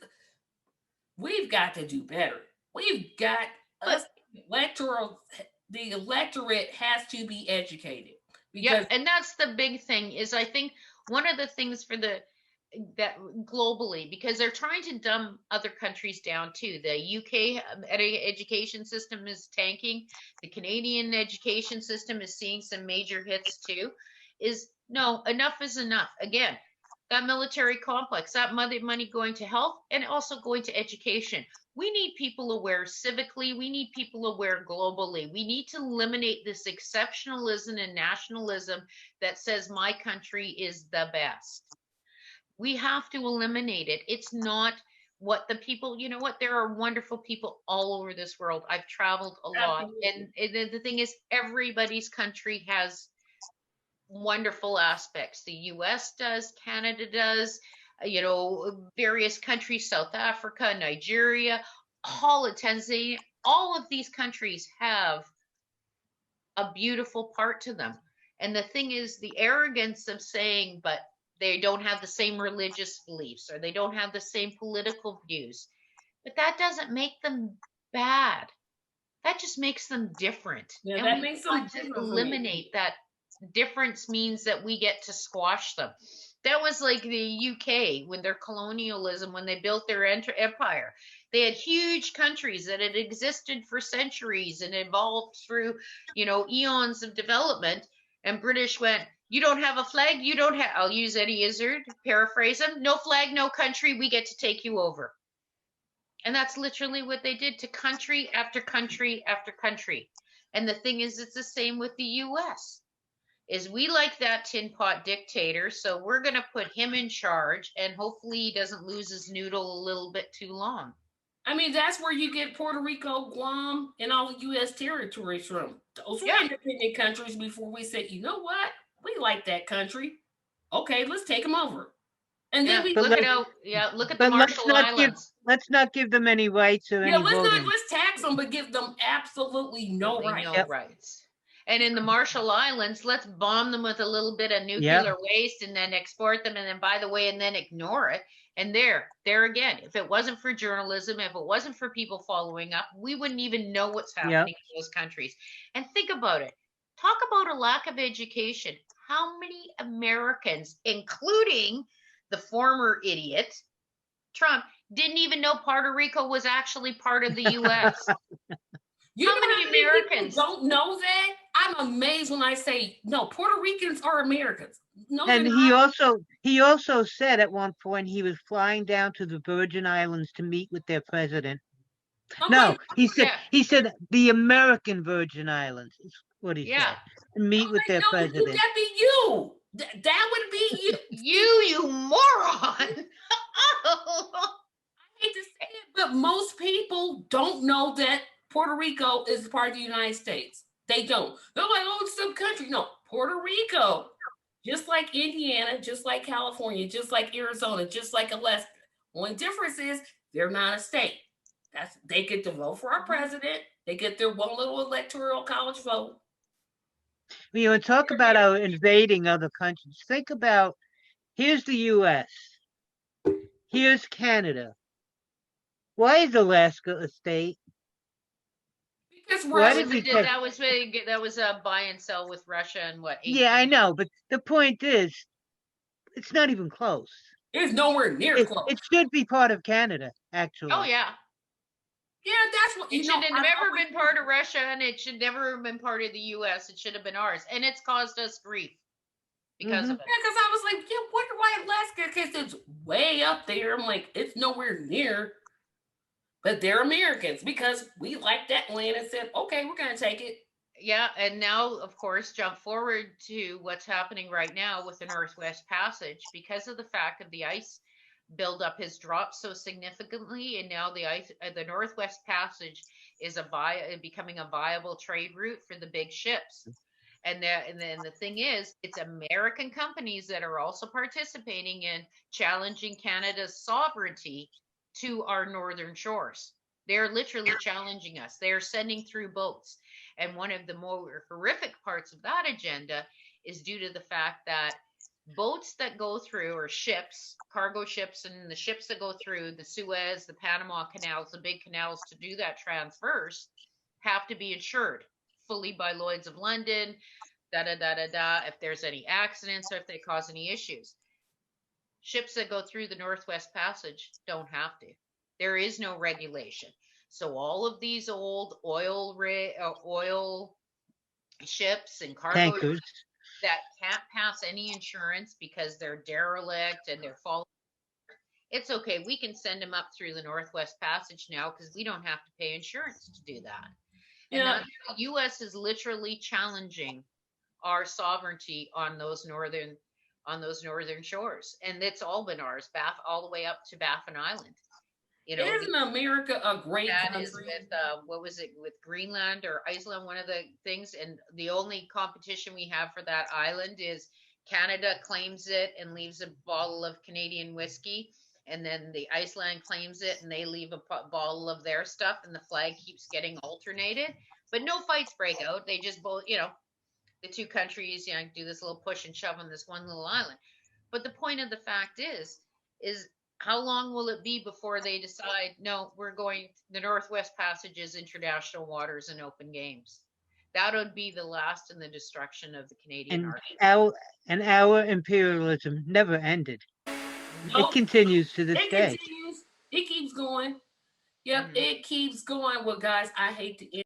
we've got to do better. We've got us the electorate has to be educated. Yeah, and that's the big thing is I think one of the things for that globally, because they're trying to dumb other countries down too. The UK education system is tanking. The Canadian education system is seeing some major hits too. No, enough is enough. Again, that military complex, that money going to health and also going to education. We need people aware civically. We need people aware globally. We need to eliminate this exceptionalism and nationalism that says my country is the best. We have to eliminate it. It's not what the people, you know what? There are wonderful people all over this world. I've traveled a lot. And the thing is, everybody's country has wonderful aspects. The US does, Canada does, various countries, South Africa, Nigeria, Tanzania, all of these countries have a beautiful part to them. And the thing is, the arrogance of saying, but they don't have the same religious beliefs or they don't have the same political views. But that doesn't make them bad. That just makes them different. Yeah, and that we makes them to eliminate that difference means that we get to squash them. That was like the UK when their colonialism, when they built their empire. They had huge countries that had existed for centuries and evolved through, eons of development. And British went, you don't have a flag, you don't have, I'll use Eddie Izzard, paraphrase him, no flag, no country, we get to take you over. And that's literally what they did to country after country after country. And the thing is, it's the same with the US. Is we like that tin pot dictator, so we're going to put him in charge, and hopefully he doesn't lose his noodle a little bit too long. I mean, that's where you get Puerto Rico, Guam, and all the U.S. territories from. Those were independent countries before we said, you know what? We like that country. Okay, let's take them over. And then we look at the Marshall Islands. Let's not give them any rights or any voting. Let's tax them, but give them absolutely no rights. No rights. And in the Marshall Islands, let's bomb them with a little bit of nuclear waste and then export them. And then, by the way, and then ignore it. And there again, if it wasn't for journalism, if it wasn't for people following up, we wouldn't even know what's happening in those countries. And think about it. Talk about a lack of education. How many Americans, including the former idiot, Trump, didn't even know Puerto Rico was actually part of the U.S.? How many Americans don't know that? I'm amazed when I say, no, Puerto Ricans are Americans. No, and he also said at one point he was flying down to the Virgin Islands to meet with their president. He said the American Virgin Islands is what he said. To meet with their president. That'd be you. That would be you. You moron. I hate to say it, but most people don't know that Puerto Rico is part of the United States. They don't. They're like, oh, it's some country. No, Puerto Rico, just like Indiana, just like California, just like Arizona, just like Alaska. Only difference is they're not a state. That's they get to vote for our president. They get their one little electoral college vote. You know, talk about our invading other countries. Think about, here's the US, here's Canada. Why is Alaska a state? Because Why That did was we a, take? that was a buy and sell with Russia and what, Yeah, I 18? know, but the point is, it's not even close. it's nowhere near close. It should be part of Canada, Oh actually. yeah. Yeah, that's what It should have never been part of Russia, and it should never have been part of the US. It should have been ours. And it's caused us grief because Mhm. of it. Yeah, because I was like, yeah, wonder why Alaska, because it's way up there. I'm like, it's nowhere near. But they're Americans because we like that land and said, okay, we're going to take it. Yeah, and now, of course, jump forward to what's happening right now with the Northwest Passage because of the fact of the ice buildup has dropped so significantly, and now the Northwest Passage is becoming a viable trade route for the big ships. And then the thing is, it's American companies that are also participating in challenging Canada's sovereignty to our northern shores. They're literally challenging us. They're sending through boats. And one of the more horrific parts of that agenda is due to the fact that boats that go through, or ships, cargo ships, and the ships that go through the Suez, the Panama canals, the big canals to do that transverse, have to be insured fully by Lloyd's of London, da da da da da, if there's any accidents or if they cause any issues. Ships that go through the Northwest Passage don't have to. There is no regulation. So all of these old oil ships and cargo Tankers. that can't pass any insurance because they're derelict and they're falling, it's okay. We can send them up through the Northwest Passage now because we don't have to pay insurance to do that. And Yeah. the U.S. is literally challenging our sovereignty on those northern shores, and it's all been ours, all the way up to Baffin Island. You know, Isn't America a great that country? is with what was it, with Greenland or Iceland, one of the things, and the only competition we have for that island is Canada claims it and leaves a bottle of Canadian whiskey, and then the Iceland claims it and they leave a bottle of their stuff, and the flag keeps getting alternated, but no fights break out. They just both, the two countries, do this little push and shove on this one little island. But the point of the fact is how long will it be before they decide, no, the Northwest Passage is international waters and open games? That would be the last in the destruction of the Canadian arctic. And our imperialism never ended. Nope. It continues to this It day. continues. It keeps going. Yep, Mhm. it keeps going. Well, guys, I hate to end